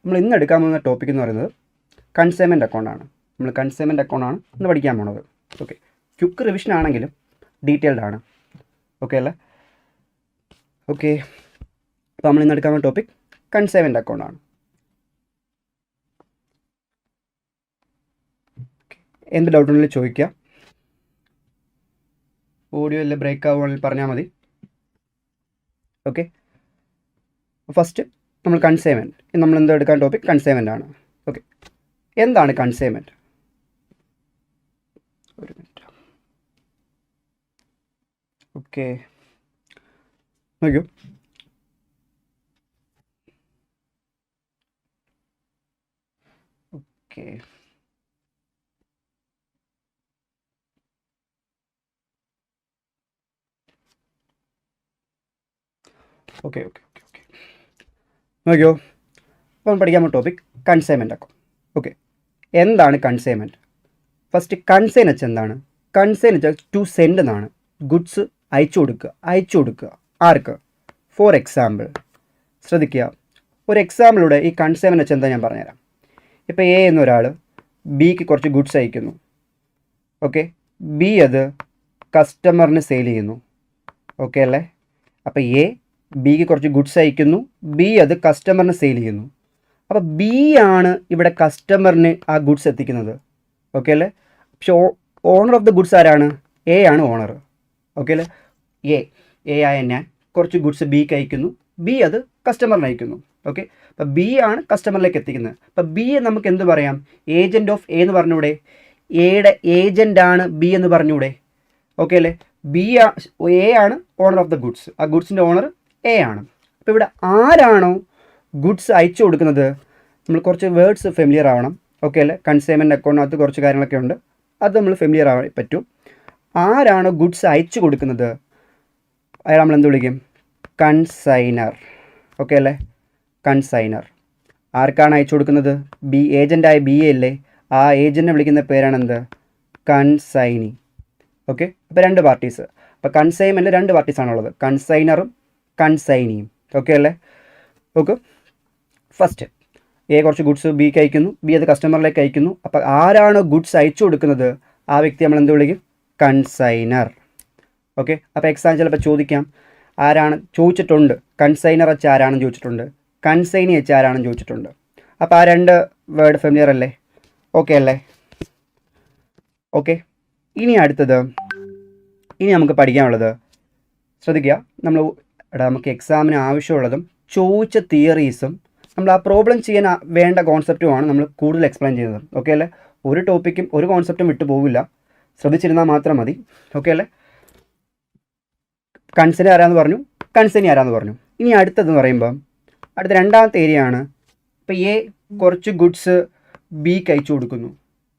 നമ്മൾ ഇന്ന് എടുക്കാൻ പോകുന്ന ടോപ്പിക് എന്ന് പറയുന്നത് കൺസൈൻമെൻറ്റ് അക്കൗണ്ടാണ്. നമ്മൾ കൺസൈൻമെൻറ്റ് അക്കൗണ്ടാണ് ഇന്ന് പഠിക്കാൻ പോകുന്നത്. ഓക്കെ, ക്വിക്ക് റിവിഷൻ ആണെങ്കിലും ഡീറ്റെയിൽഡ് ആണ്. ഓക്കെ അല്ലേ? ഓക്കെ, അപ്പോൾ നമ്മൾ ഇന്ന് എടുക്കാൻ പോകുന്ന ടോപ്പിക് കൺസൈൻമെൻറ്റ് അക്കൗണ്ടാണ്. എന്ത് ഡൗട്ട് ഉണ്ടെങ്കിലും ചോദിക്കുക. ഓഡിയോ എല്ലാം ബ്രേക്ക് ആവുകയാണെങ്കിൽ പറഞ്ഞാൽ മതി. ഓക്കെ, ഫസ്റ്റ് നമ്മൾ കൺസൈൻമെൻറ്റ്, നമ്മൾ എന്താ എടുക്കാൻ ടോപ്പിക് കൺസൈൻമെൻറ്റ് ആണ്. ഓക്കെ, എന്താണ് കൺസൈൻമെൻറ്റ്? ഒരു മിനിറ്റ്. ഓക്കെ, നോക്കൂ. Okay, okay okay okay okay നോക്കിയോ, അപ്പോൾ പഠിക്കാൻ പോകുന്ന ടോപ്പിക് കൺസൈൻമെൻറ്റ് അക്കൗണ്ട്. ഓക്കെ, എന്താണ് കൺസൈൻമെൻറ്റ്? ഫസ്റ്റ് കൺസൈൻ വെച്ചാൽ എന്താണ്? കൺസൈൻ വെച്ചാൽ ടു സെൻഡ് എന്നാണ്. ഗുഡ്സ് അയച്ചു കൊടുക്കുക. ആർക്ക്? ഫോർ എക്സാമ്പിൾ, ശ്രദ്ധിക്കുക. ഒരു എക്സാമ്പിളൂടെ ഈ കൺസൈൻമെൻറ്റ് വെച്ചാൽ എന്താ ഞാൻ പറഞ്ഞുതരാം. ഇപ്പോൾ എ എന്നൊരാൾ ബിക്ക് കുറച്ച് ഗുഡ്സ് അയക്കുന്നു. ഓക്കെ, ബി അത് കസ്റ്റമറിന് സെയിൽ ചെയ്യുന്നു. ഓക്കെ അല്ലേ? അപ്പോൾ എ ബിക്ക് കുറച്ച് ഗുഡ്സ് അയക്കുന്നു, ബി അത് കസ്റ്റമറിന് സെയിൽ ചെയ്യുന്നു. അപ്പോൾ ബി ആണ് ഇവിടെ കസ്റ്റമറിന് ആ ഗുഡ്സ് എത്തിക്കുന്നത്. ഓക്കെ അല്ലേ? പക്ഷെ ഓണർ ഓഫ് ദ ഗുഡ്സ് ആരാണ്? എ ആണ് ഓണർ. ഓക്കെ അല്ലേ? എ ആയ ഞാൻ കുറച്ച് ഗുഡ്സ് ബിക്ക് അയക്കുന്നു, ബി അത് കസ്റ്റമറിന് അയക്കുന്നു. ഓക്കെ, അപ്പോൾ ബി ആണ് കസ്റ്റമറിലേക്ക് എത്തിക്കുന്നത്. അപ്പോൾ ബി നമുക്ക് എന്ത് പറയാം? ഏജൻറ്റ് ഓഫ് എ എന്ന് പറഞ്ഞൂടെ? എയുടെ ഏജൻ്റാണ് ബി എന്ന് പറഞ്ഞൂടെ? ഓക്കെ അല്ലേ? എ ആണ് ഓണർ ഓഫ് ദ ഗുഡ്സ്, ആ ഗുഡ്സിൻ്റെ ഓണർ എ ആണ്. അപ്പോൾ ഇവിടെ ആരാണോ ഗുഡ്സ് അയച്ചു കൊടുക്കുന്നത്, നമ്മൾ കുറച്ച് വേർഡ്സ് ഫെമിലിയർ ആവണം. ഓക്കെ അല്ലേ? കൺസൈൻമെൻറ്റ് അക്കൗണ്ടിനകത്ത് കുറച്ച് കാര്യങ്ങളൊക്കെ ഉണ്ട്, അത് നമ്മൾ ഫെമിലിയർ ആവാൻ പറ്റും. ആരാണോ ഗുഡ്സ് അയച്ചു കൊടുക്കുന്നത് അയാൾ നമ്മൾ എന്ത് വിളിക്കും? കൺസൈനർ. ഓക്കെ അല്ലേ? കൺസൈനർ. ആർക്കാണ് അയച്ചു കൊടുക്കുന്നത്? ബി, ഏജൻ്റായ ബി അല്ലേ? ആ ഏജൻറ്റിനെ വിളിക്കുന്ന പേരാണ് എന്ത്? കൺസൈനി. ഓക്കെ, അപ്പോൾ രണ്ട് പാർട്ടീസ്. അപ്പോൾ കൺസൈൻമെൻറ്റിൽ രണ്ട് പാർട്ടീസാണുള്ളത്, കൺസൈനറും കൺസൈനിയും. ഓക്കെ അല്ലേ? ഓക്കെ, ഫസ്റ്റ് എ കുറച്ച് ഗുഡ്സ് ബിക്ക് അയക്കുന്നു, ബി അത് കസ്റ്റമറിലേക്ക് അയക്കുന്നു. അപ്പോൾ ആരാണോ ഗുഡ്സ് അയച്ചു കൊടുക്കുന്നത് ആ വ്യക്തി നമ്മൾ എന്ത് വിളിക്കും? കൺസൈനർ. ഓക്കെ, അപ്പോൾ എക്സാം ചിലപ്പോൾ ചോദിക്കാം, ആരാണ് ചോദിച്ചിട്ടുണ്ട്, കൺസൈനർ വെച്ച് ആരാണെന്ന് ചോദിച്ചിട്ടുണ്ട്, കൺസൈനി വെച്ച് ആരാണെന്ന് ചോദിച്ചിട്ടുണ്ട്. അപ്പോൾ ആ രണ്ട് വേർഡ് ഫെമിലിയർ അല്ലേ? ഓക്കെ അല്ലേ? ഓക്കെ, ഇനി അടുത്തത്, ഇനി നമുക്ക് പഠിക്കാനുള്ളത് ശ്രദ്ധിക്കുക. നമുക്ക് എക്സാമിന് ആവശ്യമുള്ളതും ചോദിച്ച തിയറീസും നമ്മൾ ആ പ്രോബ്ലം ചെയ്യാൻ വേണ്ട കോൺസെപ്റ്റുമാണ് നമ്മൾ കൂടുതൽ എക്സ്പ്ലെയിൻ ചെയ്യുന്നത്. ഓക്കെ അല്ലേ? ഒരു ടോപ്പിക്കും ഒരു കോൺസെപ്റ്റും വിട്ടു പോകില്ല, ശ്രദ്ധിച്ചിരുന്നാൽ മാത്രം മതി. ഓക്കെ അല്ലേ? കൺസൈനി ആരാന്ന് പറഞ്ഞു, കൺസൈനി ആരാന്ന് പറഞ്ഞു. ഇനി അടുത്തതെന്ന് പറയുമ്പോൾ അടുത്ത രണ്ടാമത്തെ ഏരിയ ആണ്. ഇപ്പോൾ എ കുറച്ച് ഗുഡ്സ് ബിക്ക് അയച്ചു കൊടുക്കുന്നു.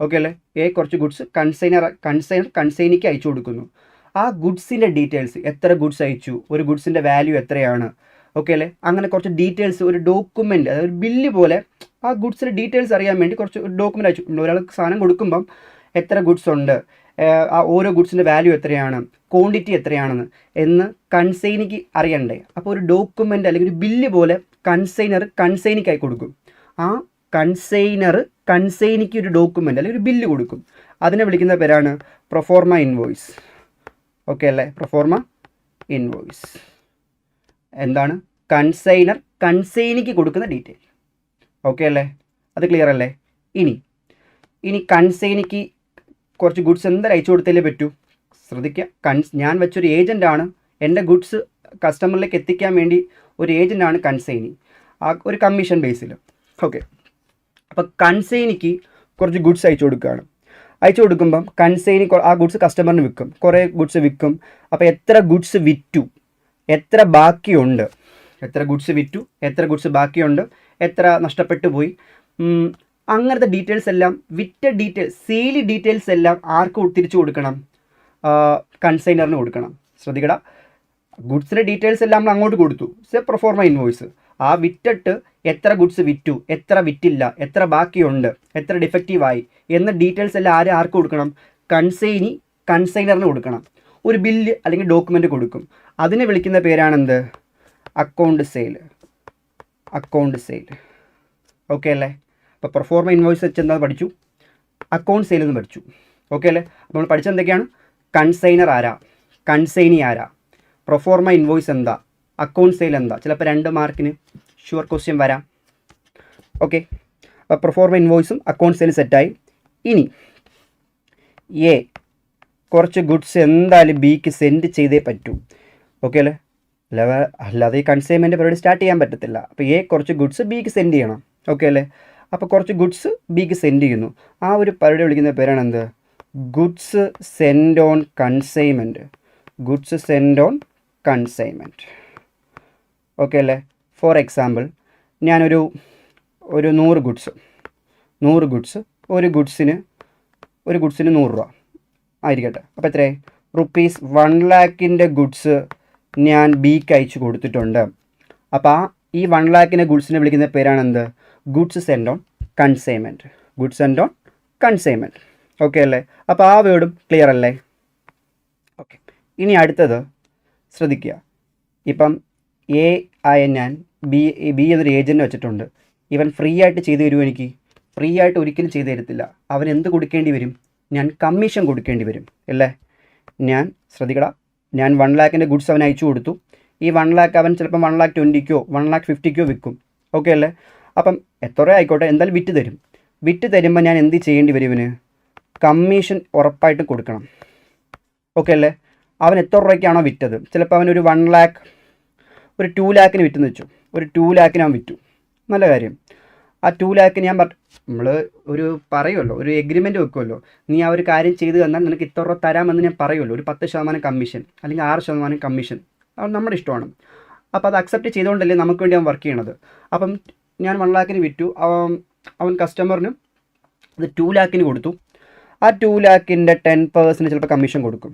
ഓക്കെ അല്ലേ? എ കുറച്ച് ഗുഡ്സ് കൺസൈനിക്ക് അയച്ചു കൊടുക്കുന്നു. ആ ഗുഡ്സിൻ്റെ ഡീറ്റെയിൽസ്, എത്ര ഗുഡ്സ് അയച്ചു, ഒരു ഗുഡ്സിൻ്റെ വാല്യൂ എത്രയാണ്, ഓക്കെ അല്ലേ, അങ്ങനെ കുറച്ച് ഡീറ്റെയിൽസ്, ഒരു ഡോക്യുമെൻറ്റ്, അതായത് ഒരു ബില്ല് പോലെ ആ ഗുഡ്സിൻ്റെ ഡീറ്റെയിൽസ് അറിയാൻ വേണ്ടി കുറച്ച് ഡോക്യുമെൻ്റ് അയച്ചു. ഒരാൾക്ക് സാധനം കൊടുക്കുമ്പം എത്ര ഗുഡ്സ് ഉണ്ട്, ആ ഓരോ ഗുഡ്സിൻ്റെ വാല്യൂ എത്രയാണ്, ക്വാണ്ടിറ്റി എത്രയാണെന്ന് എന്ന് കൺസൈനിക്ക് അറിയണ്ടേ? അപ്പോൾ ഒരു ഡോക്യുമെൻ്റ് അല്ലെങ്കിൽ ഒരു ബില്ല് പോലെ കൺസൈനിക്കായി കൊടുക്കും. ആ കൺസൈനിക്ക് ഒരു ഡോക്യുമെൻ്റ് അല്ലെങ്കിൽ ഒരു ബില്ല് കൊടുക്കും. അതിനെ വിളിക്കുന്ന പേരാണ് പ്രൊഫോർമ ഇൻവോയ്സ്. ഓക്കെ അല്ലേ? പ്രൊഫോർമ ഇൻവോയ്സ് എന്താണ്? കൺസൈനർ കൺസൈനിക്ക് കൊടുക്കുന്ന ഡീറ്റെയിൽ. ഓക്കെ അല്ലേ? അത് ക്ലിയർ അല്ലേ? ഇനി കൺസൈനിക്ക് കുറച്ച് ഗുഡ്സ് എന്തായാലും അയച്ചു കൊടുത്തല്ലേ പറ്റൂ. ശ്രദ്ധിക്കുക, ഞാൻ വെച്ചൊരു ഏജൻ്റാണ്, എൻ്റെ ഗുഡ്സ് കസ്റ്റമറിലേക്ക് എത്തിക്കാൻ വേണ്ടി ഒരു ഏജൻ്റാണ് കൺസൈനി, ആ ഒരു കമ്മീഷൻ ബേസിൽ. ഓക്കെ, അപ്പോൾ കൺസൈനിക്ക് കുറച്ച് ഗുഡ്സ് അയച്ചു കൊടുക്കുകയാണ്. അയച്ചു കൊടുക്കുമ്പം കൺസൈനി ആ ഗുഡ്സ് കസ്റ്റമറിന് വിൽക്കും, കുറേ ഗുഡ്സ് വിൽക്കും. അപ്പോൾ എത്ര ഗുഡ്സ് വിറ്റു, എത്ര ബാക്കിയുണ്ട്, എത്ര ഗുഡ്സ് വിറ്റു, എത്ര ഗുഡ്സ് ബാക്കിയുണ്ട്, എത്ര നഷ്ടപ്പെട്ടു പോയി, അങ്ങനത്തെ ഡീറ്റെയിൽസ് എല്ലാം, വിറ്റ ഡീറ്റെയിൽസ്, സെയിൽ ഡീറ്റെയിൽസ് എല്ലാം ആർക്ക് തിരിച്ചു കൊടുക്കണം? കൺസൈനറിന് കൊടുക്കണം. ശ്രദ്ധിക്കട, ഗുഡ്സിൻ്റെ ഡീറ്റെയിൽസ് എല്ലാം നമ്മൾ അങ്ങോട്ട് കൊടുത്തു, പ്രൊഫോർമ ഇൻവോയ്സ്. ആ വിറ്റിട്ട് എത്ര ഗുഡ്സ് വിറ്റു, എത്ര വിറ്റില്ല, എത്ര ബാക്കിയുണ്ട്, എത്ര ഡിഫക്റ്റീവായി എന്ന ഡീറ്റെയിൽസ് എല്ലാം ആർക്ക് കൊടുക്കണം? കൺസൈനറിന് കൊടുക്കണം. ഒരു ബില്ല് അല്ലെങ്കിൽ ഡോക്യുമെൻ്റ് കൊടുക്കും. അതിനെ വിളിക്കുന്ന പേരാണെന്ത്? Account sale. ഓക്കെ അല്ലേ? അപ്പോൾ പ്രൊഫോർമ ഇൻവോയ്സ് വെച്ച് എന്താ പഠിച്ചു, അക്കൗണ്ട് സെയിൽ എന്ന് പഠിച്ചു. ഓക്കെ അല്ലേ? അപ്പോൾ നമ്മൾ പഠിച്ചത് എന്തൊക്കെയാണ്? കൺസൈനർ ആരാ, കൺസൈനി ആരാ, പ്രൊഫോർമ ഇൻവോയ്സ് എന്താ, അക്കൗണ്ട് സെയിൽ എന്താ. ചിലപ്പോൾ 2 മാർക്കിന് ഷുവർ ക്വസ്റ്റ്യൻ വരാം. ഓക്കെ, അപ്പോൾ പ്രൊഫോർമ ഇൻവോയ്സും അക്കൗണ്ട് സെയിലും സെറ്റായി. ഇനി എ കുറച്ച് ഗുഡ്സ് എന്തായാലും ബിക്ക് സെൻഡ് ചെയ്തേ പറ്റൂ. ഓക്കെ അല്ലേ? അല്ലാതെ ഈ കൺസൈൻമെൻറ്റ് പരിപാടി സ്റ്റാർട്ട് ചെയ്യാൻ പറ്റത്തില്ല. അപ്പോൾ എ കുറച്ച് ഗുഡ്സ് ബിക്ക് സെൻഡ് ചെയ്യണം. ഓക്കെ അല്ലേ? അപ്പോൾ കുറച്ച് ഗുഡ്സ് ബിക്ക് സെൻഡ് ചെയ്യുന്നു. ആ ഒരു പരിപാടി വിളിക്കുന്ന പേരാണ് എന്ത്? Goods sent on consignment. Goods sent on consignment. Okay അല്ലേ? ഫോർ എക്സാമ്പിൾ, ഞാനൊരു 100 ഗുഡ്സ് ഒരു ഗുഡ്സിന് 100 രൂപ ആയിരിക്കട്ടെ. അപ്പോൾ എത്രയായി? ₹1 lakhൻ്റെ ഗുഡ്സ് ഞാൻ ബിക്ക് അയച്ചു കൊടുത്തിട്ടുണ്ട്. അപ്പോൾ ഈ 1 lakhൻ്റെ ഗുഡ്സിനെ വിളിക്കുന്ന പേരാണ് എന്ത്? Goods sent on consignment. Goods sent on consignment. Okay അല്ലേ? അപ്പോൾ ആ വേർഡും ക്ലിയർ അല്ലേ? ഓക്കെ, ഇനി അടുത്തത് ശ്രദ്ധിക്കുക. ഇപ്പം എ ആയ ഞാൻ ബി എന്നൊരു ഏജൻറ്റ് വെച്ചിട്ടുണ്ട്. ഇവൻ ഫ്രീ ആയിട്ട് ചെയ്തു തരുമോ? എനിക്ക് ഫ്രീ ആയിട്ട് ഒരിക്കലും ചെയ്തു തരത്തില്ല. അവൻ എന്ത് കൊടുക്കേണ്ടി വരും? ഞാൻ കമ്മീഷൻ കൊടുക്കേണ്ടി വരും അല്ലേ? ഞാൻ ശ്രദ്ധിക്കടാ, ഞാൻ 1 lakhൻ്റെ ഗുഡ്സ് അവൻ അയച്ചു കൊടുത്തു. ഈ 1 lakh അവൻ ചിലപ്പം 1,20,000 1,50,000 വിൽക്കും. ഓക്കെ അല്ലേ? അപ്പം എത്ര ആയിക്കോട്ടെ, എന്തായാലും വിറ്റ് തരുമ്പോൾ ഞാൻ എന്ത് ചെയ്യേണ്ടി വരും? ഇവന് കമ്മീഷൻ ഉറപ്പായിട്ടും കൊടുക്കണം. ഓക്കെ അല്ലേ? അവൻ എത്ര രൂപയ്ക്കാണോ വിറ്റത്, ചിലപ്പോൾ അവൻ ഒരു 1 lakh ഒരു 2 lakhന് വിറ്റെന്ന് വെച്ചു. ഒരു 2 lakhന് അവൻ വിറ്റു. നല്ല കാര്യം. ആ 2 lakhന് ഞാൻ നമ്മൾ ഒരു പറയുമല്ലോ, ഒരു എഗ്രിമെൻറ്റ് വെക്കുമല്ലോ, നീ ആ ഒരു കാര്യം ചെയ്ത് തന്നാൽ നിനക്ക് ഇത്ര രൂപ തരാമെന്ന് ഞാൻ പറയുമല്ലോ. ഒരു 10% കമ്മീഷൻ അല്ലെങ്കിൽ 6% കമ്മീഷൻ, അത് നമ്മുടെ ഇഷ്ടമാണ്. അപ്പോൾ അത് അക്സെപ്റ്റ് ചെയ്തുകൊണ്ടല്ലേ നമുക്ക് വേണ്ടി അവൻ വർക്ക് ചെയ്യണത്. അപ്പം ഞാൻ 1 lakhന് വിറ്റു, അവൻ കസ്റ്റമറിന് അത് 2 lakhന് കൊടുത്തു. ആ 2 lakhൻ്റെ 10% ചിലപ്പോൾ കമ്മീഷൻ കൊടുക്കും.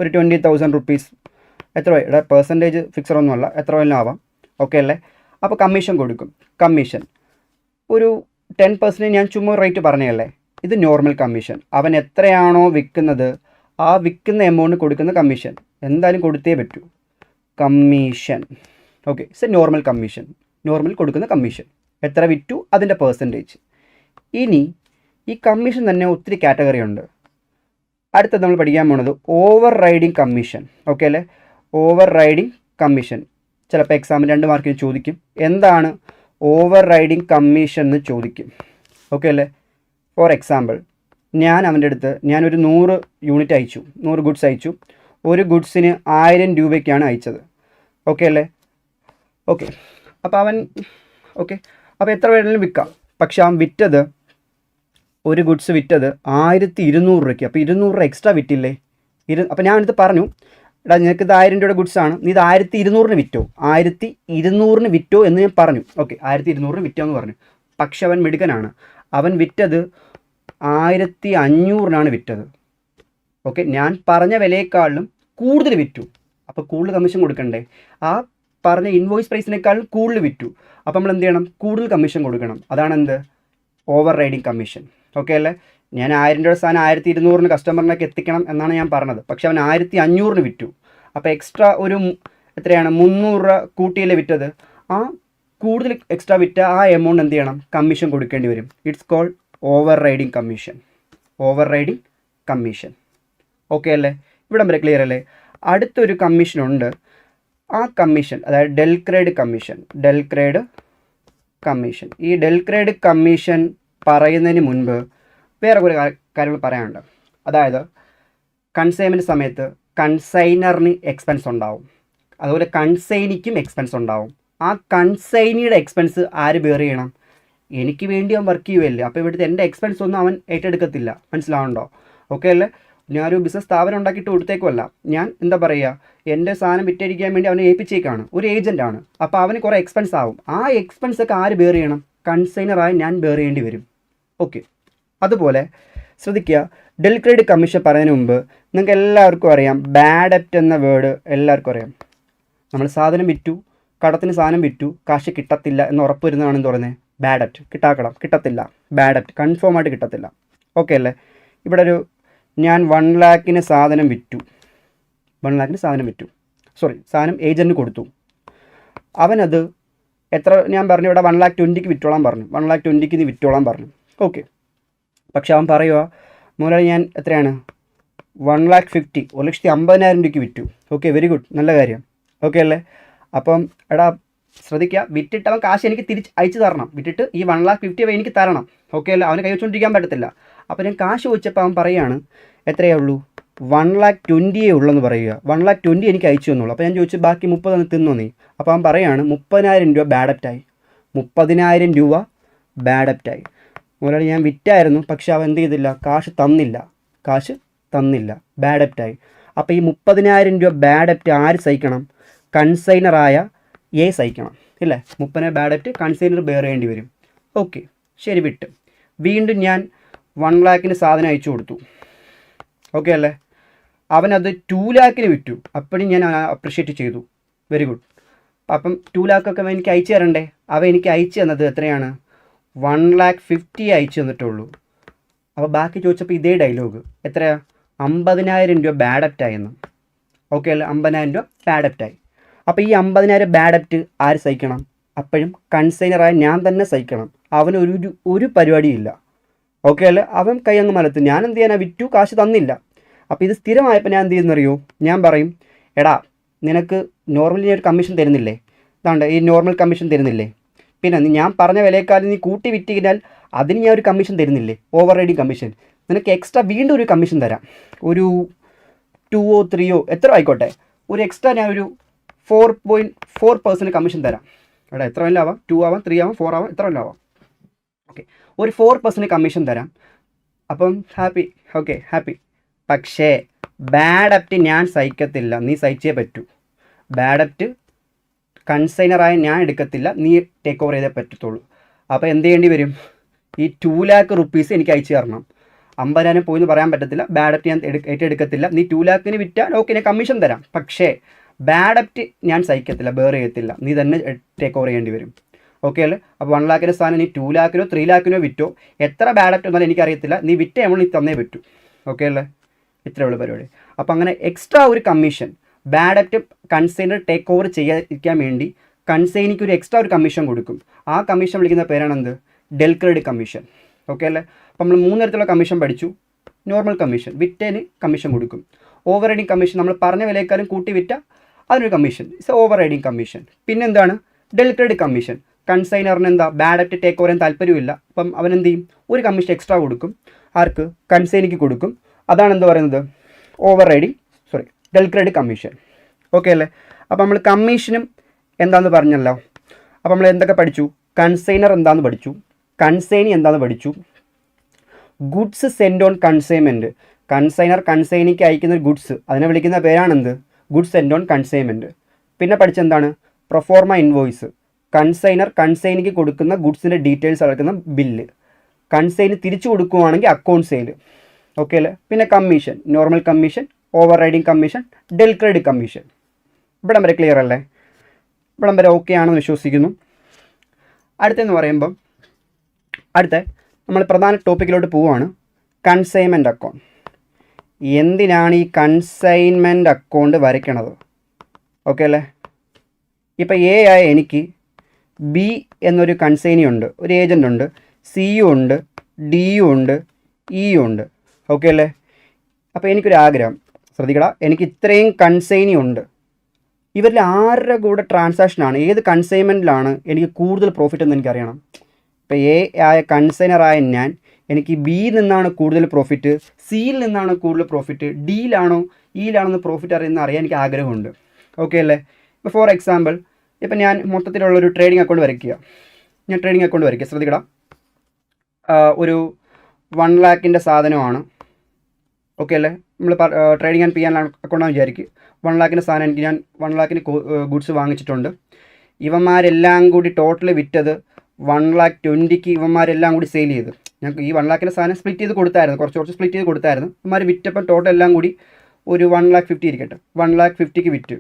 ഒരു 20,000 rupees. എത്ര ഇവിടെ പെർസെൻറ്റേജ് ഫിക്സർ ഒന്നുമല്ല, എത്ര വേണമെങ്കിലും ആവാം. ഓക്കെ അല്ലേ? അപ്പോൾ കമ്മീഷൻ കൊടുക്കും. കമ്മീഷൻ ഒരു 10% ഞാൻ ചുമ്മാ റേറ്റ് പറഞ്ഞതല്ലേ. ഇത് നോർമൽ കമ്മീഷൻ. അവൻ എത്രയാണോ വിൽക്കുന്നത് ആ വിൽക്കുന്ന എമൗണ്ട് കൊടുക്കുന്ന കമ്മീഷൻ എന്തായാലും കൊടുത്തേ പറ്റൂ. Commission. Okay, it's A normal commission. Normal കൊടുക്കുന്ന കമ്മീഷൻ. എത്ര വിറ്റു അതിൻ്റെ പെർസെൻറ്റേജ്. ഇനി ഈ കമ്മീഷൻ തന്നെ ഒത്തിരി കാറ്റഗറി ഉണ്ട്. അടുത്തത് നമ്മൾ പഠിക്കാൻ പോകുന്നത് ഓവർ റൈഡിങ് കമ്മീഷൻ. ഓക്കെ അല്ലേ? ഓവർ റൈഡിങ് കമ്മീഷൻ ചിലപ്പോൾ എക്സാമിന് 2 മാർക്കിന് ചോദിക്കും. എന്താണ് ഓവർ റൈഡിങ് കമ്മീഷൻ എന്ന് ചോദിക്കും. ഓക്കെ അല്ലേ? ഫോർ എക്സാമ്പിൾ, ഞാൻ അവൻ്റെ അടുത്ത് ഞാനൊരു 100 യൂണിറ്റ് അയച്ചു, 100 ഗുഡ്സ് അയച്ചു. ഒരു ഗുഡ്സിന് 1000 രൂപയ്ക്കാണ് അയച്ചത്. ഓക്കെ അല്ലേ? ഓക്കെ, അപ്പോൾ അപ്പോൾ എത്ര വേണമെങ്കിലും വിൽക്കാം. പക്ഷെ അവൻ വിറ്റത് ഒരു ഗുഡ്സ് വിറ്റത് 1200 രൂപയ്ക്ക്. അപ്പോൾ 200 രൂപ എക്സ്ട്രാ വിറ്റില്ലേ? അപ്പോൾ ഞാൻ അടുത്ത് പറഞ്ഞു, എടാ നിനക്ക് ഇത് 1000 രൂപയുടെ ഗുഡ്സാണ്, നീ ഇത് 1200 വിറ്റോ, 1200 വിറ്റോ എന്ന് ഞാൻ പറഞ്ഞു. ഓക്കെ, 1200 വിറ്റോ എന്ന് പറഞ്ഞു. പക്ഷെ അവൻ മിടുക്കനാണ്. അവൻ വിറ്റത് 1500 വിറ്റത്. ഓക്കെ, ഞാൻ പറഞ്ഞ വിലയേക്കാളും കൂടുതൽ വിറ്റു. അപ്പോൾ കൂടുതൽ കമ്മീഷൻ കൊടുക്കണ്ടേ? ആ പറഞ്ഞ ഇൻവോയ്സ് പ്രൈസിനേക്കാളും കൂടുതൽ വിറ്റു. അപ്പോൾ നമ്മൾ എന്ത് ചെയ്യണം? കൂടുതൽ കമ്മീഷൻ കൊടുക്കണം. അതാണ് എന്ത്? Over riding commission. ഓക്കെ അല്ലേ? ഞാൻ 1000 രൂപയുടെ സാധനം 1200 കസ്റ്റമറിനൊക്കെ എത്തിക്കണം എന്നാണ് ഞാൻ പറഞ്ഞത്. പക്ഷെ അവൻ 1500 വിറ്റു. അപ്പോൾ എക്സ്ട്രാ ഒരു എത്രയാണ്? 300 രൂപ കൂട്ടിയല്ലേ വിറ്റത്. ആ കൂടുതൽ എക്സ്ട്രാ വിറ്റ ആ എമൗണ്ട് എന്ത് ചെയ്യണം? കമ്മീഷൻ കൊടുക്കേണ്ടി വരും. It's called overriding commission. Overriding commission. Okay അല്ലേ? ഇവിടം വരെ ക്ലിയർ അല്ലേ? അടുത്തൊരു കമ്മീഷനുണ്ട്. ആ കമ്മീഷൻ അതായത് ഡെൽക്രേഡ് കമ്മീഷൻ. ഡെൽക്രേഡ് കമ്മീഷൻ. ഈ ഡെൽക്രേഡ് കമ്മീഷൻ പറയുന്നതിന് മുൻപ് വേറെ കുറേ കാര്യങ്ങൾ പറയാനുണ്ട്. അതായത് കൺസൈൻമെൻറ്റ് സമയത്ത് കൺസൈനറിന് എക്സ്പെൻസ് ഉണ്ടാവും, അതുപോലെ കൺസൈനിക്കും എക്സ്പെൻസ് ഉണ്ടാവും. ആ കൺസൈനിയുടെ എക്സ്പെൻസ് ആര് ബെയർ ചെയ്യണം? എനിക്ക് വേണ്ടി അവൻ വർക്ക് ചെയ്യുമല്ലേ. അപ്പോൾ ഇവിടുത്തെ എൻ്റെ എക്സ്പെൻസ് ഒന്നും അവൻ ഏറ്റെടുക്കത്തില്ല. മനസ്സിലാവുന്നുണ്ടോ? ഓക്കെ അല്ലേ? ഞാനൊരു ബിസിനസ് സ്ഥാപനം ഉണ്ടാക്കിയിട്ട് കൊടുത്തേക്കുമല്ല. ഞാൻ എന്താ പറയുക, എൻ്റെ സാധനം വിറ്റഴിക്കാൻ വേണ്ടി അവനെ ഏൽപ്പിച്ചേക്കാണ്. ഒരു ഏജൻറ്റാണ്. അപ്പോൾ അവന് കുറേ എക്സ്പെൻസ് ആവും. ആ എക്സ്പെൻസൊക്കെ ആര് ബെയർ ചെയ്യണം? കൺസൈനറായി ഞാൻ ബെയർ ചെയ്യേണ്ടി വരും. ഓക്കെ, അതുപോലെ ശ്രദ്ധിക്കുക, ഡെൽക്രേഡ് കമ്മീഷൻ പറയുന്നതിന് മുമ്പ് നിങ്ങൾക്ക് എല്ലാവർക്കും അറിയാം, ബാഡ് ഡെപ്റ്റ് എന്ന വേർഡ് എല്ലാവർക്കും അറിയാം. നമ്മൾ സാധനം വിറ്റു, കടത്തിന് സാധനം വിറ്റു, കാശ് കിട്ടത്തില്ല എന്ന് ഉറപ്പ് വരുന്നതാണെന്ന് പറയുന്നത് ബാഡ് ഡെപ്റ്റ്. കിട്ടത്തില്ല, ബാഡ് ഡെപ്റ്റ്, കൺഫേം ആയിട്ട് കിട്ടത്തില്ല. ഓക്കെ അല്ലേ? ഇവിടെ ഒരു ഞാൻ 1 lakhന് സാധനം വിറ്റു, 1 lakhന് സാധനം വിറ്റു, സാധനം ഏജൻറ്റിന് കൊടുത്തു. അവനത് എത്ര ഞാൻ പറഞ്ഞു ഇവിടെ 1,20,000 വിറ്റോളാൻ പറഞ്ഞു, 1,20,000 നീ വിറ്റോളാൻ പറഞ്ഞു. ഓക്കെ, പക്ഷെ അവൻ പറയുക മുതലാളി ഞാൻ എത്രയാണ് 1,50,000 1,50,000 വിറ്റു. ഓക്കെ, വെരി ഗുഡ്, നല്ല കാര്യം. ഓക്കെ അല്ലേ? അപ്പം എടാ ശ്രദ്ധിക്കുക, വിറ്റിട്ട് അവൻ കാശ് എനിക്ക് തിരിച്ച് അയച്ചു തരണം, വിറ്റിട്ട് ഈ 1,50,000 അവൻ എനിക്ക് തരണം. ഓക്കെ അല്ലേ? അവന് കൈ വെച്ചുകൊണ്ടിരിക്കാൻ പറ്റത്തില്ല. അപ്പോൾ ഞാൻ കാശ് ചോദിച്ചപ്പോൾ അവൻ പറയുകയാണ് എത്രയേ ഉള്ളൂ, 1,20,000 ഉള്ളെന്ന് പറയുക. 1,20,000 എനിക്ക് അയച്ചു തന്നുള്ളൂ. അപ്പോൾ ഞാൻ ചോദിച്ചു ബാക്കി 30 തിന്നോ നീ? അപ്പോൾ അവൻ പറയുകയാണ് 30,000 രൂപ ബാഡപ്റ്റായി, 30,000 രൂപ ബാഡപ്റ്റായി. മുതലാളി ഞാൻ വിറ്റായിരുന്നു, പക്ഷെ അവൻ എന്ത് ചെയ്തില്ല, കാശ് തന്നില്ല, ബാഡപ്റ്റായി. അപ്പോൾ ഈ 30,000 രൂപ ബാഡപ്റ്റ് ആര് സഹിക്കണം? കൺസൈനറായ എ സഹിക്കണം, ഇല്ലേ? 30,000 ബാഡപ്റ്റ് കൺസൈനർ ബെയർ ചെയ്യേണ്ടി വരും. ഓക്കെ, ശരി, വിട്ട്. വീണ്ടും ഞാൻ 1,00,000 സാധനം അയച്ചു കൊടുത്തു. ഓക്കെ അല്ലേ? അവനത് 2,00,000 വിറ്റു. അപ്പോഴും ഞാൻ അപ്രിഷ്യേറ്റ് ചെയ്തു, വെരി ഗുഡ്. അപ്പം 2,00,000 എനിക്ക് അയച്ചു തരണ്ടേ? അവൻ എനിക്ക് അയച്ചു തന്നത് എത്രയാണ്? 1,50,000 അയച്ചു തന്നിട്ടുള്ളൂ. അപ്പോൾ ബാക്കി ചോദിച്ചപ്പോൾ ഇതേ ഡയലോഗ്, എത്രയാണ്? 50,000 രൂപ ബാഡപ്റ്റായെന്ന്. ഓക്കെ അല്ലേ? 50,000 രൂപ ബാഡപ്റ്റായി. അപ്പോൾ ഈ 50,000 ബാഡപ്റ്റ് ആര് സഹിക്കണം? അപ്പോഴും കൺസൈനറായ ഞാൻ തന്നെ സഹിക്കണം. അവന് ഒരു പരിപാടിയില്ല. ഓക്കെ അല്ലേ? അവൻ കൈ അങ്ങ് മലത്ത്. ഞാൻ എന്ത് ചെയ്യാനാ, വിറ്റു, കാശ് തന്നില്ല. അപ്പോൾ ഇത് സ്ഥിരമായപ്പോൾ ഞാൻ എന്ത് ചെയ്യുന്നറിയോ, ഞാൻ പറയും എടാ നിനക്ക് നോർമലി ഞാൻ ഒരു കമ്മീഷൻ തരുന്നില്ലേ, ഇതാണ്ട് ഈ നോർമൽ കമ്മീഷൻ തരുന്നില്ലേ, പിന്നെ ഞാൻ പറഞ്ഞ വിലയേക്കാളും നീ കൂട്ടി വിറ്റ് കഴിഞ്ഞാൽ അതിന് ഞാൻ ഒരു കമ്മീഷൻ തരുന്നില്ലേ, ഓവർ റൈഡിങ് കമ്മീഷൻ. നിനക്ക് എക്സ്ട്രാ വീണ്ടും ഒരു കമ്മീഷൻ തരാം, ഒരു 2 or 3 എത്ര ആയിക്കോട്ടെ, ഒരു എക്സ്ട്രാ ഞാൻ ഒരു 4.4% കമ്മീഷൻ തരാം. എടാ എത്ര വേണമെങ്കിലും ആവാം, 2 ആവാം, 3 ആവാം, 4 ആവാം, എത്ര വേണമെങ്കിലും ആവാം. ഓക്കെ, ഒരു 4% കമ്മീഷൻ തരാം. അപ്പം ഹാപ്പി, ഓക്കെ ഹാപ്പി. പക്ഷേ ബാഡപ്റ്റ് ഞാൻ സഹിക്കത്തില്ല, നീ സഹിച്ചേ പറ്റൂ. ബാഡപ്റ്റ് കൺസൈനറായ ഞാൻ എടുക്കത്തില്ല, നീ ടേക്ക് ഓവർ ചെയ്തേ പറ്റത്തുള്ളൂ. അപ്പോൾ എന്ത് ചെയ്യേണ്ടി വരും? ഈ 2,00,000 റുപ്പീസ് എനിക്ക് അയച്ചു തരണം. 50,000 പോയി എന്ന് പറയാൻ പറ്റത്തില്ല, ബാഡപ്റ്റ് ഞാൻ ഏറ്റെടുക്കത്തില്ല. നീ 2,00,000 വിറ്റാൽ ഓക്കെ ഞാൻ കമ്മീഷൻ തരാം, പക്ഷേ ബാഡപ്റ്റ് ഞാൻ സഹിക്കത്തില്ല, ബെയർ ചെയ്യത്തില്ല, നീ തന്നെ ടേക്ക് ഓവർ ചെയ്യേണ്ടി വരും. ഓക്കെ അല്ലേ? അപ്പോൾ 1,00,000 സ്ഥാനം നീ 2,00,000 3,00,000 വിറ്റോ, എത്ര ബാഡപ്റ്റ് വന്നാലും എനിക്കറിയത്തില്ല, നീ വിറ്റ എമൗണ്ട് നീ തന്നേ പറ്റൂ. ഓക്കെ അല്ലേ? ഇത്രയേ ഉള്ളൂ പരിപാടി. അപ്പോൾ അങ്ങനെ എക്സ്ട്രാ ഒരു commission bad debt consignor take over ചെയ്യാതിരിക്കാൻ വേണ്ടി കൺസൈനിക്ക് ഒരു എക്സ്ട്രാ ഒരു കമ്മീഷൻ കൊടുക്കും. ആ കമ്മീഷൻ വിളിക്കുന്ന പേരാണെന്ത്? Del credit commission. ഓക്കെ അല്ലേ? അപ്പോൾ നമ്മൾ 3 തരത്തിലുള്ള കമ്മീഷൻ പഠിച്ചു. നോർമൽ കമ്മീഷൻ, വിറ്റേന് കമ്മീഷൻ കൊടുക്കും. ഓവർ റൈഡിങ് കമ്മീഷൻ, നമ്മൾ പറഞ്ഞ വിലയേക്കാളും കൂട്ടി വിറ്റ അതിനൊരു commission, it's overriding commission. പിന്നെന്താണ്? Del credit commission. കൺസൈനറിന് എന്താ ബാഡപ്റ്റ് ടേക്ക് ഓവർ ചെയ്യാൻ താല്പര്യമില്ല, അപ്പം അവൻ എന്ത് ചെയ്യും? ഒരു കമ്മീഷൻ എക്സ്ട്രാ കൊടുക്കും. ആർക്ക്? കൺസൈനിക്ക് കൊടുക്കും. അതാണ് എന്ത് പറയുന്നത്? Over riding del credit commission. Okay അല്ലേ? അപ്പോൾ നമ്മൾ കമ്മീഷനും എന്താണെന്ന് പറഞ്ഞല്ലോ. അപ്പോൾ നമ്മൾ എന്തൊക്കെ പഠിച്ചു? കൺസൈനർ എന്താണെന്ന് പഠിച്ചു, കൺസൈനി എന്താണെന്ന് പഠിച്ചു, goods sent on consignment. Consignor കൺസൈനിക്ക് അയക്കുന്ന ഒരു ഗുഡ്സ്, അതിനെ വിളിക്കുന്ന പേരാണെന്ത്? Goods sent on consignment. പിന്നെ പഠിച്ചെന്താണ്? Proforma invoice. കൺസൈനർ കൺസൈനിക്ക് കൊടുക്കുന്ന ഗുഡ്സിൻ്റെ ഡീറ്റെയിൽസ് അടക്കുന്ന ബില്ല്. കൺസൈന് തിരിച്ചു കൊടുക്കുകയാണെങ്കിൽ അക്കൗണ്ട് സെയിൽ. ഓക്കെ അല്ലേ? പിന്നെ commission, normal commission, overriding commission, del credit commission. ഇവിടം വരെ ക്ലിയർ അല്ലേ? ഇവിടം വരെ ഓക്കെ ആണെന്ന് വിശ്വസിക്കുന്നു. അടുത്തെന്ന് പറയുമ്പം നമ്മൾ പ്രധാന ടോപ്പിക്കിലോട്ട് പോവുകയാണ്, കൺസൈൻമെൻറ്റ് അക്കൗണ്ട്. എന്തിനാണ് ഈ കൺസൈൻമെൻറ്റ് അക്കൗണ്ട് വരയ്ക്കണത്? ഓക്കെ അല്ലേ? ഇപ്പോൾ എ ആയ എനിക്ക് ബി എന്നൊരു കൺസൈനി ഉണ്ട്, ഒരു ഏജൻ്റ് ഉണ്ട്, സിയും ഉണ്ട്, ഡിയും ഉണ്ട്, ഇയും ഉണ്ട്. ഓക്കെ അല്ലേ? അപ്പോൾ എനിക്കൊരു ആഗ്രഹം, ശ്രദ്ധിക്കടാ, എനിക്ക് ഇത്രയും കൺസൈനി ഉണ്ട്. ഇവരിൽ ആരുടെ കൂടെ ട്രാൻസാക്ഷനാണ്, ഏത് കൺസൈൻമെൻറ്റിലാണ് എനിക്ക് കൂടുതൽ പ്രോഫിറ്റ് എന്ന് എനിക്കറിയണം. ഇപ്പോൾ എ ആയ കൺസൈനറായ ഞാൻ, എനിക്ക് ബിയിൽ നിന്നാണ് കൂടുതൽ പ്രോഫിറ്റ്, സിയിൽ നിന്നാണ് കൂടുതൽ പ്രോഫിറ്റ്, ഡിയിലാണോ ഇയിലാണോ പ്രോഫിറ്റ് അറിയാൻ എനിക്ക് ആഗ്രഹമുണ്ട്. ഓക്കെ അല്ലേ? ഇപ്പോൾ ഫോർ എക്സാമ്പിൾ, ഇപ്പം ഞാൻ മൊത്തത്തിലുള്ളൊരു ട്രേഡിംഗ് അക്കൗണ്ട് വരയ്ക്കുക. ശ്രദ്ധിക്കടാ, ഒരു 1,00,000 സാധനമാണ്. ഓക്കെ അല്ലേ? നമ്മൾ ട്രേഡിംഗ് ആൻഡ് പി ആൻ അക്കൗണ്ടാണെന്ന് വിചാരിക്കും. 1,00,000 സാധനം എനിക്ക് ഞാൻ 1,00,000 ഗുഡ്സ് വാങ്ങിച്ചിട്ടുണ്ട്. ഇവന്മാരെല്ലാം കൂടി ടോട്ടൽ വിറ്റത് 1,20,000 ഇവന്മാരെല്ലാം കൂടി സെയിൽ ചെയ്ത്. ഞങ്ങൾക്ക് ഈ 1,00,000 സാധനം സ്പ്ലിറ്റ് ചെയ്ത് കൊടുത്തായിരുന്നു, കുറച്ച് സ്പ്ലിറ്റ് ചെയ്ത് കൊടുത്തായിരുന്നു. ഇവന്മാർ വിറ്റപ്പം ടോട്ടൽ എല്ലാം കൂടി ഒരു 1,50,000 ഇരിക്കട്ടെ, 1,50,000 വിറ്റ്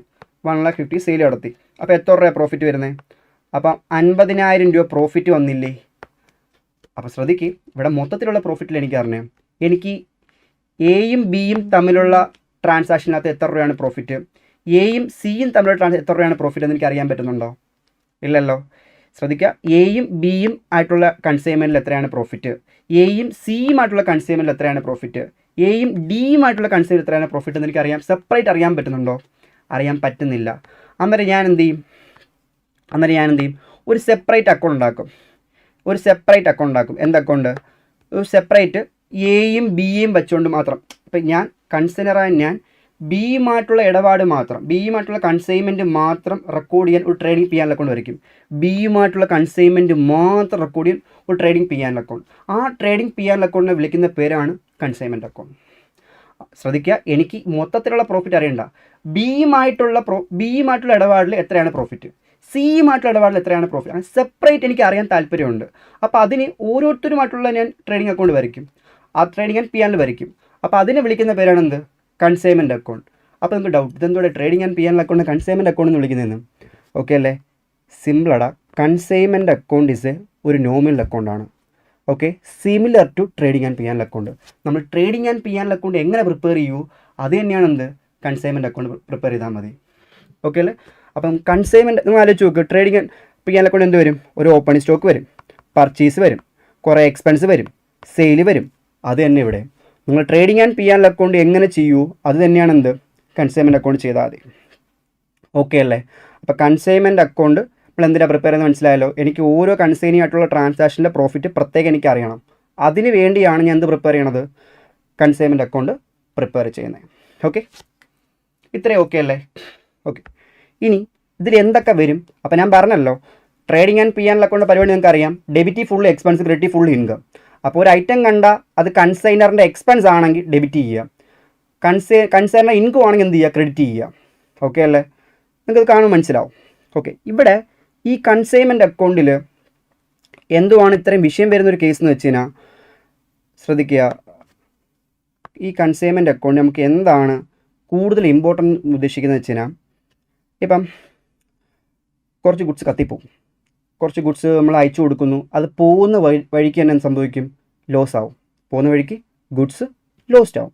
1,50,000 സെയിൽ നടത്തി. അപ്പോൾ എത്ര രൂപ പ്രോഫിറ്റ് വരുന്നത്? അപ്പം 50,000 രൂപ പ്രോഫിറ്റ് വന്നില്ലേ? അപ്പോൾ ശ്രദ്ധിക്ക്, ഇവിടെ മൊത്തത്തിലുള്ള പ്രോഫിറ്റിൽ എനിക്ക് അറിയാം, എനിക്ക് എയും ബിയും തമ്മിലുള്ള ട്രാൻസാക്ഷനകത്ത് എത്ര രൂപയാണ് പ്രോഫിറ്റ്, എയും സിയും തമ്മിലുള്ള എത്ര രൂപയാണ് പ്രോഫിറ്റ് എന്ന് എനിക്ക് അറിയാൻ പറ്റുന്നുണ്ടോ? ഇല്ലല്ലോ. ശ്രദ്ധിക്കുക, എയും ബിയും ആയിട്ടുള്ള കൺസൈൻമെൻറ്റിൽ എത്രയാണ് പ്രോഫിറ്റ്, എയും സിയും ആയിട്ടുള്ള കൺസൈൻമെൻറ്റിൽ എത്രയാണ് പ്രോഫിറ്റ്, എയും ഡിയും ആയിട്ടുള്ള കൺസൈൻമെൻറ്റിൽ എത്രയാണ് പ്രോഫിറ്റ് എന്ന് എനിക്കറിയാം. സെപ്പറേറ്റ് അറിയാൻ പറ്റുന്നുണ്ടോ? അറിയാൻ പറ്റുന്നില്ല. അന്നേരം ഞാൻ എന്ത് ചെയ്യും? ഒരു സെപ്പറേറ്റ് അക്കൗണ്ട് ഉണ്ടാക്കും. എന്ത് അക്കൗണ്ട്? ഒരു സെപ്പറേറ്റ് എയും ബിയും വെച്ചുകൊണ്ട് മാത്രം. ഇപ്പം ഞാൻ ഞാൻ ബിയുമായിട്ടുള്ള ഇടപാട് മാത്രം, ബിയുമായിട്ടുള്ള കൺസൈൻമെൻറ്റ് മാത്രം റെക്കോർഡ് ചെയ്യാൻ ഒരു ട്രേഡിംഗ് പി ആൻ അക്കൗണ്ട് വരയ്ക്കും. ബിയുമായിട്ടുള്ള കൺസൈൻമെൻറ്റ് മാത്രം റെക്കോർഡ് ചെയ്യാൻ ഒരു ട്രേഡിംഗ് പി ആൻ അക്കൗണ്ട്. ആ ട്രേഡിംഗ് പി ആൻ അക്കൗണ്ടിനെ വിളിക്കുന്ന പേരാണ് കൺസൈൻമെൻറ്റ് അക്കൗണ്ട്. ശ്രദ്ധിക്കുക, എനിക്ക് മൊത്തത്തിലുള്ള പ്രോഫിറ്റ് അറിയണ്ട. ബിയുമായിട്ടുള്ള ഇടപാടിൽ എത്രയാണ് പ്രോഫിറ്റ്, സിയുമായിട്ടുള്ള ഇടപാടിൽ എത്രയാണ് പ്രോഫിറ്റ്, അങ്ങനെ സെപ്പറേറ്റ് എനിക്ക് അറിയാൻ താല്പര്യമുണ്ട്. അപ്പോൾ അതിന് ഓരോരുത്തരുമായിട്ടുള്ള ഞാൻ ട്രേഡിംഗ് അക്കൗണ്ട് വരയ്ക്കും. ആ ട്രേഡിംഗ് ഞാൻ പി ആനിൽ വരയ്ക്കും. അപ്പോൾ അതിനെ വിളിക്കുന്ന പേരാണ് എന്ത്? Consignment account. അപ്പോൾ നമുക്ക് ഡൗട്ട്, ഇതെന്തോടെ trading and P and account consignment account എന്ന് വിളിക്കുന്നതെന്ന്? ഓക്കെ അല്ലേ? സിമ്പിളടാ. കൺസൈൻമെൻറ്റ് അക്കൗണ്ട് ഇസ് ഒരു നോമിനൽ അക്കൗണ്ടാണ്. Okay, similar to trading and P and account. നമ്മൾ trading and P and account എങ്ങനെ പ്രിപ്പയർ ചെയ്യൂ, അത് തന്നെയാണ് എന്ത്? കൺസൈൻമെൻറ്റ് അക്കൗണ്ട് പ്രിപ്പയർ ചെയ്താൽ മതി. ഓക്കെ അല്ലേ? അപ്പം കൺസൈൻമെൻറ്റ് നിങ്ങൾ ആലോചിച്ച് നോക്കുക, trading and P and account എന്ത് വരും? ഒരു ഓപ്പണിംഗ് സ്റ്റോക്ക് വരും, പർച്ചേസ് വരും, കുറേ എക്സ്പെൻസ് വരും, സെയിൽ വരും. അത് തന്നെ ഇവിടെ നിങ്ങൾ trading and P and account എങ്ങനെ ചെയ്യൂ, അത് തന്നെയാണ് എന്ത്? കൺസൈൻമെൻറ്റ് അക്കൗണ്ട് ചെയ്താൽ മതി. ഓക്കെ അല്ലേ? അപ്പോൾ കൺസൈൻമെൻറ്റ് അക്കൗണ്ട് നമ്മൾ എന്തിനാണ് പ്രിപ്പയർ ചെയ്യുന്നത് മനസ്സിലായല്ലോ. എനിക്ക് ഓരോ കൺസൈനിങ് ആയിട്ടുള്ള ട്രാൻസാക്ഷൻ്റെ പ്രോഫിറ്റ് പ്രത്യേകം എനിക്ക് അറിയണം. അതിന് വേണ്ടിയാണ് ഞാൻ എന്ത് പ്രിപ്പയർ ചെയ്യണത്? കൺസൈൻമെൻറ്റ് അക്കൗണ്ട് പ്രിപ്പയർ ചെയ്യുന്നത്. ഓക്കെ, ഇത്രയും ഓക്കെ അല്ലേ? ഓക്കെ, ഇനി ഇതിൽ എന്തൊക്കെ വരും? അപ്പോൾ ഞാൻ പറഞ്ഞല്ലോ, trading and P and account പരിപാടി നിങ്ങൾക്ക് അറിയാം. Debit full expense, credit full income. അപ്പോൾ ഒരു ഐറ്റം കണ്ടാൽ അത് കൺസൈനറിൻ്റെ എക്സ്പെൻസ് ആണെങ്കിൽ ഡെബിറ്റ് ചെയ്യുക, കൺസൈനറിൻ്റെ ഇൻകം ആണെങ്കിൽ എന്ത് ചെയ്യുക? ക്രെഡിറ്റ് ചെയ്യുക. ഓക്കെ അല്ലേ? നിങ്ങൾക്ക് കാണുമ്പോൾ മനസ്സിലാവും. ഓക്കെ, ഇവിടെ ഈ കൺസൈൻമെൻറ്റ് അക്കൗണ്ടിൽ എന്തുവാണ് ഇത്രയും വിഷയം വരുന്നൊരു കേസ് എന്ന് വെച്ച് കഴിഞ്ഞാൽ, ശ്രദ്ധിക്കുക, ഈ കൺസൈൻമെൻറ്റ് അക്കൗണ്ട് നമുക്ക് എന്താണ് കൂടുതൽ ഇമ്പോർട്ടൻ്റ് ഉദ്ദേശിക്കുന്നത് വെച്ച് കഴിഞ്ഞാൽ, ഇപ്പം കുറച്ച് ഗുഡ്സ് കത്തിപ്പോവും, കുറച്ച് ഗുഡ്സ് നമ്മൾ അയച്ചു കൊടുക്കുന്നു, അത് പോകുന്ന വഴിക്ക് തന്നെ സംഭവിക്കും? ലോസ് ആവും. പോകുന്ന വഴിക്ക് ഗുഡ്സ് ലോസ്റ്റ് ആവും,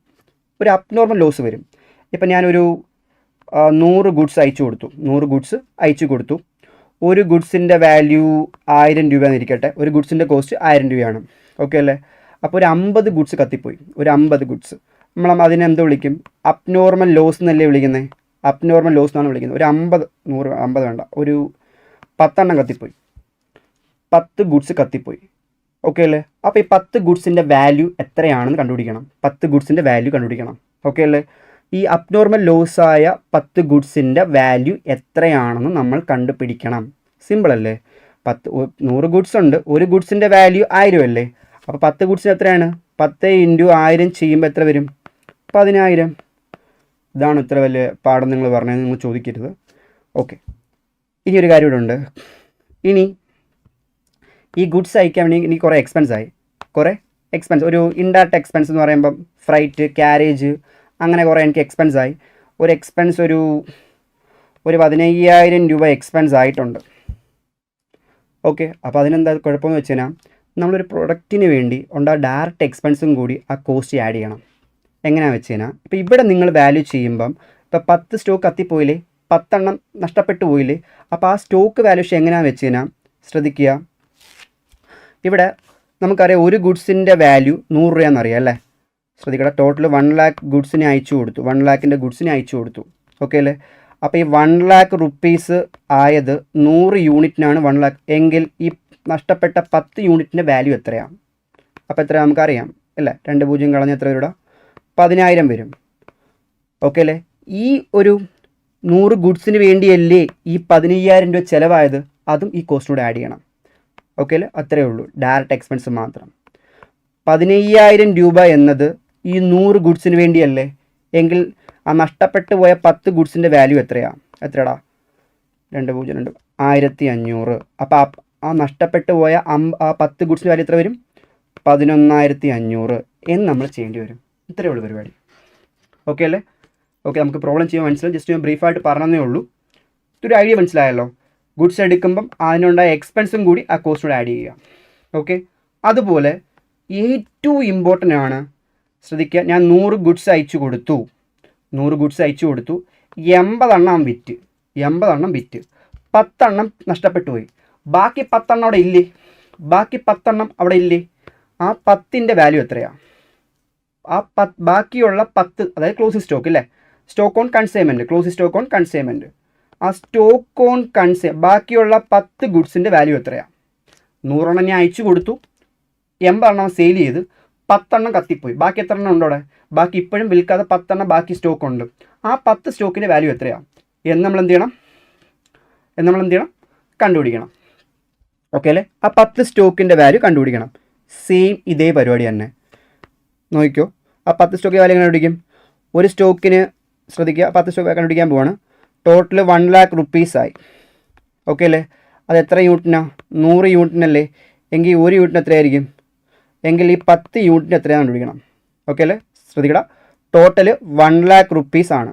ഒരു അബ്നോർമൽ ലോസ് വരും. ഇപ്പം ഞാനൊരു 100 ഗുഡ്സ് അയച്ചു കൊടുത്തു. ഒരു ഗുഡ്സിൻ്റെ വാല്യൂ 1000 രൂപ എന്നിരിക്കട്ടെ, ഒരു ഗുഡ്സിൻ്റെ കോസ്റ്റ് 1000 രൂപയാണ്. ഓക്കെ അല്ലേ? അപ്പോൾ ഒരു 50 ഗുഡ്സ് കത്തിപ്പോയി, ഒരു 50 ഗുഡ്സ്. നമ്മൾ അതിനെന്ത് വിളിക്കും? അബ്നോർമൽ ലോസ് എന്നല്ലേ വിളിക്കുന്നത്? അബ്നോർമൽ ലോസ് എന്നാണ് വിളിക്കുന്നത്. ഒരു 50 വേണ്ട, ഒരു 10 എണ്ണം കത്തിപ്പോയി, 10 ഗുഡ്സ് കത്തിപ്പോയി. ഓക്കെ അല്ലേ? അപ്പോൾ ഈ 10 ഗുഡ്സിൻ്റെ വാല്യൂ എത്രയാണെന്ന് കണ്ടുപിടിക്കണം. 10 ഗുഡ്സിൻ്റെ വാല്യൂ കണ്ടുപിടിക്കണം. ഓക്കെ അല്ലേ? ഈ അബ്നോർമൽ ലോസായ 10 ഗുഡ്സിൻ്റെ വാല്യൂ എത്രയാണെന്ന് നമ്മൾ കണ്ടുപിടിക്കണം. സിമ്പിൾ അല്ലേ? 100 ഗുഡ്സ് ഉണ്ട്, ഒരു ഗുഡ്സിൻ്റെ വാല്യൂ 1000 അല്ലേ? അപ്പോൾ 10 ഗുഡ്സിന് എത്രയാണ്? 10 × 1000 ചെയ്യുമ്പോൾ എത്ര വരും? 10000. ഇതാണ് ഇത്ര വലിയ പാഠം നിങ്ങൾ പറഞ്ഞത്, നിങ്ങൾ ചോദിക്കരുത്. ഓക്കെ, ഇനി ഒരു കാര്യം ഇവിടെ ഉണ്ട്. ഇനി ഈ ഗുഡ്സ് അയക്കാൻ വേണ്ടി എനിക്ക് കുറേ എക്സ്പെൻസ് ഒരു ഇൻഡയറക്റ്റ് എക്സ്പെൻസ് എന്ന് പറയുമ്പം ഫ്രൈറ്റ്, ക്യാരേജ്, അങ്ങനെ കുറേ എനിക്ക് എക്സ്പെൻസ് ആയി. ഒരു എക്സ്പെൻസ് ഒരു 15000 രൂപ എക്സ്പെൻസ് ആയിട്ടുണ്ട്. ഓക്കെ, അപ്പോൾ അതിനെന്താ കുഴപ്പമെന്ന് വെച്ച് കഴിഞ്ഞാൽ, നമ്മളൊരു പ്രൊഡക്റ്റിന് വേണ്ടി ഡയറക്റ്റ് എക്സ്പെൻസും കൂടി ആ കോസ്റ്റ് ആഡ് ചെയ്യണം. എങ്ങനെയാണെന്ന് വെച്ച് കഴിഞ്ഞാൽ, ഇപ്പോൾ ഇവിടെ നിങ്ങൾ വാല്യൂ ചെയ്യുമ്പം ഇപ്പോൾ 10 സ്റ്റോക്ക് കത്തിപ്പോയില്ലേ, 10 എണ്ണം നഷ്ടപ്പെട്ടു പോയില്ലേ. അപ്പോൾ ആ സ്റ്റോക്ക് വാല്യൂഷൻ എങ്ങനെയാണെന്ന് വെച്ച് കഴിഞ്ഞാൽ, ശ്രദ്ധിക്കുക, ഇവിടെ നമുക്കറിയാം ഒരു ഗുഡ്സിൻ്റെ വാല്യൂ 100 രൂപയെന്നറിയാം അല്ലേ? ശ്രദ്ധിക്കട്ടെ, ടോട്ടൽ 1 lakh ഗുഡ്സിനെ അയച്ചു കൊടുത്തു, 1 lakhൻ്റെ ഗുഡ്സിനെ അയച്ചു കൊടുത്തു. ഓക്കെ അല്ലേ? അപ്പോൾ ഈ 1 lakh റുപ്പീസ് ആയത് 100 യൂണിറ്റിനാണ് 1 lakh എങ്കിൽ ഈ നഷ്ടപ്പെട്ട 10 യൂണിറ്റിൻ്റെ വാല്യൂ എത്രയാണ്? അപ്പോൾ എത്ര നമുക്കറിയാം അല്ലേ? 2 0 കളഞ്ഞ് എത്ര വരും? 10000 വരും. ഓക്കെ അല്ലേ? ഈ ഒരു 100 ഗുഡ്സിന് വേണ്ടിയല്ലേ ഈ 15000 രൂപ ചിലവായത്? അതും ഈ കോസ്റ്റിനോട് ആഡ് ചെയ്യണം. ഓക്കെ അല്ലേ? അത്രയേ ഉള്ളൂ, ഡയറക്റ്റ് എക്സ്പെൻസ് മാത്രം. 15000 രൂപ എന്നത് ഈ 100 ഗുഡ്സിന് വേണ്ടിയല്ലേ? എങ്കിൽ ആ നഷ്ടപ്പെട്ടു പോയ 10 ഗുഡ്സിൻ്റെ വാല്യൂ എത്രടാ? 202 1500. അപ്പോൾ ആ നഷ്ടപ്പെട്ടു പോയ 10 ഗുഡ്സിൻ്റെ വാല്യൂ എത്ര വരും? 11500 എന്ന് നമ്മൾ ചെയ്യേണ്ടി വരും. ഇത്രയേ ഉള്ളൂ പരിപാടി. ഓക്കെ അല്ലേ? ഓക്കെ, നമുക്ക് പ്രോബ്ലം ചെയ്യാൻ മനസ്സിലാവും. ജസ്റ്റ് ഞാൻ ബ്രീഫായിട്ട് പറഞ്ഞതേ ഉള്ളൂ. ഇതൊരു ഐഡിയ മനസ്സിലായല്ലോ? ഗുഡ്സ് എടുക്കുമ്പം അതിനുണ്ടായ എക്സ്പെൻസും കൂടി ആ കോസ്റ്റോട് ആഡ് ചെയ്യുക. ഓക്കെ, അതുപോലെ ഏറ്റവും ഇമ്പോർട്ടൻ്റ് ആണ്, ശ്രദ്ധിക്കുക, ഞാൻ 100 ഗുഡ്സ് അയച്ചു കൊടുത്തു, 80 എണ്ണം വിറ്റ്, 10 എണ്ണം നഷ്ടപ്പെട്ടു പോയി. ബാക്കി 10 അവിടെ ഇല്ലേ? ബാക്കി 10 അവിടെ ഇല്ലേ? ആ 10ൻ്റെ വാല്യൂ എത്രയാണ്? ആ ബാക്കിയുള്ള 10, അതായത് ക്ലോസ് സ്റ്റോക്ക് അല്ലേ, stock on consignment, close stock on consignment. ആ സ്റ്റോക്ക് ഓൺ ബാക്കിയുള്ള 10 ഗുഡ്സിൻ്റെ വാല്യൂ എത്രയാണ്? 100 ഞാൻ അയച്ചു കൊടുത്തു, 80 സെയിൽ ചെയ്ത്, 10 കത്തിപ്പോയി. ബാക്കി എത്ര ഉണ്ടോ അവിടെ? ബാക്കി ഇപ്പോഴും വിൽക്കാതെ 10 ബാക്കി സ്റ്റോക്ക് ഉണ്ട്. ആ 10 സ്റ്റോക്കിൻ്റെ വാല്യൂ എത്രയാണ് എന്ന് നമ്മൾ എന്ത് ചെയ്യണം? കണ്ടുപിടിക്കണം. ഓക്കെ അല്ലേ? ആ 10 സ്റ്റോക്കിൻ്റെ വാല്യൂ കണ്ടുപിടിക്കണം. സെയിം ഇതേ പരിപാടി തന്നെ നോക്കിക്കോ. ആ 10 സ്റ്റോക്കിൻ്റെ വാല്യൂ എങ്ങനെ കണ്ടുപിടിക്കും? ഒരു സ്റ്റോക്കിന് ശ്രദ്ധിക്കുക, 10 സ്റ്റോക്ക് കണ്ടുപിടിക്കാൻ പോവാണ്. ടോട്ടൽ 1 lakh rupees ആയി. ഓക്കെ അല്ലേ? അത് എത്ര യൂണിറ്റിനാണ്? 100 യൂണിറ്റിനല്ലേ? എങ്കിൽ ഒരു യൂണിറ്റിന് എത്രയായിരിക്കും? എങ്കിൽ ഈ 10 യൂണിറ്റിന് എത്രയാണ് കണ്ടുപിടിക്കണം. ഓക്കെ അല്ലേ? ശ്രദ്ധിക്കട, ടോട്ടൽ 1 lakh rupees ആണ്,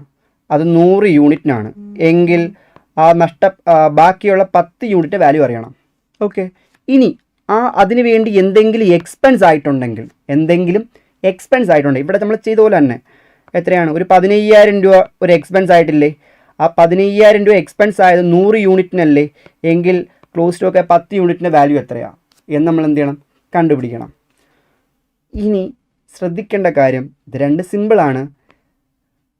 അത് 100 യൂണിറ്റിനാണ്. എങ്കിൽ ആ ബാക്കിയുള്ള 10 യൂണിറ്റ് വാല്യൂ അറിയണം. ഓക്കെ, ഇനി അതിന് വേണ്ടി എന്തെങ്കിലും എക്സ്പെൻസ് ആയിട്ടുണ്ടെങ്കിൽ, ഇവിടെ നമ്മൾ ചെയ്ത പോലെ തന്നെ എത്രയാണ്? ഒരു 15,000 രൂപ ഒരു എക്സ്പെൻസ് ആയിട്ടില്ലേ? ആ 15,000 രൂപ എക്സ്പെൻസ് ആയത് 100 യൂണിറ്റിനല്ലേ? എങ്കിൽ ക്ലോസ് സ്റ്റോക്ക് 10 യൂണിറ്റിൻ്റെ വാല്യൂ എത്രയാണ് എന്ന് നമ്മൾ എന്ത് ചെയ്യണം? കണ്ടുപിടിക്കണം. ഇനി ശ്രദ്ധിക്കേണ്ട കാര്യം, ഇത് രണ്ട് സിമ്പിളാണ്.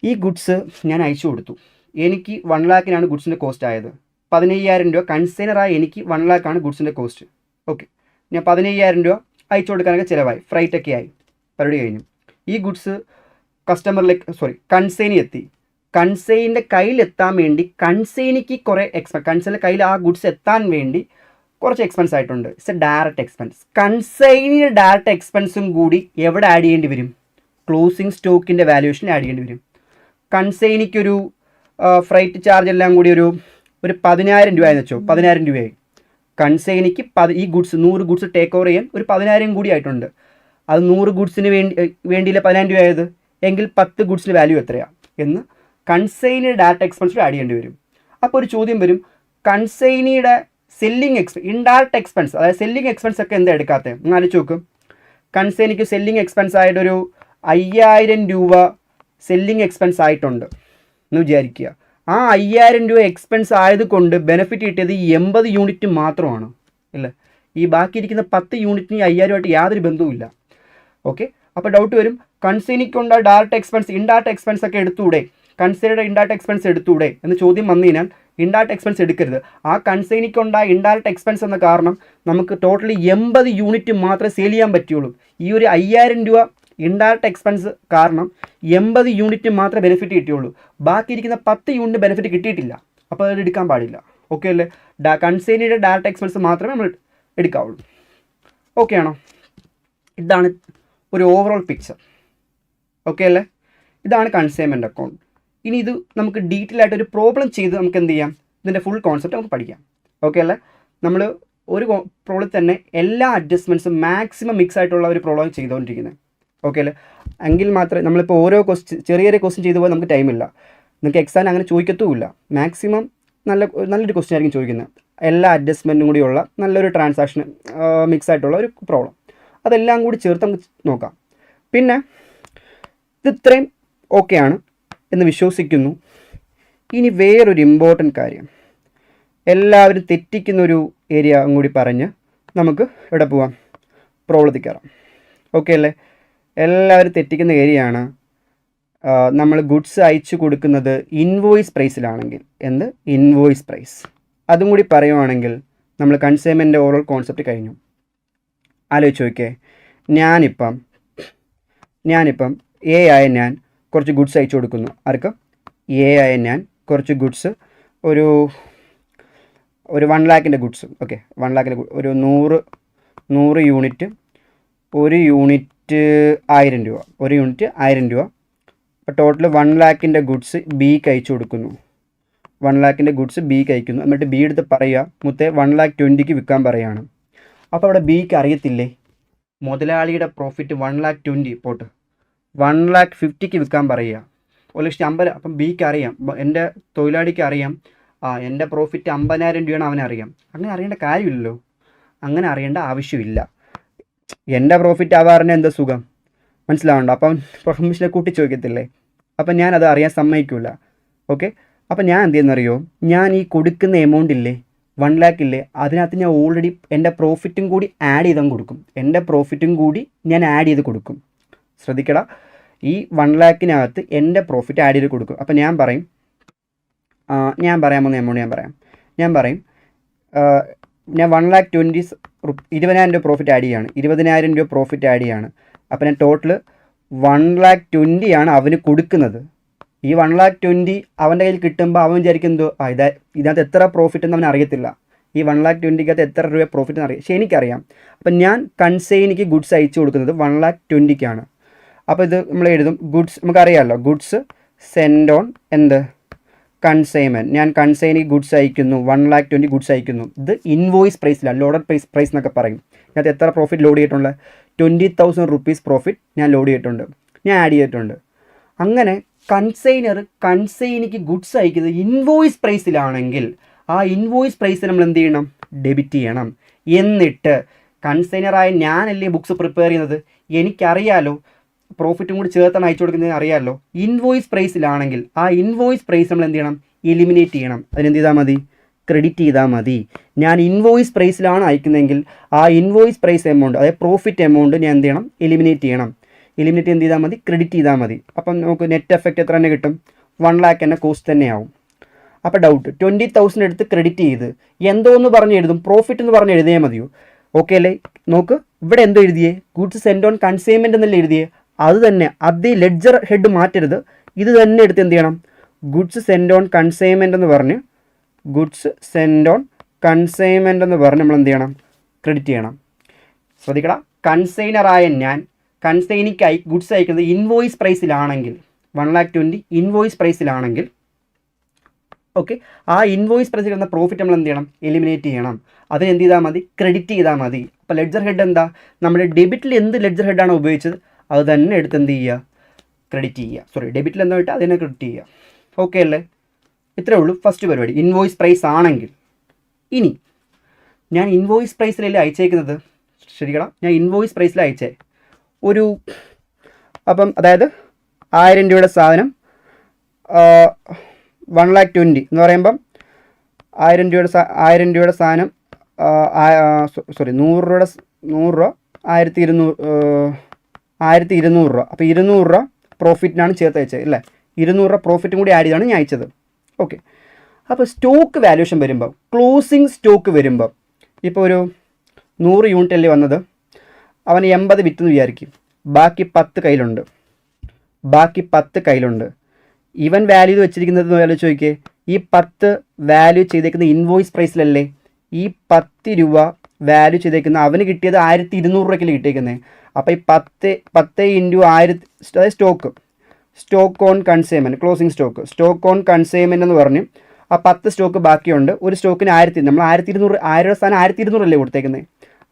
ഈ ഗുഡ്സ് ഞാൻ അയച്ചു കൊടുത്തു, എനിക്ക് 1 lakhനാണ് ഗുഡ്സിൻ്റെ കോസ്റ്റ് ആയത്. 15,000 രൂപ കൺസൈനറായി എനിക്ക് 1 lakh ആണ് ഗുഡ്സിൻ്റെ കോസ്റ്റ്. ഓക്കെ, ഞാൻ 15,000 രൂപ അയച്ചു കൊടുക്കാനൊക്കെ ചിലവായി, ഫ്രൈറ്റൊക്കെ ആയി, പരിപാടി കഴിഞ്ഞു. ഈ ഗുഡ്സ് കൺസൈനി എത്തി. കൺസൈനിൻ്റെ കയ്യിലെത്താൻ വേണ്ടി കൺസൈനിക്ക് കുറേ കൺസൈനിൻ്റെ കയ്യിൽ ആ ഗുഡ്സ് എത്താൻ വേണ്ടി കുറച്ച് എക്സ്പെൻസ് ആയിട്ടുണ്ട്. It's a direct expense. കൺസൈനിൻ്റെ ഡയറക്റ്റ് എക്സ്പെൻസും കൂടി എവിടെ ആഡ് ചെയ്യേണ്ടി വരും? ക്ലോസിംഗ് സ്റ്റോക്കിൻ്റെ വാല്യൂഷനിൽ ആഡ് ചെയ്യേണ്ടി വരും. കൺസൈനിക്കൊരു ഫ്രൈറ്റ് ചാർജ് എല്ലാം കൂടി ഒരു 10,000 രൂപയെന്ന് വെച്ചോ, 10,000 രൂപയായി. കൺസൈനിക്ക് ഈ ഗുഡ്സ് 100 ഗുഡ്സ് ടേക്ക് ഓവർ ചെയ്യാൻ ഒരു 10,000 കൂടി ആയിട്ടുണ്ട്. അത് 100 ഗുഡ്സിന് വേണ്ടിയില്ല 10,000 രൂപയായത്. എങ്കിൽ 10 ഗുഡ്സിന് വാല്യൂ എത്രയാണ് എന്ന് കൺസൈനിയുടെ ഡയറക്റ്റ് എക്സ്പെൻസിൽ ആഡ് ചെയ്യേണ്ടി വരും. അപ്പോൾ ഒരു ചോദ്യം വരും, കൺസൈനിയുടെ ഇൻഡയറക്റ്റ് എക്സ്പെൻസ്, അതായത് സെല്ലിംഗ് എക്സ്പെൻസ് ഒക്കെ എന്താ എടുക്കാത്തത്? നിങ്ങൾ ആലോചിച്ച് നോക്കും. കൺസൈനിക്ക് സെല്ലിംഗ് എക്സ്പെൻസ് ആയിട്ടൊരു 5,000 രൂപ സെല്ലിംഗ് എക്സ്പെൻസ് ആയിട്ടുണ്ട് എന്ന് വിചാരിക്കുക. ആ 5,000 രൂപ എക്സ്പെൻസ് ആയതുകൊണ്ട് ബെനിഫിറ്റ് കിട്ടിയത് 80 യൂണിറ്റ് മാത്രമാണ്, അല്ലേ? ഈ ബാക്കിയിരിക്കുന്ന 10 യൂണിറ്റിന് 5,000 യാതൊരു ബന്ധവുമില്ല. ഓക്കെ, അപ്പോൾ ഡൗട്ട് വരും, കൺസൈനിക്കുണ്ട ഡയറക്റ്റ് എക്സ്പെൻസ്, ഇൻഡയറക്റ്റ് എക്സ്പെൻസ് ഒക്കെ എടുത്തൂടെ, കൺസൈനിയുടെ ഇൻഡയറക്റ്റ് എക്സ്പെൻസ് എടുത്തൂടെ എന്ന് ചോദ്യം വന്നു കഴിഞ്ഞാൽ ഇൻഡയറക്റ്റ് എക്സ്പെൻസ് എടുക്കരുത്. ആ കൺസൈനിക്കുണ്ടായ ഇൻഡയറക്റ്റ് എക്സ്പെൻസ് എന്ന കാരണം നമുക്ക് ടോട്ടലി 80 യൂണിറ്റ് മാത്രമേ സെയിൽ ചെയ്യാൻ പറ്റുള്ളൂ. ഈ ഒരു 5,000 രൂപ ഇൻഡയറക്റ്റ് എക്സ്പെൻസ് കാരണം 80 യൂണിറ്റ് മാത്രമേ ബെനിഫിറ്റ് കിട്ടിയുള്ളൂ. ബാക്കിയിരിക്കുന്ന 10 യൂണിറ്റ് ബെനിഫിറ്റ് കിട്ടിയിട്ടില്ല. അപ്പോൾ അത് എടുക്കാൻ പാടില്ല. ഓക്കെ അല്ലേ? കൺസൈനിയുടെ ഡയറക്റ്റ് എക്സ്പെൻസ് മാത്രമേ നമ്മൾ എടുക്കാവുള്ളൂ. ഓക്കെ ആണോ? ഇതാണ് ഒരു ഓവറോൾ പിക്ചർ. ഓക്കെ അല്ലേ? ഇതാണ് കൺസൈൻമെൻറ്റ് അക്കൗണ്ട്. ഇനി ഇത് നമുക്ക് ഡീറ്റെയിൽ ആയിട്ട് ഒരു പ്രോബ്ലം ചെയ്ത് നമുക്ക് എന്ത് ചെയ്യാം? ഇതിൻ്റെ ഫുൾ കോൺസെപ്റ്റ് നമുക്ക് പഠിക്കാം. ഓക്കെ അല്ലേ? നമ്മൾ ഒരു പ്രോബ്ലത്തിൽ തന്നെ എല്ലാ അഡ്ജസ്റ്റ്മെൻറ്റ്സും മാക്സിമം മിക്സ് ആയിട്ടുള്ള ഒരു പ്രോബ്ലം ചെയ്തുകൊണ്ടിരിക്കുന്നത്. ഓക്കെ അല്ലേ? എങ്കിൽ മാത്രമേ നമ്മളിപ്പോൾ ഓരോ ചെറിയ ക്വസ്റ്റ്യൻ ചെയ്തു പോകാൻ നമുക്ക് ടൈമില്ല. നിങ്ങൾക്ക് എക്സാം അങ്ങനെ ചോദിക്കത്തുമില്ല. മാക്സിമം നല്ലൊരു ക്വസ്റ്റ്യൻ ആയിരിക്കും ചോദിക്കുന്നത്. എല്ലാ അഡ്ജസ്റ്റ്മെൻറ്റും കൂടിയുള്ള നല്ലൊരു ട്രാൻസാക്ഷൻ മിക്സ് ആയിട്ടുള്ള ഒരു പ്രോബ്ലം, അതെല്ലാം കൂടി ചേർത്ത് നമുക്ക് നോക്കാം. പിന്നെ ഇത് ഇത്രയും ഓക്കെയാണ് എന്ന് വിശ്വസിക്കുന്നു. ഇനി വേറൊരു ഇമ്പോർട്ടൻ്റ് കാര്യം, എല്ലാവരും തെറ്റിക്കുന്നൊരു ഏരിയ കൂടി പറഞ്ഞ് നമുക്ക് ഇവിടെ പോവാം, പ്രോബ്ലത്തിൽ കയറാം. ഓക്കെ അല്ലേ? എല്ലാവരും തെറ്റിക്കുന്ന ഏരിയയാണ്, നമ്മൾ ഗുഡ്സ് അയച്ചു കൊടുക്കുന്നത് ഇൻവോയ്സ് പ്രൈസിലാണെങ്കിൽ ഇൻവോയ്സ് പ്രൈസ്. അതും കൂടി പറയുവാണെങ്കിൽ നമ്മൾ കൺസൈൻമെൻറ്റ് ഓവറോൾ കോൺസെപ്റ്റ് കഴിഞ്ഞു. ആലോചിച്ച് നോക്കിയേ, ഞാനിപ്പം എ ആയ ഞാൻ കുറച്ച് ഗുഡ്സ് അയച്ചു കൊടുക്കുന്നു. ആർക്കും? എ ആയ ഞാൻ കുറച്ച് ഗുഡ്സ് ഒരു 1 lakhൻ്റെ ഗുഡ്സ്. ഓക്കെ, 1 lakhൻ്റെ ഒരു 100 യൂണിറ്റ്, ഒരു യൂണിറ്റ് 1,000 രൂപ, ഒരു യൂണിറ്റ് 1,000 രൂപ. അപ്പോൾ ടോട്ടൽ 1 lakhൻ്റെ ഗുഡ്സ് ബിക്ക് അയച്ചു കൊടുക്കുന്നു. 1 lakhൻ്റെ ഗുഡ്സ് ബിക്ക് അയക്കുന്നു. എന്നിട്ട് ബി എടുത്ത് പറയുക, മുത്തേ 1,20,000 വിൽക്കാൻ പറയുകയാണ്. അപ്പോൾ അവിടെ ബിക്ക് അറിയത്തില്ലേ മുതലാളിയുടെ പ്രോഫിറ്റ് 1,20,000 പോട്ട് 1,50,000 വിൽക്കാൻ പറയുക, 1,50,000. അപ്പം ബിക്ക് അറിയാം, എൻ്റെ തൊഴിലാളിക്ക് അറിയാം, എൻ്റെ പ്രോഫിറ്റ് 50,000 രൂപയാണ് അവനറിയാം. അങ്ങനെ അറിയേണ്ട കാര്യമില്ലല്ലോ, അങ്ങനെ അറിയേണ്ട ആവശ്യമില്ല. എൻ്റെ പ്രോഫിറ്റ് അവറിന് എന്താ സുഖം, മനസ്സിലാവണ്ട. അപ്പം പ്രൊഫഷനെ കൂട്ടി ചോദിക്കത്തില്ലേ? അപ്പം ഞാനത് അറിയാൻ സമ്മതിക്കില്ല. ഓക്കെ, അപ്പം ഞാൻ എന്ത് ചെയ്യുന്നറിയോ, ഞാൻ ഈ കൊടുക്കുന്ന എമൗണ്ട് ഇല്ലേ 1 lakh ഇല്ലേ, അതിനകത്ത് ഞാൻ ഓൾറെഡി എൻ്റെ പ്രോഫിറ്റും കൂടി ആഡ് ചെയ്തങ്ങ് കൊടുക്കും. എൻ്റെ പ്രോഫിറ്റും കൂടി ഞാൻ ആഡ് ചെയ്ത് കൊടുക്കും. ശ്രദ്ധിക്കടാ, ഈ 1 lakhനകത്ത് എൻ്റെ പ്രോഫിറ്റ് ആഡ് ചെയ്ത് കൊടുക്കും. അപ്പോൾ ഞാൻ പറയാൻ പോകുന്ന എമൗണ്ട് ഞാൻ പറയും ഞാൻ 1,20,000 20,000 രൂപ പ്രോഫിറ്റ് ആഡ് ചെയ്യാണ്, 20,000 രൂപ പ്രോഫിറ്റ് ആഡ് ചെയ്യാണ്. അപ്പോൾ ഞാൻ ടോട്ടൽ 1,20,000 ആണ് അവന് കൊടുക്കുന്നത്. ഈ 1,20,000 അവൻ്റെ കയ്യിൽ കിട്ടുമ്പോൾ അവൻ വിചാരിക്കുന്നതോ ഇതിനകത്ത് എത്ര പ്രോഫിറ്റ് എന്ന് അവൻ അറിയത്തില്ല. ഈ 1,20,000 എത്ര രൂപ പ്രോഫിറ്റ് എന്ന് അറിയാം, പക്ഷേ എനിക്കറിയാം. അപ്പം ഞാൻ കൺസൈനിക്ക് ഗുഡ്സ് അയച്ചു കൊടുക്കുന്നത് 1,20,000 അപ്പോൾ ഇത് നമ്മൾ എഴുതും ഗുഡ്സ്, നമുക്കറിയാമല്ലോ ഗുഡ്സ് സെൻഡ് ഓൺ കൺസൈൻമെൻറ്റ്. ഞാൻ കൺസൈനിക്ക് ഗുഡ്സ് അയക്കുന്നു, 1,20,000 ഗുഡ്സ് അയക്കുന്നു. ഇത് ഇൻവോയ്സ് പ്രൈസിലാണ്, ലോഡഡ് പ്രൈസ് എന്നൊക്കെ പറയും. ഇതിനകത്ത് എത്ര പ്രോഫിറ്റ് ലോഡ് ചെയ്തിട്ടുണ്ട്? 20,000 rupees പ്രോഫിറ്റ് ഞാൻ ലോഡ് ചെയ്തിട്ടുണ്ട്, ഞാൻ ആഡ് ചെയ്തിട്ടുണ്ട്. അങ്ങനെ കൺസൈനിക്ക് ഗുഡ്സ് അയക്കുന്നത് ഇൻവോയ്സ് പ്രൈസിലാണെങ്കിൽ ആ ഇൻവോയ്സ് പ്രൈസ് നമ്മൾ എന്ത് ചെയ്യണം? ഡെബിറ്റ് ചെയ്യണം. എന്നിട്ട് കൺസൈനറായ ഞാനല്ലേ ബുക്സ് പ്രിപ്പയർ ചെയ്യുന്നത്, എനിക്കറിയാലോ പ്രോഫിറ്റും കൂടി ചേർത്താണ് അയച്ചു കൊടുക്കുന്നത് അറിയാമല്ലോ. ഇൻവോയ്സ് പ്രൈസിലാണെങ്കിൽ ആ ഇൻവോയ്സ് പ്രൈസ് നമ്മൾ എന്ത് ചെയ്യണം? എലിമിനേറ്റ് ചെയ്യണം. അതിനെന്ത് ചെയ്താൽ മതി? ക്രെഡിറ്റ് ചെയ്താൽ മതി. ഞാൻ ഇൻവോയ്സ് പ്രൈസിലാണ് അയക്കുന്നതെങ്കിൽ ആ ഇൻവോയ്സ് പ്രൈസ് എമൗണ്ട്, അതായത് പ്രോഫിറ്റ് എമൗണ്ട് ഞാൻ എന്ത് ചെയ്യണം? എലിമിനേറ്റ് ചെയ്യണം. എലിമിനേറ്റ് എന്ത് ചെയ്താൽ മതി? ക്രെഡിറ്റ് ചെയ്താൽ മതി. അപ്പം നമുക്ക് നെറ്റ് എഫക്റ്റ് എത്ര തന്നെ കിട്ടും? 1 lakh തന്നെ കോസ്റ്റ് തന്നെയാവും. അപ്പോൾ ഡൗട്ട്, 20,000 എടുത്ത് ക്രെഡിറ്റ് ചെയ്ത് എന്തോന്ന് പറഞ്ഞ് എഴുതും? പ്രോഫിറ്റ് എന്ന് പറഞ്ഞ് എഴുതിയാൽ മതിയോ? ഓക്കെ അല്ലേ? നോക്ക്, ഇവിടെ എന്തോ എഴുതിയേ? ഗുഡ്സ് സെൻഡ് ഓൺ കൺസൈൻമെൻറ്റ് എന്നല്ലേ എഴുതിയേ? അത് തന്നെ, അതേ ലെഡ്ജർ ഹെഡ് മാറ്റരുത്. ഇത് തന്നെ എടുത്ത് എന്ത് ചെയ്യണം? ഗുഡ്സ് സെൻഡ് ഓൺ കൺസൈൻമെൻറ്റ് എന്ന് പറഞ്ഞ് നമ്മൾ എന്ത് ചെയ്യണം? ക്രെഡിറ്റ് ചെയ്യണം. ശ്രദ്ധിക്കണം, കൺസൈനറായ ഞാൻ കൺസൈനിക്കായി ഗുഡ്സ് അയക്കുന്നത് ഇൻവോയ്സ് പ്രൈസിലാണെങ്കിൽ 1,20,000 ഇൻവോയ്സ് പ്രൈസിലാണെങ്കിൽ ഓക്കെ, ആ ഇൻവോയ്സ് പ്രൈസിൽ വരുന്ന പ്രോഫിറ്റ് നമ്മൾ എന്ത് ചെയ്യണം? എലിമിനേറ്റ് ചെയ്യണം. അതിന് എന്ത് ചെയ്താൽ മതി? ക്രെഡിറ്റ് ചെയ്താൽ മതി. അപ്പോൾ ലെഡ്ജർ ഹെഡ് എന്താ? നമ്മുടെ ഡെബിറ്റിൽ എന്ത് ലെഡ്ജർ ഹെഡാണോ ഉപയോഗിച്ചത് അത് തന്നെ എടുത്ത് എന്ത് ചെയ്യുക? ക്രെഡിറ്റ് ചെയ്യുക. ഡെബിറ്റിൽ എന്താ ഇട്ടാൽ അതിനെ ക്രെഡിറ്റ് ചെയ്യുക. ഓക്കെ അല്ലേ? ഇത്രേ ഉള്ളൂ ഫസ്റ്റ് പരിപാടി, ഇൻവോയ്സ് പ്രൈസ് ആണെങ്കിൽ. ഇനി ഞാൻ ഇൻവോയ്സ് പ്രൈസിലല്ലേ അയച്ചേക്കുന്നത്, ശരിക്കണം, ഞാൻ ഇൻവോയ്സ് പ്രൈസിൽ അയച്ചേ അപ്പം അതായത് 1,000 രൂപയുടെ സാധനം 1,20,000 എന്ന് പറയുമ്പം 1,000 രൂപയുടെ സാധനം 100 രൂപ 1,200 രൂപ. അപ്പോൾ 200 രൂപ പ്രോഫിറ്റിനാണ് ചേർത്ത് അയച്ചത് അല്ലേ? 200 രൂപ പ്രോഫിറ്റും കൂടി ആഡ് ചെയ്താണ് ഞാൻ അയച്ചത്. ഓക്കെ, അപ്പോൾ സ്റ്റോക്ക് വാല്യൂഷൻ വരുമ്പോൾ, ക്ലോസിങ് സ്റ്റോക്ക് വരുമ്പോൾ, ഇപ്പോൾ ഒരു 100 യൂണിറ്റ് അല്ലേ വന്നത്, അവൻ 80 വിറ്റെന്ന് വിചാരിക്കും, ബാക്കി 10 കയ്യിലുണ്ട്. ഇവൻ വാല്യൂ വെച്ചിരിക്കുന്നത് ആലോചിച്ച് നോക്കിയേ, ഈ 10 വാല്യൂ ചെയ്തേക്കുന്ന ഇൻവോയ്സ് പ്രൈസിലല്ലേ? ഈ 10 രൂപ വാല്യൂ ചെയ്തേക്കുന്ന അവന് കിട്ടിയത് 1,200 രൂപയ്ക്കല്ലേ കിട്ടിയേക്കുന്നത്. അപ്പോൾ ഈ 10 × 1000, അതായത് stock on consignment, closing stock on consignment എന്ന് പറഞ്ഞ് ആ 10 സ്റ്റോക്ക് ബാക്കിയുണ്ട്. ഒരു സ്റ്റോക്കിന് 1,000, നമ്മൾ 1,200, 1000 സ്ഥാനം 1,200 അല്ലേ കൊടുത്തേക്കുന്നത്.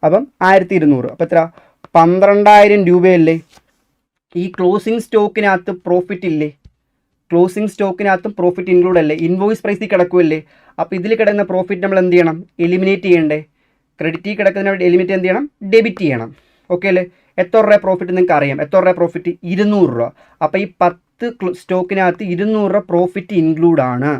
അപ്പം 1,200, അപ്പോൾ എത്ര? 12,000 രൂപയല്ലേ? ഈ ക്ലോസിങ് സ്റ്റോക്കിനകത്ത് പ്രോഫിറ്റ് ഇല്ലേ? ക്ലോസിങ് സ്റ്റോക്കിനകത്തും പ്രോഫിറ്റ് ഇൻക്ലൂഡ് അല്ലേ? ഇൻവോയ്സ് പ്രൈസിൽ കിടക്കുമല്ലേ? അപ്പോൾ ഇതിൽ കിടക്കുന്ന പ്രോഫിറ്റ് നമ്മൾ എന്ത് ചെയ്യണം? എലിമിനേറ്റ് ചെയ്യണ്ടേ? ക്രെഡിറ്റിൽ കിടക്കുന്നതിനോട് എലിമിനേറ്റ് എന്ത് ചെയ്യണം? ഡെബിറ്റ് ചെയ്യണം. ഓക്കെ അല്ലേ? എത്ര രൂപ പ്രോഫിറ്റ് നിങ്ങൾക്ക് അറിയാം? എത്ര രൂപ പ്രോഫിറ്റ്? 200 രൂപ. അപ്പോൾ ഈ 10 സ്റ്റോക്കിനകത്ത് 200 രൂപ പ്രോഫിറ്റ് ഇൻക്ലൂഡാണ്.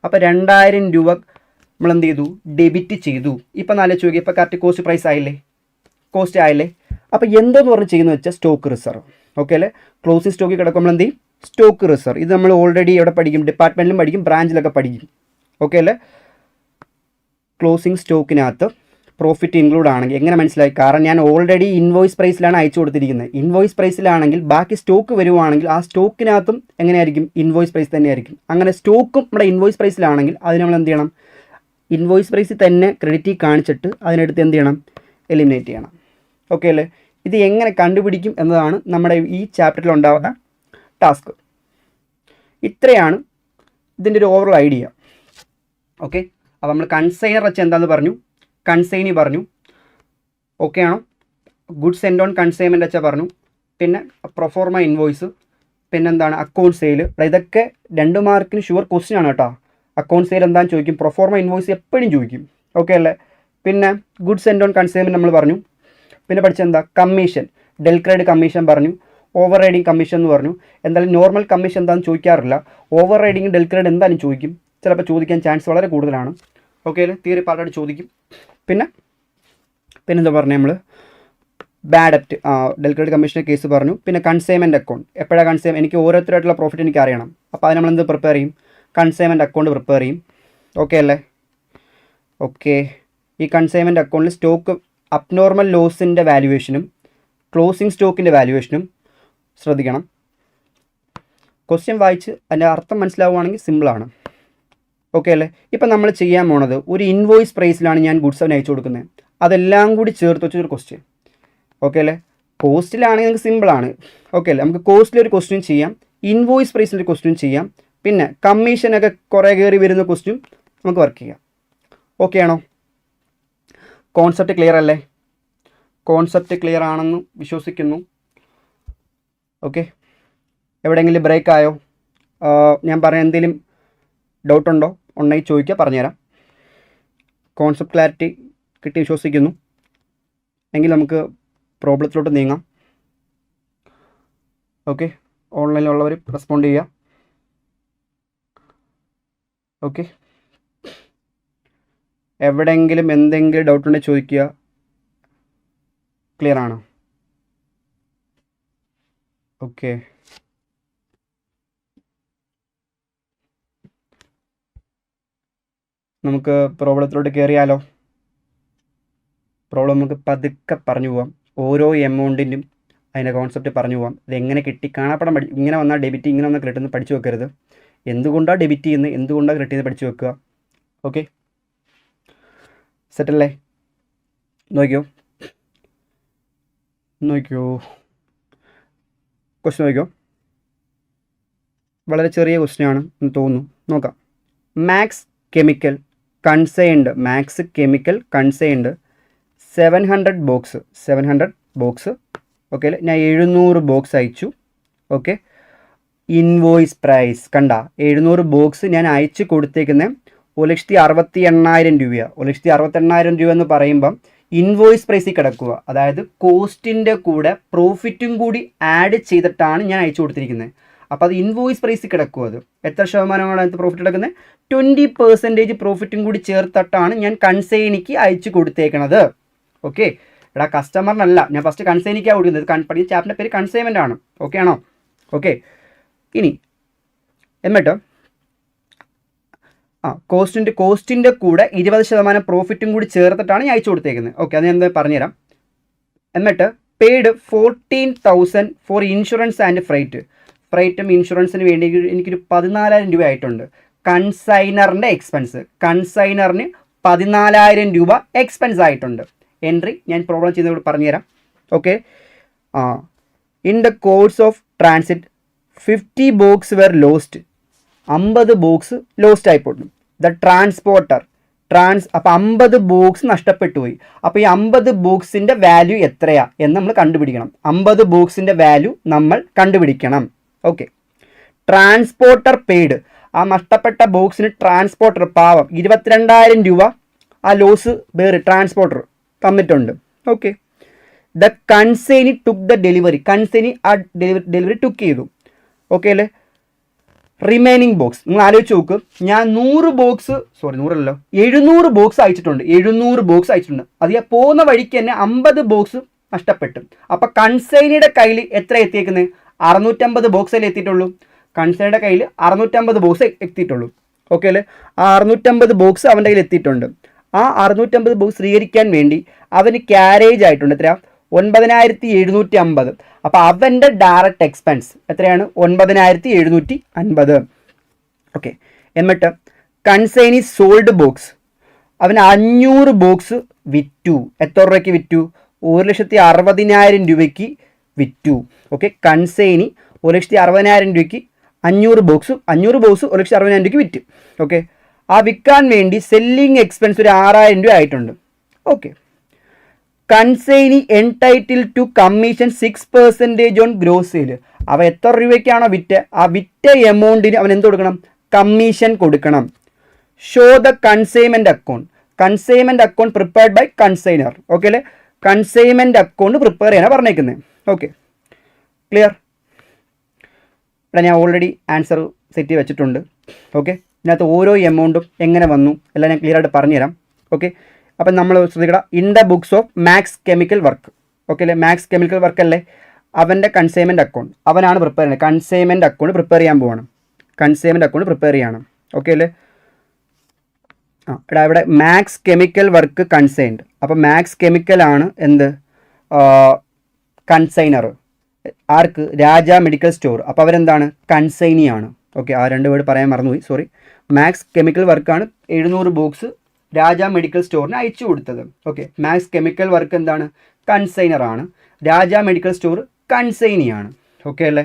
അപ്പോൾ 2,000 രൂപ നമ്മൾ എന്ത് ചെയ്തു? ഡെബിറ്റ് ചെയ്തു. ഇപ്പം നല്ല ചോദിക്കുക, ഇപ്പോൾ കറക്റ്റ് കോസ്റ്റ് ആയില്ലേ? അപ്പോൾ എന്തോന്ന് പറഞ്ഞ് ചെയ്യുന്നത് വെച്ചാൽ സ്റ്റോക്ക് റിസർവ്. ഓക്കെ അല്ലേ? ക്ലോസിംഗ് സ്റ്റോക്കിൽ കിടക്കുമ്പോൾ നമ്മൾ എന്ത് ചെയ്യും? Stock reserve. ഇത് നമ്മൾ ഓൾറെഡി എവിടെ പഠിക്കും? ഡിപ്പാർട്ട്മെൻറ്റിലും പഠിക്കും, ബ്രാഞ്ചിലൊക്കെ പഠിക്കും. ഓക്കെ അല്ലേ? ക്ലോസിംഗ് സ്റ്റോക്കിനകത്ത് പ്രോഫിറ്റ് ഇൻക്ലൂഡ് ആണെങ്കിൽ എങ്ങനെ മനസ്സിലായി? കാരണം ഞാൻ ഓൾറെഡി ഇൻവോയ്സ് പ്രൈസിലാണ് അയച്ചു കൊടുത്തിരിക്കുന്നത്. ഇൻവോയ്സ് പ്രൈസിലാണെങ്കിൽ ബാക്കി സ്റ്റോക്ക് വരുവാണെങ്കിൽ ആ സ്റ്റോക്കിനകത്തും എങ്ങനെയായിരിക്കും? ഇൻവോയ്സ് പ്രൈസ് തന്നെയായിരിക്കും. അങ്ങനെ സ്റ്റോക്കും നമ്മുടെ ഇൻവോയ്സ് പ്രൈസിലാണെങ്കിൽ അത് നമ്മൾ എന്ത് ചെയ്യണം? ഇൻവോയ്സ് പ്രൈസിൽ തന്നെ ക്രെഡിറ്റിൽ കാണിച്ചിട്ട് അതിനടുത്ത് എന്ത് ചെയ്യണം? എലിമിനേറ്റ് ചെയ്യണം. ഓക്കെ അല്ലേ? ഇത് എങ്ങനെ കണ്ടുപിടിക്കും എന്നതാണ് നമ്മുടെ ഈ ചാപ്റ്ററിൽ ഉണ്ടാകുന്ന ടാസ്ക്. ഇത്രയാണ് ഇതിൻ്റെ ഒരു ഓവറോൾ ഐഡിയ. ഓക്കെ, അപ്പോൾ നമ്മൾ കൺസൈനർ വെച്ച് എന്താണെന്ന് പറഞ്ഞു, കൺസൈനി പറഞ്ഞു. ഓക്കെ ആണോ? ഗുഡ്സ് സെൻഡ് ഓൺ കൺസൈൻമെൻറ്റ് വെച്ചാൽ പറഞ്ഞു. പിന്നെ പ്രൊഫോർമ ഇൻവോയ്സ്, പിന്നെന്താണ് അക്കൗണ്ട് സെയിൽ. ഇതൊക്കെ 2 മാർക്കിന് ഷുവർ ക്വസ്റ്റ്യൻ ആണ് കേട്ടോ. അക്കൗണ്ട് സെയിൽ എന്താണെന്ന് ചോദിക്കും, പ്രൊഫോർമ ഇൻവോയ്സ് എപ്പോഴും ചോദിക്കും. ഓക്കെ അല്ലേ? പിന്നെ ഗുഡ്സ് സെൻഡ് ഓൺ കൺസൈൻമെൻറ്റ് നമ്മൾ പറഞ്ഞു. പിന്നെ പഠിച്ചെന്താ? കമ്മീഷൻ, ഡെൽക്രൈഡ് കമ്മീഷൻ പറഞ്ഞു, ഓവർ റൈഡിങ് കമ്മീഷൻ എന്ന് പറഞ്ഞു. എന്തായാലും നോർമൽ കമ്മീഷൻ എന്താണെന്ന് ചോദിക്കാറില്ല. ഓവർ റൈഡിങ് ഡെൽക്രൈഡ് എന്തായാലും ചോദിക്കും, ചിലപ്പോൾ ചോദിക്കാൻ ചാൻസ് വളരെ കൂടുതലാണ്. ഓക്കെ അല്ലേ, തിയറി പാർട്ടായിട്ട് ചോദിക്കും. പിന്നെന്താ പറഞ്ഞത് നമ്മൾ, ബാഡ് ഡെപ്റ്റ്, ഡെൽ ക്രെഡിറ്റ് കമ്മീഷൻ്റെ കേസ് പറഞ്ഞു. പിന്നെ കൺസൈൻമെൻറ്റ് അക്കൗണ്ട്, എപ്പോഴാണ് എനിക്ക് ഓരോരുത്തരായിട്ടുള്ള പ്രോഫിറ്റ് എനിക്ക് അറിയണം. അപ്പോൾ അത് നമ്മളെന്ത് പ്രിപ്പയർ ചെയ്യും, കൺസൈൻമെൻറ്റ് അക്കൗണ്ട് പ്രിപ്പയർ ചെയ്യും. ഓക്കെ അല്ലേ? ഓക്കെ, ഈ കൺസൈൻമെൻറ്റ് അക്കൗണ്ടിൽ സ്റ്റോക്ക് അബ്നോർമൽ ലോസിൻ്റെ വാല്യുവേഷനും ക്ലോസിംഗ് സ്റ്റോക്കിൻ്റെ വാല്യുവേഷനും ശ്രദ്ധിക്കണം. ക്വസ്റ്റ്യൻ വായിച്ച് അതിൻ്റെ അർത്ഥം മനസ്സിലാവുകയാണെങ്കിൽ സിമ്പിളാണ്. ഓക്കെ അല്ലേ? ഇപ്പം നമ്മൾ ചെയ്യാൻ പോണത് ഒരു ഇൻവോയ്സ് പ്രൈസിലാണ് ഞാൻ ഗുഡ്സ് അവന് അയച്ചു കൊടുക്കുന്നത്. അതെല്ലാം കൂടി ചേർത്ത് വെച്ചൊരു ക്വസ്റ്റ്യൻ. ഓക്കെ അല്ലേ? കോസ്റ്റിലാണെങ്കിൽ നമുക്ക് സിമ്പിളാണ്. ഓക്കെ അല്ലേ? നമുക്ക് കോസ്റ്റിലൊരു ക്വസ്റ്റ്യൻ ചെയ്യാം, ഇൻവോയ്സ് പ്രൈസിലൊരു ക്വസ്റ്റ്യൻ ചെയ്യാം, പിന്നെ കമ്മീഷനൊക്കെ കുറേ കയറി വരുന്ന ക്വസ്റ്റ്യൻ നമുക്ക് വർക്ക് ചെയ്യാം. ഓക്കെ ആണോ? കോൺസെപ്റ്റ് ക്ലിയർ അല്ലേ? കോൺസെപ്റ്റ് ക്ലിയർ ആണെന്ന് വിശ്വസിക്കുന്നു. ഓക്കെ, എവിടെയെങ്കിലും ബ്രേക്ക് ആയോ? ഞാൻ പറയാൻ എന്തെങ്കിലും ഡൗട്ട് ഉണ്ടെങ്കിൽ ചോദിക്കുക, പറഞ്ഞുതരാം. കോൺസെപ്റ്റ് ക്ലാരിറ്റി കിട്ടി വിശ്വസിക്കുന്നു. എങ്കിൽ നമുക്ക് പ്രോബ്ലത്തിലോട്ട് നീങ്ങാം. ഓക്കെ, ഓൺലൈനിലുള്ളവർ റെസ്പോണ്ട് ചെയ്യുക. ഓക്കെ, എവിടെയെങ്കിലും എന്തെങ്കിലും ഡൗട്ട് ഉണ്ടെങ്കിൽ ചോദിക്കുക. ക്ലിയർ ആണോ? ഓക്കെ, നമുക്ക് പ്രോബ്ലത്തിലോട്ട് കയറിയാലോ? പ്രോബ്ലം നമുക്ക് പതുക്കെ പറഞ്ഞു പോവാം. ഓരോ എമൗണ്ടിൻ്റെയും അതിൻ്റെ കോൺസെപ്റ്റ് പറഞ്ഞു പോവാം. ഇതെങ്ങനെ കിട്ടി, കാണാപ്പടം ഇങ്ങനെ വന്നാൽ ഡെബിറ്റ്, ഇങ്ങനെ വന്നാൽ ക്രെഡിറ്റ് എന്ന് പഠിച്ചു വെക്കരുത്. എന്തുകൊണ്ടാണ് ഡെബിറ്റ് ചെയ്യുന്നത്, എന്തുകൊണ്ടാണ് ക്രെഡിറ്റ് ചെയ്യുന്നത് പഠിച്ചു വെക്കുക. ഓക്കെ, സെറ്റല്ലേ? നോക്കിയോ ക്വസ്റ്റ്യൻ നോക്കിയോ. വളരെ ചെറിയ ക്വസ്റ്റ്യനാണ് എന്ന് തോന്നുന്നു. നോക്കാം. Max Chemical consigned 700 box. Okay അല്ലേ? ഞാൻ 700 ബോക്സ് അയച്ചു. ഓക്കെ, ഇൻവോയ്സ് പ്രൈസ് കണ്ട 700 ബോക്സ് ഞാൻ അയച്ചു കൊടുത്തേക്കുന്നത് 1,68,000 രൂപയാണ്. 1,68,000 രൂപ എന്ന് പറയുമ്പം ഇൻവോയ്സ് പ്രൈസിൽ കിടക്കുക, അതായത് കോസ്റ്റിൻ്റെ കൂടെ പ്രോഫിറ്റും കൂടി ആഡ് ചെയ്തിട്ടാണ് ഞാൻ അയച്ചു കൊടുത്തിരിക്കുന്നത്. അപ്പോൾ അത് ഇൻവോയ്സ് പ്രൈസിൽ കിടക്കുക. അത് എത്ര ശതമാനമാണ് അതിന് പ്രോഫിറ്റ് കിടക്കുന്നത്? 20% പ്രോഫിറ്റും കൂടി ചേർത്തിട്ടാണ് ഞാൻ കൺസൈനിക്ക് അയച്ചു കൊടുത്തേക്കണത്. ഓക്കെ, എടാ കസ്റ്റമറിനല്ല, ഞാൻ ഫസ്റ്റ് കൺസൈനിക്കാണ് കൊടുക്കുന്നത്. പഠിച്ച ചാപ്റ്ററിൻ്റെ പേര് കൺസൈൻമെൻ്റ് ആണ്. ഓക്കെ ആണോ? ഓക്കെ, ഇനി എന്നിട്ട് കോസ്റ്റിൻ്റെ കൂടെ 20% പ്രോഫിറ്റും കൂടി ചേർത്തിട്ടാണ് ഞാൻ അയച്ചു കൊടുത്തേക്കുന്നത്. ഓക്കെ, അത് ഞാൻ എന്താ പറഞ്ഞുതരാം. എന്നിട്ട് പെയ്ഡ് 14,000 ഫോർ ഇൻഷുറൻസ് ആൻഡ് ഫ്രൈറ്റും ഇൻഷുറൻസിന് വേണ്ടി എനിക്കൊരു 14,000 രൂപ ആയിട്ടുണ്ട്. കൺസൈനറിൻ്റെ എക്സ്പെൻസ്, കൺസൈനറിന് 14,000 രൂപ എക്സ്പെൻസ് ആയിട്ടുണ്ട്. എൻട്രി ഞാൻ പ്രോബ്ലം ചെയ്യുന്നതോട് പറഞ്ഞുതരാം. Okay, in the course of transit 50 box were lost. 50 box lost ആയിപ്പോട്ടു. ദ ട്രാൻസ്പോർട്ടർ അപ്പോൾ 50 ബോക്സ് നഷ്ടപ്പെട്ടു പോയി. അപ്പോൾ ഈ 50 ബോക്സിൻ്റെ വാല്യൂ എത്രയാ എന്ന് നമ്മൾ കണ്ടുപിടിക്കണം. 50 ബോക്സിൻ്റെ വാല്യൂ നമ്മൾ കണ്ടുപിടിക്കണം. ഓക്കെ, ട്രാൻസ്പോർട്ടർ പെയ്ഡ്, ആ നഷ്ടപ്പെട്ട ബോക്സിന് ട്രാൻസ്പോർട്ടർ പാവം 22,000 രൂപ ആ ലോസ് വേറെ ട്രാൻസ്പോർട്ടർ തന്നിട്ടുണ്ട്. Okay, the consignee took the delivery, consignee ആ ഡെലിവറി ടുക്ക് ചെയ്തു. ഓക്കെ അല്ലേ? റിമൈനിങ് ബോക്സ് നിങ്ങൾ ആലോചിച്ച് നോക്ക്. ഞാൻ 700 ബോക്സ് അയച്ചിട്ടുണ്ട്. 700 ബോക്സ് അയച്ചിട്ടുണ്ട്. അത് ഞാൻ പോകുന്ന വഴിക്ക് തന്നെ 50 ബോക്സ് നഷ്ടപ്പെട്ടു. അപ്പോൾ കൺസൈനിയുടെ കയ്യിൽ എത്ര എത്തിയേക്കുന്നത്? 650 ബോക്സിൽ എത്തിയിട്ടുള്ളൂ. കൺസൈനിയുടെ കയ്യിൽ 650 ബോക്സ് എത്തിയിട്ടുള്ളൂ. ഓക്കെ അല്ലേ? ആ 650 ബോക്സ് അവൻ്റെ കയ്യിൽ എത്തിയിട്ടുണ്ട്. ആ 650 ബോക്സ് സ്വീകരിക്കാൻ വേണ്ടി അവന് ക്യാരേജ് ആയിട്ടുണ്ട്. എത്രയാ? 9,750. അപ്പോൾ അവൻ്റെ ഡയറക്റ്റ് എക്സ്പെൻസ് എത്രയാണ്? 9,750. ഓക്കെ, എന്നിട്ട് കൺസൈനി സോൾഡ് ബോക്സ്, അവന് 500 ബോക്സ് വിറ്റു. എത്ര രൂപയ്ക്ക് വിറ്റു? 1,60,000 രൂപയ്ക്ക് വിറ്റു. ഓക്കെ, കൺസൈനി 1,60,000 രൂപയ്ക്ക് 500 ബോക്സ് 1,60,000 രൂപയ്ക്ക് വിറ്റ്. ഓക്കെ, ആ വിൽക്കാൻ വേണ്ടി സെല്ലിംഗ് എക്സ്പെൻസ് ഒരു 6,000 രൂപ ആയിട്ടുണ്ട്. Okay, consignee entitled to commission 6% on gross sale. അവ എത്ര രൂപയ്ക്കാണോ വിറ്റ്, ആ വിറ്റ എമൗണ്ടിന് അവൻ എന്ത് കൊടുക്കണം? കമ്മീഷൻ കൊടുക്കണം. Show the consignment account prepared by consignor. Okay അല്ലേ? കൺസൈൻമെൻറ്റ് അക്കൗണ്ട് പ്രിപ്പയർ ചെയ്യാനാണ് പറഞ്ഞേക്കുന്നത്. Okay, clear? ഇവിടെ ഞാൻ ഓൾറെഡി ആൻസർ സെറ്റ് ചെയ്ത് വെച്ചിട്ടുണ്ട്. ഓക്കെ, ഇതിനകത്ത് ഓരോ എമൗണ്ടും എങ്ങനെ വന്നു എല്ലാം ഞാൻ ക്ലിയർ ആയിട്ട് പറഞ്ഞുതരാം. ഓക്കെ, അപ്പം നമ്മൾ ശ്രദ്ധിക്കണം, in the books of Max chemical work. Okay അല്ലേ, മാക്സ് കെമിക്കൽ വർക്ക് അല്ലേ, അവൻ്റെ കൺസൈൻമെൻറ്റ് അക്കൗണ്ട് അവനാണ് പ്രിപ്പയർ ചെയ്യുന്നത്. കൺസൈൻമെൻറ്റ് അക്കൗണ്ട് പ്രിപ്പയർ ചെയ്യാൻ പോവാണ്. കൺസൈൻമെൻറ്റ് അക്കൗണ്ട് പ്രിപ്പയർ ചെയ്യണം. ഓക്കെ അല്ലേ. ഇവിടെ മാക്സ് കെമിക്കൽ വർക്ക് കൺസൈൻഡ്. അപ്പോൾ മാക്സ് കെമിക്കലാണ് എന്ത് കൺസൈനർ. ആർക്ക്? രാജ മെഡിക്കൽ സ്റ്റോർ. അപ്പോൾ അവരെന്താണ്? കൺസൈനിയാണ്. ഓക്കെ, ആ 2 വേർഡ് പറയാൻ മറന്നുപോയി, സോറി. മാക്സ് കെമിക്കൽ വർക്കാണ് 700 ബോക്സ് രാജ മെഡിക്കൽ സ്റ്റോറിന് അയച്ചു കൊടുത്തത്. ഓക്കെ, മാക്സ് കെമിക്കൽ വർക്ക് എന്താണ്? കൺസൈനറാണ്. രാജ മെഡിക്കൽ സ്റ്റോർ കൺസൈനിയാണ്. ഓക്കെ അല്ലേ.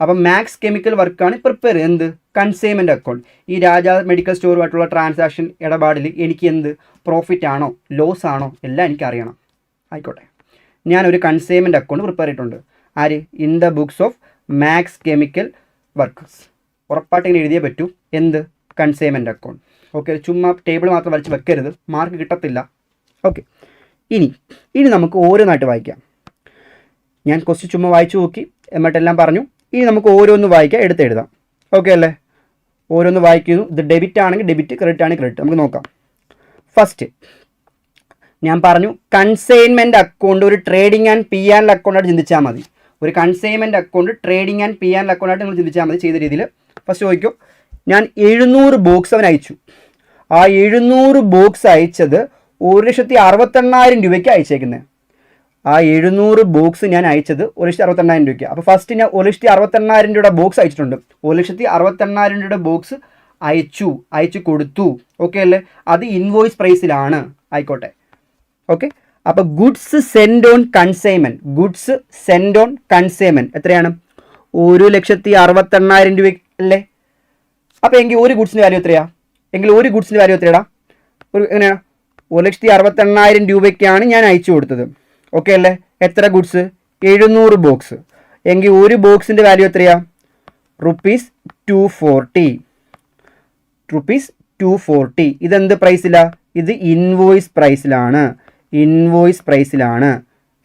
അപ്പം മാക്സ് കെമിക്കൽ വർക്കാണ് പ്രിപ്പയർ എന്ത്? Consignment account. ഈ രാജ മെഡിക്കൽ സ്റ്റോറുമായിട്ടുള്ള ട്രാൻസാക്ഷൻ ഇടപാടിൽ എനിക്ക് എന്ത് പ്രോഫിറ്റ് ആണോ ലോസ് ആണോ എല്ലാം എനിക്ക് അറിയണം. ആയിക്കോട്ടെ, ഞാനൊരു കൺസൈൻമെൻറ്റ് അക്കൗണ്ട് പ്രിപ്പയർ ചെയ്തിട്ടുണ്ട്. ആര്? In the books of Max chemical workers. ഉറപ്പായിട്ട് ഇങ്ങനെ എഴുതിയേ പറ്റൂ. എന്ത്? Consignment account. ഓക്കെ, ചുമ്മാ ടേബിൾ മാത്രം വരച്ച് വെക്കരുത്, മാർക്ക് കിട്ടത്തില്ല. ഓക്കെ, ഇനി നമുക്ക് ഓരോന്നായിട്ട് വായിക്കാം. ഞാൻ ക്വസ്റ്റ്യൻ ചുമ്മാ വായിച്ചു നോക്കി, എന്നിട്ടെല്ലാം പറഞ്ഞു. ഇനി നമുക്ക് ഓരോന്ന് വായിക്കാം, എടുത്തെഴുതാം. ഓക്കെ അല്ലേ. ഓരോന്ന് വായിക്കുന്നു. ഇത് ഡെബിറ്റ് ആണെങ്കിൽ ഡെബിറ്റ്, ക്രെഡിറ്റ് ആണെങ്കിൽ ക്രെഡിറ്റ്. നമുക്ക് നോക്കാം. ഫസ്റ്റ് ഞാൻ പറഞ്ഞു കൺസൈൻമെൻറ്റ് അക്കൗണ്ട് ഒരു ട്രേഡിംഗ് ആൻഡ് പി ആൻഡ് അക്കൗണ്ടായിട്ട് ചിന്തിച്ചാൽ മതി. ഒരു consignment account trading and P and അക്കൗണ്ടായിട്ട് നിങ്ങൾ ചിന്തിച്ചാൽ മതി. ചെയ്ത രീതിയിൽ ഫസ്റ്റ് ചോദിക്കും, ഞാൻ 700 ബോക്സ് അവൻ അയച്ചു. ആ 700 ബോക്സ് അയച്ചത് 1,68,000 രൂപയ്ക്ക് അയച്ചേക്കുന്നത്. ആ 700 ബോക്സ് ഞാൻ അയച്ചത് 1,68,000 രൂപയ്ക്ക്. അപ്പോൾ ഫസ്റ്റ് ഞാൻ 1,68,000 രൂപയുടെ ബോക്സ് അയച്ചിട്ടുണ്ട്. 1,68,000 രൂപയുടെ ബോക്സ് അയച്ചു കൊടുത്തു. ഓക്കെ അല്ലേ. അത് ഇൻവോയ്സ് പ്രൈസിലാണ്. ആയിക്കോട്ടെ. ഓക്കെ, അപ്പോൾ goods sent on consignment. Goods sent on consignment എത്രയാണ്? 1,68,000 രൂപ അല്ലേ. അപ്പോൾ എങ്കിൽ ഒരു ഗുഡ്സിൻ്റെ വാല്യൂ എത്രയാണ്? എങ്കിൽ ഒരു ഗുഡ്സിൻ്റെ വാല്യൂ എത്രയാടാ? എങ്ങനെയാണ്? 1,68,000 രൂപയ്ക്കാണ് ഞാൻ അയച്ചു കൊടുത്തത്. ഓക്കെ അല്ലേ. എത്ര ഗുഡ്സ്? 700 ബോക്സ്. എങ്കിൽ ഒരു ബോക്സിൻ്റെ വാല്യൂ എത്രയാ? ₹240. ₹240. ഇതെന്ത് പ്രൈസിലാണ്? ഇത് ഇൻവോയ്സ് പ്രൈസിലാണ്. ഇൻവോയ്സ് പ്രൈസിലാണ്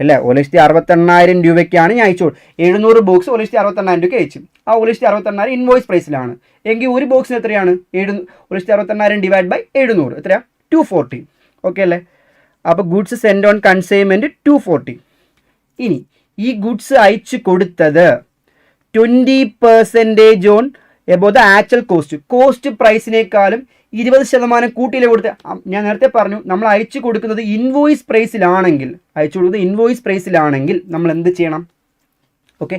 അല്ലേ. 1,68,000 രൂപയ്ക്കാണ് ഞാൻ അയച്ചു. 700 ബോക്സ് 1,68,000 രൂപയ്ക്ക് അയച്ചു. ആ 1,68,000 ഇൻവോയ്സ് പ്രൈസിലാണ്. എങ്കിൽ ഒരു ബോക്സിന് എത്രയാണ്? 1,68,000 ഡിവൈഡ് ബൈ 700 എത്രയാണ്? 240. ഓക്കെ അല്ലേ. അപ്പോൾ ഗുഡ്സ് സെൻഡ് ഓൺ കൺസൈൻമെൻറ്റ് 240. ഇനി ഈ ഗുഡ്സ് അയച്ചു കൊടുത്തത് 20% on above the actual cost പ്രൈസിനേക്കാളും 20% കൂട്ടിയിലെ കൊടുത്ത്. ഞാൻ നേരത്തെ പറഞ്ഞു, നമ്മൾ അയച്ചു കൊടുക്കുന്നത് ഇൻവോയ്സ് പ്രൈസിലാണെങ്കിൽ നമ്മൾ എന്ത് ചെയ്യണം? ഓക്കെ,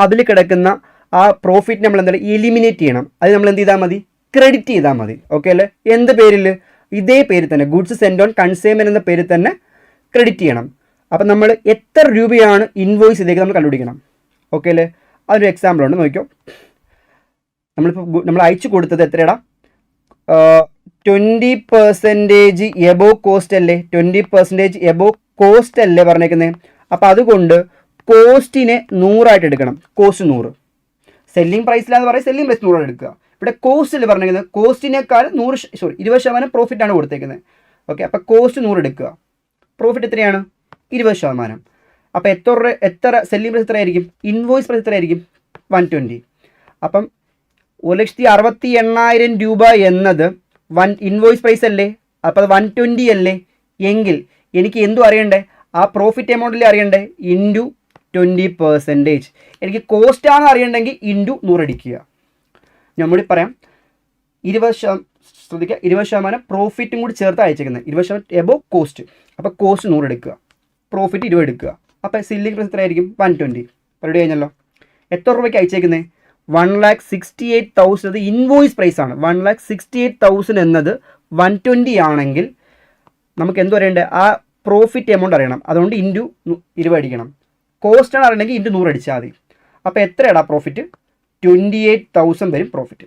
അതിൽ കിടക്കുന്ന ആ പ്രോഫിറ്റ് നമ്മൾ എന്തായാലും എലിമിനേറ്റ് ചെയ്യണം. അത് നമ്മൾ എന്ത് ചെയ്താൽ മതി? ക്രെഡിറ്റ് ചെയ്താൽ മതി. ഓക്കെ അല്ലേ. എന്ത് പേരിൽ? ഇതേ പേര് തന്നെ, ഗുഡ്സ് സെൻഡ് ഓൺ കൺസൈൻമെൻറ്റ് എന്ന പേര് തന്നെ ക്രെഡിറ്റ് ചെയ്യണം. അപ്പം നമ്മൾ എത്ര രൂപയാണ് ഇൻവോയ്സ് ഇതേക്ക് നമ്മൾ കണ്ടുപിടിക്കണം. ഓക്കെ അല്ലേ. അതൊരു എക്സാമ്പിൾ ഉണ്ട്, നോക്കിയോ. നമ്മൾ അയച്ചു കൊടുത്തത് എത്രയാടാ? 20% എബോ കോസ്റ്റ് അല്ലേ. 20% എബോ കോസ്റ്റ് അല്ലേ പറഞ്ഞേക്കുന്നത്. അപ്പോൾ അതുകൊണ്ട് കോസ്റ്റിനെ 100 എടുക്കണം. കോസ്റ്റ് 100. സെല്ലിംഗ് പ്രൈസിലാന്ന് പറയും, സെല്ലിംഗ് പ്രൈസ് 100 എടുക്കുക. ഇവിടെ കോസ്റ്റിൽ പറഞ്ഞിരിക്കുന്നത് കോസ്റ്റിനേക്കാൾ 20% പ്രോഫിറ്റാണ് കൊടുത്തേക്കുന്നത്. ഓക്കെ, അപ്പോൾ കോസ്റ്റ് 100 എടുക്കുക. പ്രോഫിറ്റ് എത്രയാണ്? 20%. അപ്പോൾ എത്ര സെല്ലിംഗ് പ്രൈസ് എത്രയായിരിക്കും? ഇൻവോയ്സ് പ്രൈസ് എത്രയായിരിക്കും? 120. അപ്പം 1,68,000 രൂപ എന്നത് ഇൻവോയ്സ് പ്രൈസ് അല്ലേ. അപ്പോൾ അത് 120 അല്ലേ. എങ്കിൽ എനിക്ക് എന്തും അറിയണ്ടേ? ആ പ്രോഫിറ്റ് എമൗണ്ടിൽ അറിയണ്ടേ? ഇൻറ്റു 20%. എനിക്ക് കോസ്റ്റാണെന്ന് അറിയണ്ടെങ്കിൽ ഇൻറ്റു 100 അടിക്കുക. ഞാൻ കൂടി പറയാം. 20% പ്രോഫിറ്റും കൂടി ചേർത്ത് അയച്ചേക്കുന്നത്. 20% എബോ കോസ്റ്റ്. അപ്പോൾ കോസ്റ്റ് 100 എടുക്കുക, പ്രോഫിറ്റ് 20 എടുക്കുക. അപ്പോൾ സെല്ലിംഗ് പ്രൈസ് എത്രയായിരിക്കും? 120. പരിപാടി കഴിഞ്ഞല്ലോ. എത്ര രൂപയ്ക്ക് അയച്ചേക്കുന്നത്? 1,68,000. അത് ഇൻവോയ്സ് പ്രൈസാണ്. 1,68,000 എന്നത് 120 ആണെങ്കിൽ നമുക്ക് എന്ത് അറിയണ്ടേ? ആ പ്രോഫിറ്റ് എമൗണ്ട് അറിയണം. അതുകൊണ്ട് ഇൻറ്റു 20 അടിക്കണം. കോസ്റ്റാണ് അറിയണമെങ്കിൽ ഇൻറ്റു 100 അടിച്ചാൽ മതി. അപ്പോൾ എത്രയാടാ പ്രോഫിറ്റ്? 28,000 വരും പ്രോഫിറ്റ്.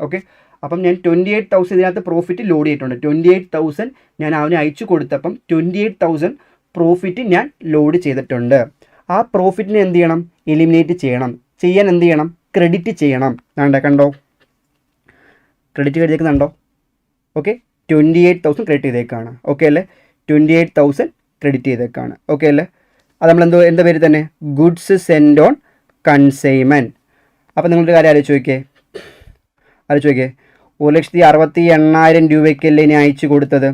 ഓക്കെ, അപ്പം ഞാൻ 28,000 ഇതിനകത്ത് പ്രോഫിറ്റ് ലോഡ് ചെയ്തിട്ടുണ്ട്. 28,000 ഞാൻ അവന് അയച്ചു കൊടുത്തപ്പം 28,000 പ്രോഫിറ്റ് ഞാൻ ലോഡ് ചെയ്തിട്ടുണ്ട്. ആ പ്രോഫിറ്റിനെ എന്ത് ചെയ്യണം? എലിമിനേറ്റ് ചെയ്യണം. ചെയ്യാൻ എന്ത് ചെയ്യണം? ക്രെഡിറ്റ് ചെയ്യണം. കണ്ടോ, ക്രെഡിറ്റ് ചെയ്തേക്കുന്നുണ്ടോ? ഓക്കെ, 28,000 ക്രെഡിറ്റ് ചെയ്തേക്കാണ്. ഓക്കെ അല്ലേ. 28,000 ക്രെഡിറ്റ് ചെയ്തേക്കാണ്. ഓക്കെ അല്ലേ. അത് നമ്മൾ എന്താ പേര് തന്നെ? Goods sent on consignment. അപ്പോൾ നിങ്ങളുടെ കാര്യം ആലോചിച്ച് നോക്കിയേ. 1,68,000 രൂപയ്ക്കല്ലേ ഇനി അയച്ചു കൊടുത്തത്,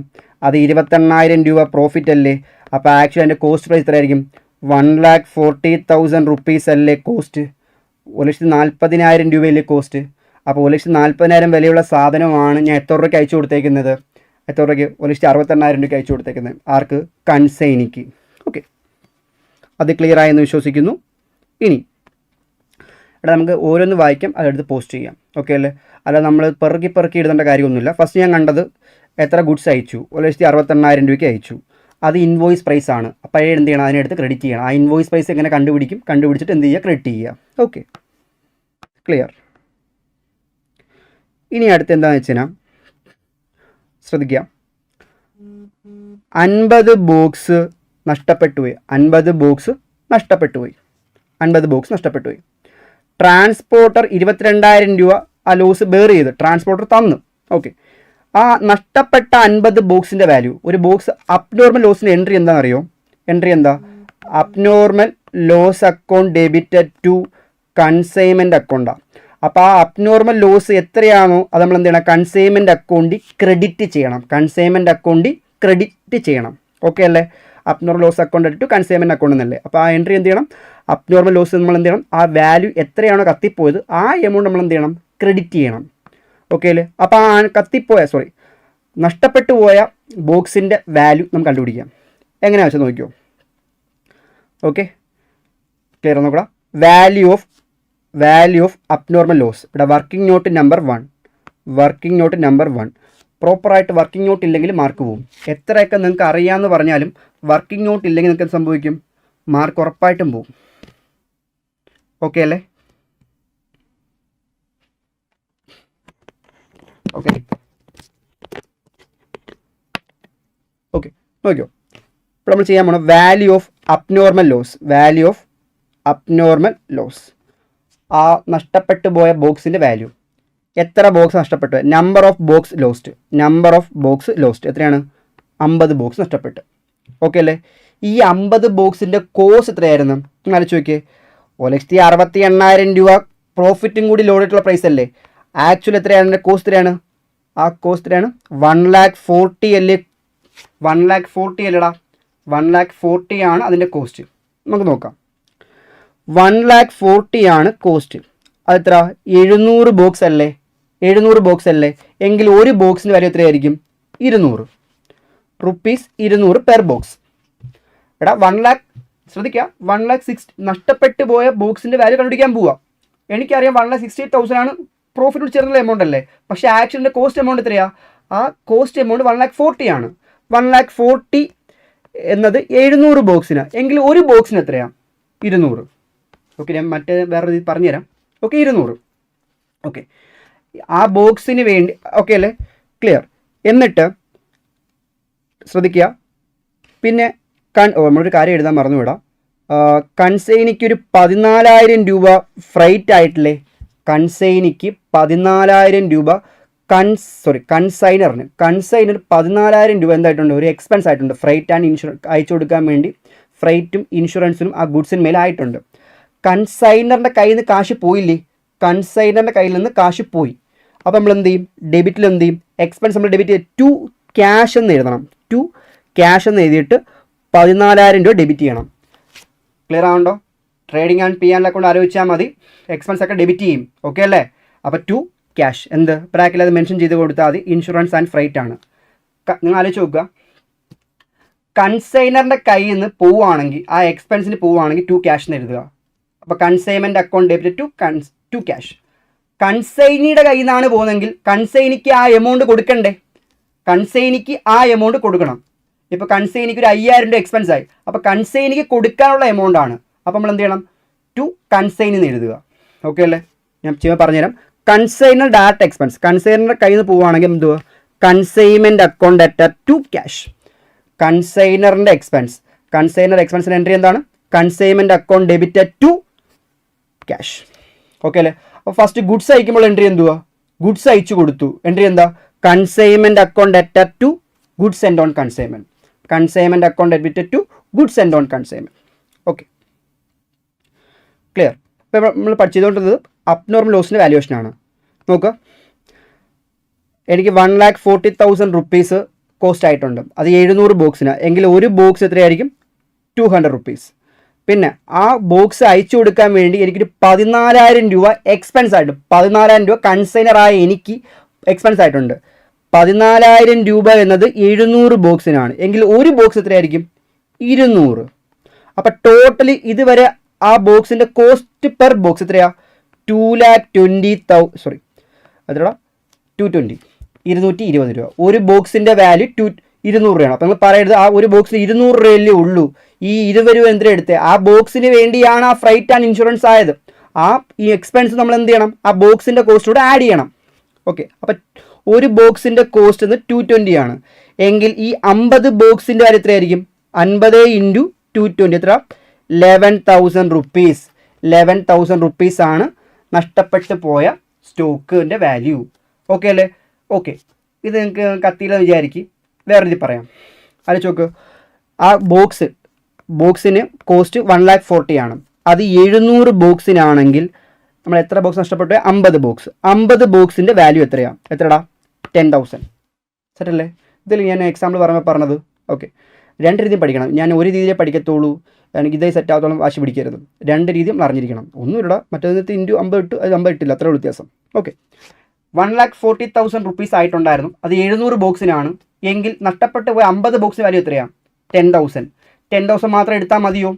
അത് 28,000 രൂപ പ്രോഫിറ്റ് അല്ലേ. അപ്പോൾ ആക്ച്വലി അതിൻ്റെ കോസ്റ്റ് പ്രൈസ് എത്രയായിരിക്കും? 1,40,000 റുപ്പീസ് അല്ലേ കോസ്റ്റ്. 1,40,000 രൂപയല്ലേ കോസ്റ്റ്. അപ്പോൾ 1,40,000 വിലയുള്ള സാധനമാണ് ഞാൻ എത്ര രൂപയ്ക്ക് അയച്ചു കൊടുത്തേക്കുന്നത്? എത്ര രൂപയ്ക്ക്? 1,68,000 രൂപയ്ക്ക് അയച്ചു കൊടുത്തേക്കുന്നത്. ആർക്ക്? കൺസൈനിക്ക്. ഓക്കെ, അത് ക്ലിയർ ആയെന്ന് വിശ്വസിക്കുന്നു. ഇനി ഇവിടെ നമുക്ക് ഓരോന്ന് വായിക്കാം, അതെടുത്ത് പോസ്റ്റ് ചെയ്യാം. ഓക്കെ അല്ലേ? അല്ല നമ്മൾ പെറുക്കി ഇടേണ്ട കാര്യമൊന്നുമില്ല. ഫസ്റ്റ് ഞാൻ കണ്ടത് എത്ര ഗുഡ്സ് അയച്ചു, 1,68,000 രൂപയ്ക്ക് അയച്ചു. അത് ഇൻവോയ്സ് പ്രൈസ് ആണ്. അപ്പോൾ എന്ത് ചെയ്യണം? അതിനെടുത്ത് ക്രെഡിറ്റ് ചെയ്യണം. ആ ഇൻവോയ്സ് പ്രൈസ് എങ്ങനെ കണ്ടുപിടിക്കും? കണ്ടുപിടിച്ചിട്ട് എന്ത് ചെയ്യുക? ക്രെഡിറ്റ് ചെയ്യുക. Okay, clear. ഇനി അടുത്ത് എന്താണെന്ന് വെച്ച് കഴിഞ്ഞാൽ ശ്രദ്ധിക്കുക, 50 ബോക്സ് നഷ്ടപ്പെട്ടു പോയി. 50 ബോക്സ് നഷ്ടപ്പെട്ടു പോയി. ട്രാൻസ്പോർട്ടർ 22,000 രൂപ ആ ലോസ് ബെയർ ചെയ്ത് ട്രാൻസ്പോർട്ടർ തന്നു. ഓക്കെ, ആ നഷ്ടപ്പെട്ട 50 ബോക്സിൻ്റെ വാല്യൂ, ഒരു ബോക്സ് അബ്നോർമൽ ലോസിൻ്റെ എൻട്രി എന്താണെന്ന് അറിയോ? എൻട്രി എന്താ? Abnormal loss account debited to consignment അക്കൗണ്ടാണ്. അപ്പോൾ ആ അബ്നോർമൽ ലോസ് എത്രയാണോ അത് നമ്മൾ എന്ത് ചെയ്യണം? കൺസൈൻമെൻറ്റ് അക്കൗണ്ടിൽ ക്രെഡിറ്റ് ചെയ്യണം. ഓക്കെ അല്ലേ? Abnormal loss account to consignment account എന്നല്ലേ. അപ്പോൾ ആ എൻട്രി എന്ത് ചെയ്യണം? അബ്നോർമൽ ലോസ് നമ്മൾ എന്ത് ചെയ്യണം? ആ വാല്യൂ എത്രയാണോ കത്തിപ്പോയത് ആ എമൗണ്ട് നമ്മൾ എന്ത് ചെയ്യണം? ക്രെഡിറ്റ് ചെയ്യണം. ഓക്കെ അല്ലേ? അപ്പോൾ ആ നഷ്ടപ്പെട്ടു പോയ ബോക്സിൻ്റെ വാല്യൂ നമുക്ക് കണ്ടുപിടിക്കാം. എങ്ങനെയാണെന്ന് വെച്ചാൽ നോക്കിയോ. ഓക്കെ, ക്ലിയർ നോക്കടാ. Value of abnormal loss. ഇവിടെ വർക്കിംഗ് നോട്ട് നമ്പർ 1. പ്രോപ്പറായിട്ട് വർക്കിംഗ് നോട്ട് ഇല്ലെങ്കിൽ മാർക്ക് പോവും. എത്രയൊക്കെ നിങ്ങൾക്ക് അറിയാമെന്ന് പറഞ്ഞാലും വർക്കിംഗ് നോട്ട് ഇല്ലെങ്കിൽ നിങ്ങൾക്ക് സംഭവിക്കും? മാർക്ക് ഉറപ്പായിട്ടും പോവും. ഓക്കെ അല്ലേ? ഓക്കെ നോക്കിയോ. ഇപ്പോൾ നമ്മൾ ചെയ്യാൻ പോകണം വാല്യൂ ഓഫ് അബ്നോർമൽ ലോസ്. ആ നഷ്ടപ്പെട്ടു പോയ ബോക്സിൻ്റെ വാല്യൂ. എത്ര ബോക്സ് നഷ്ടപ്പെട്ടു? നമ്പർ ഓഫ് ബോക്സ് ലോസ്റ്റ് എത്രയാണ്? 50 ബോക്സ് നഷ്ടപ്പെട്ടു. ഓക്കെ അല്ലേ? ഈ 50 ബോക്സിൻ്റെ കോസ്റ്റ് എത്രയായിരുന്നു? നിങ്ങൾ ആലോചിച്ച് നോക്കിയേ. 1,68,000 രൂപ പ്രോഫിറ്റും കൂടി ലോഡിട്ടുള്ള പ്രൈസ് അല്ലേ. ആക്ച്വലി എത്രയാണ് കോസ്റ്റ്? എത്രയാണ്? ആ കോസ്റ്റ് എത്രയാണ്? 1,40,000 അല്ലേ. 1,40,000 അല്ലടാ. 1,40,000 ആണ് അതിൻ്റെ കോസ്റ്റ്. നമുക്ക് നോക്കാം. 1,40,000 ആണ് കോസ്റ്റ്. അതെത്ര? 700 ബോക്സ് അല്ലേ. എങ്കിൽ ഒരു ബോക്സിന് വാല്യൂ എത്രയായിരിക്കും? 200 റുപ്പീസ്. 200 per box. എടാ 1,00,000 ശ്രദ്ധിക്കുക. 1,60,000 നഷ്ടപ്പെട്ടു പോയ ബോക്സിൻ്റെ വാല്യൂ കണ്ടുപിടിക്കാൻ പോവുക. എനിക്കറിയാം 1,68,000 ആണ് പ്രോഫിറ്റ് ചേർന്നുള്ള എമൗണ്ട് അല്ലേ. പക്ഷേ ആക്ച്വലിൻ്റെ കോസ്റ്റ് എമൗണ്ട് എത്രയാണ്? ആ കോസ്റ്റ് എമൗണ്ട് 1,40,000 ആണ്. 1,40,000 എന്നത് 700 ബോക്സിന്. എങ്കിൽ ഒരു ബോക്സിന് എത്രയാണ്? 200. ഓക്കെ, ഞാൻ വേറെ രീതി പറഞ്ഞുതരാം. ഓക്കെ, 200. ഓക്കെ, ആ ബോക്സിന് വേണ്ടി. ഓക്കെ അല്ലേ? ക്ലിയർ. എന്നിട്ട് ശ്രദ്ധിക്കുക. പിന്നെ നമ്മളൊരു കാര്യം എഴുതാൻ മറന്നുവിടാം. കൺസൈനിക്കൊരു 14,000 രൂപ ഫ്രൈറ്റ് ആയിട്ടില്ലേ. കൺസൈനിക്ക് 14,000 രൂപ കൺസൈനർ 14,000 രൂപ എന്തായിട്ടുണ്ട്? ഒരു എക്സ്പെൻസ് ആയിട്ടുണ്ട്. ഫ്രൈറ്റ് ആൻഡ് ഇൻഷുറൻസ് അയച്ചു കൊടുക്കാൻ വേണ്ടി ഫ്രൈറ്റും ഇൻഷുറൻസിനും ആ ഗുഡ്സിന് മേലായിട്ടുണ്ട്. കൺസൈനറിൻ്റെ കയ്യിൽ നിന്ന് കാശ് പോയില്ലേ. കൺസൈനറിൻ്റെ കയ്യിൽ നിന്ന് കാശ് പോയി. അപ്പോൾ നമ്മൾ എന്ത് ചെയ്യും? ഡെബിറ്റിൽ എന്ത് ചെയ്യും? എക്സ്പെൻസ് നമ്മൾ ഡെബിറ്റ് ചെയ്ത് ടു ക്യാഷ് എന്ന് എഴുതണം. എഴുതിയിട്ട് 14,000 രൂപ ഡെബിറ്റ് ചെയ്യണം. ക്ലിയർ ആവുണ്ടോ? Trading and P and account ആലോചിച്ചാൽ മതി. എക്സ്പെൻസ് ഒക്കെ ഡെബിറ്റ് ചെയ്യും. ഓക്കെ അല്ലേ? അപ്പോൾ ടു ക്യാഷ് എന്ത് ബ്രാക്കിൽ അത് മെൻഷൻ ചെയ്ത് കൊടുത്താൽ മതി. ഇൻഷുറൻസ് ആൻഡ് ഫ്രൈറ്റ് ആണ്. നിങ്ങൾ ആലോചിച്ച് നോക്കുക. കൺസൈനറിൻ്റെ കയ്യിൽ നിന്ന് പോവുകയാണെങ്കിൽ, ആ എക്സ്പെൻസിന് പോവുകയാണെങ്കിൽ ടു ക്യാഷ് എന്ന് എഴുതുക. അപ്പോൾ consignment account debit to cash. കൺസൈനിയുടെ കയ്യിൽ നിന്നാണ് പോകുന്നതെങ്കിൽ കൺസൈനിക്ക് ആ എമൗണ്ട് കൊടുക്കണ്ടേ. കൊടുക്കണം. ഇപ്പോൾ കൺസൈനിക്ക് ഒരു 5,000 രൂപ എക്സ്പെൻസ് ആയി. അപ്പോൾ കൺസൈനിക്ക് കൊടുക്കാനുള്ള എമൗണ്ട് ആണ്. അപ്പോൾ നമ്മൾ എന്ത് ചെയ്യണം? ടു കൺസൈൻ എന്ന് എഴുതുക. ഓക്കെ അല്ലേ? ഞാൻ പറഞ്ഞുതരാം. Consignor direct expense. കൺസൈനറിൻ്റെ കയ്യിൽ നിന്ന് പോവുകയാണെങ്കിൽ എന്തുവാ? Consignment account at to cash. കൺസൈനറിൻ്റെ എക്സ്പെൻസിന് എൻട്രി എന്താണ്? Consignment account debit to cash. Okay അല്ലേ? അപ്പോൾ ഫസ്റ്റ് ഗുഡ്സ് അയക്കുമ്പോൾ എൻട്രി എന്തുവാ? ഗുഡ്സ് അയച്ചു കൊടുത്തു. എൻട്രി എന്താ? Consignment account at to goods sent on consignment. Consignment account debit to goods sent on consignment. Okay, clear. ഇപ്പോൾ നമ്മൾ പഠിച്ചുകൊണ്ടിരുന്നത് അബ്നോർമൽ ലോസിൻ്റെ വാല്യുവേഷനാണ്. നോക്കുക. എനിക്ക് 1,40,000 റുപ്പീസ് കോസ്റ്റ് ആയിട്ടുണ്ട്. അത് 700 ബോക്സിന്. എങ്കിൽ ഒരു ബോക്സ് എത്രയായിരിക്കും? 200 റുപ്പീസ്. പിന്നെ ആ ബോക്സ് അയച്ചു കൊടുക്കാൻ വേണ്ടി എനിക്കൊരു 14,000 രൂപ എക്സ്പെൻസ് ആയിട്ടുണ്ട്. 14,000 രൂപ കൺസൈനറായ എനിക്ക് എക്സ്പെൻസ് ആയിട്ടുണ്ട്. 14,000 രൂപ എന്നത് 700 ബോക്സിനാണ്. എങ്കിൽ ഒരു ബോക്സ് എത്രയായിരിക്കും? 200. അപ്പം ടോട്ടലി ഇതുവരെ ആ ബോക്സിൻ്റെ കോസ്റ്റ് പെർ ബോക്സ് എത്രയാണ്? 2,20,000 സോറി എത്രടാ 220 220 രൂപ. ഒരു ബോക്സിൻ്റെ വാല്യൂ 200 രൂപയാണ്. അപ്പം നിങ്ങൾ പറയരുത് ആ ഒരു ബോക്സിന് 200 രൂപയല്ലേ ഉള്ളൂ, ഈ 20 രൂപ എന്തിനാ എടുത്തത്? ആ ബോക്സിന് വേണ്ടിയാണ് ആ ഫ്രൈറ്റ് ആൻഡ് ഇൻഷുറൻസ് ആയത്. ഈ എക്സ്പെൻസ് നമ്മൾ എന്ത് ചെയ്യണം? ആ ബോക്സിൻ്റെ കോസ്റ്റോടെ ആഡ് ചെയ്യണം. ഓക്കെ, അപ്പം ഒരു ബോക്സിൻ്റെ കോസ്റ്റ് എന്ന് 220 ആണ്. എങ്കിൽ ഈ 50 ബോക്സിൻ്റെ കാര്യം എത്രയായിരിക്കും? 50 × 220 എത്ര? 11,000 റുപ്പീസ്. 11,000 റുപ്പീസ് ആണ് നഷ്ടപ്പെട്ടു പോയ സ്റ്റോക്കിൻ്റെ വാല്യൂ. ഓക്കെ അല്ലേ? ഓക്കെ, ഇത് നിങ്ങൾക്ക് കത്തിയില്ലെന്ന് വിചാരിക്കും. വേറെ രീതി പറയാം. ആലോചിച്ച് നോക്ക്. ആ ബോക്സിന് കോസ്റ്റ് 1,40,000 ആണ്. അത് 700 ബോക്സിനാണെങ്കിൽ നമ്മൾ എത്ര ബോക്സ് നഷ്ടപ്പെട്ടു? 50 ബോക്സ്. 50 ബോക്സിൻ്റെ വാല്യൂ എത്രയാണ്? എത്രടാ? 10,000. സെറ്റല്ലേ? ഇതിൽ ഞാൻ എക്സാമ്പിൾ പറഞ്ഞത്. ഓക്കെ, രണ്ട് രീതിയും പഠിക്കണം. ഞാൻ ഒരു രീതിയിലേ പഠിക്കത്തുള്ളൂ, എനിക്ക് ഇതേ സെറ്റ് ആകത്തോളം വാശി പിടിക്കരുത്. രണ്ട് രീതിയും അറിഞ്ഞിരിക്കണം. ഒന്നുമില്ല, മറ്റേതിനകത്ത് ഇൻറ്റു 50 ഇട്ട് അത് 50 ഇട്ടില്ല, അത്രേ വ്യത്യാസം. ഓക്കെ, 1,40,000 റുപ്പീസ് ആയിട്ടുണ്ടായിരുന്നു. അത് 700 ബോക്സിനാണ്. എങ്കിൽ നഷ്ടപ്പെട്ട് പോയ 50 ബോക്സിന് വാല്യൂ എത്രയാണ്? 10,000. 10,000 മാത്രം എടുത്താൽ മതിയോ?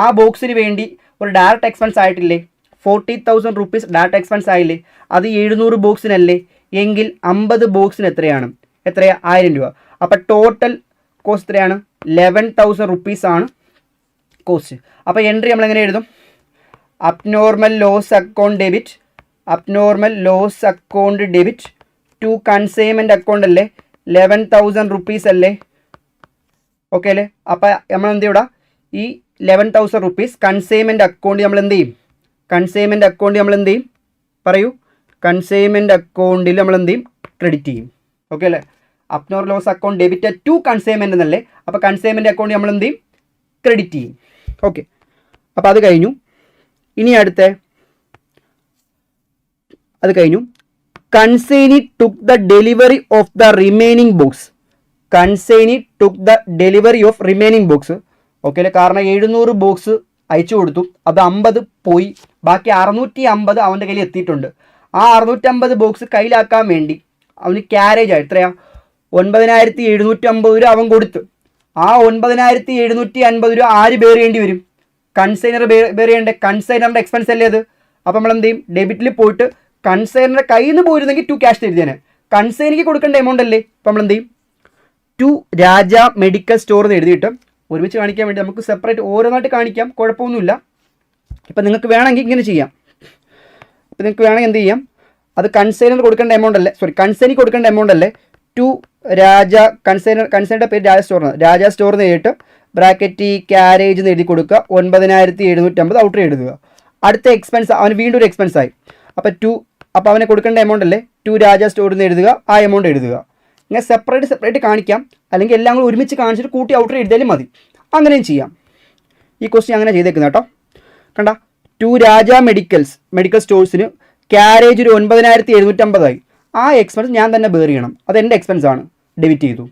ആ ബോക്സിന് വേണ്ടി ഒരു ഡയറക്റ്റ് എക്സ്പെൻസ് ആയിട്ടില്ലേ? 40,000 റുപ്പീസ് ഡയറക്റ്റ് എക്സ്പെൻസ് ആയില്ലേ? അത് 700 ബോക്സിനല്ലേ? എങ്കിൽ 50 ബോക്സിന് എത്രയാണ്? 1,000 രൂപ. അപ്പോൾ ടോട്ടൽ കോസ്റ്റ് എത്രയാണ്? 11,000 റുപ്പീസ് ആണ് കോസ്റ്റ്. അപ്പോൾ എൻട്രി നമ്മൾ എങ്ങനെ എഴുതും? Abnormal loss account debit to consignment account അല്ലേ? 11,000 റുപ്പീസ് അല്ലേ? ഓക്കെ അല്ലേ? അപ്പോൾ നമ്മൾ എന്ത് ചെയ്യൂടാ? ഈ 11,000 റുപ്പീസ് കൺസൈൻമെൻറ്റ് അക്കൗണ്ട് നമ്മൾ എന്ത് ചെയ്യും? പറയൂ. കൺസൈൻമെൻറ്റ് അക്കൗണ്ടിൽ നമ്മൾ എന്ത് ചെയ്യും? ക്രെഡിറ്റ് ചെയ്യും. ഓക്കെ അല്ലേ? Abnormal loss account debit to consignment എന്നല്ലേ? അപ്പോൾ കൺസൈൻമെൻറ്റ് അക്കൗണ്ട് നമ്മൾ എന്ത് ചെയ്യും? ക്രെഡിറ്റ് ചെയ്യും. ഓക്കെ, അപ്പോൾ അത് കഴിഞ്ഞു. ഇനി consignee took the delivery of the remaining box. Okay അല്ലേ? കാരണം 700 ബോക്സ് അയച്ചു കൊടുത്തു, അത് 50 പോയി, ബാക്കി 650 അവൻ്റെ കയ്യിൽ എത്തിയിട്ടുണ്ട്. ആ 650 ബോക്സ് കയ്യിലാക്കാൻ വേണ്ടി അവന് ക്യാരേജ് ആയി എത്രയാ? 9,750 രൂപ അവൻ കൊടുത്തു. ആ 9,750 രൂപ ആര് ബെയർ ചെയ്യേണ്ടി വരും? കൺസൈനർ ബെയർ ചെയ്യേണ്ടേ? കൺസൈനറിൻ്റെ എക്സ്പെൻസ് അല്ലേ അത്? അപ്പോൾ നമ്മൾ എന്ത് ചെയ്യും? ഡെബിറ്റിൽ പോയിട്ട് കൺസൈനറിൻ്റെ കയ്യിൽ നിന്ന് പോയിരുന്നെങ്കിൽ 2 ക്യാഷ് എഴുതിയാണ്. കൺസൈനിക്ക് കൊടുക്കേണ്ട എമൗണ്ട് അല്ലേ? അപ്പോൾ നമ്മൾ എന്ത് ചെയ്യും? 2 രാജ മെഡിക്കൽ സ്റ്റോർ എന്ന് എഴുതിയിട്ട് ഒരുമിച്ച് കാണിക്കാൻ വേണ്ടി നമുക്ക് സെപ്പറേറ്റ് ഓരോന്നായിട്ട് കാണിക്കാം, കുഴപ്പമൊന്നുമില്ല. ഇപ്പം നിങ്ങൾക്ക് വേണമെങ്കിൽ ഇങ്ങനെ ചെയ്യാം. ഇപ്പം നിങ്ങൾക്ക് വേണമെങ്കിൽ എന്ത് ചെയ്യാം? അത് കൺസൈനർ കൊടുക്കേണ്ട എമൗണ്ട് അല്ലേ? കൺസൈനിക്ക് കൊടുക്കേണ്ട എമൗണ്ട് അല്ലേ? 2 രാജ കൺസൈനറുടെ പേര് രാജ സ്റ്റോർ എന്ന് എഴുതിയിട്ട് ബ്രാക്കറ്റ് ക്യാരേജ് എന്ന് എഴുതി കൊടുക്കുക. 9,750 ഔട്ടർ എഴുതുക. അടുത്ത എക്സ്പെൻസ് അവന് വീണ്ടും ഒരു എക്സ്പെൻസ് ആയി. അപ്പോൾ അവനെ കൊടുക്കേണ്ട എമൗണ്ട് അല്ലേ? 2 രാജ സ്റ്റോർ എന്ന് എഴുതുക, ആ എമൗണ്ട് എഴുതുക. ഇങ്ങനെ സെപ്പറേറ്റ് കാണിക്കാം, അല്ലെങ്കിൽ എല്ലാം കൂടി ഒരുമിച്ച് കാണിച്ചിട്ട് കൂട്ടി ഔട്ടർ എഴുതിയാലും മതി. അങ്ങനെയും ചെയ്യാം. ഈ ക്വസ്റ്റ്യൻ അങ്ങനെ ചെയ്തേക്കുന്നത് കേട്ടോ. കണ്ട, 2 രാജ മെഡിക്കൽ സ്റ്റോഴ്സിന് ക്യാരേജ് ഒരു 9,750 ആയി. ആ എക്സ്പെൻസ് ഞാൻ തന്നെ ബെയർ ചെയ്യണം. അത് എൻ്റെ എക്സ്പെൻസ് ആണ്, ഡെബിറ്റ് ചെയ്തു.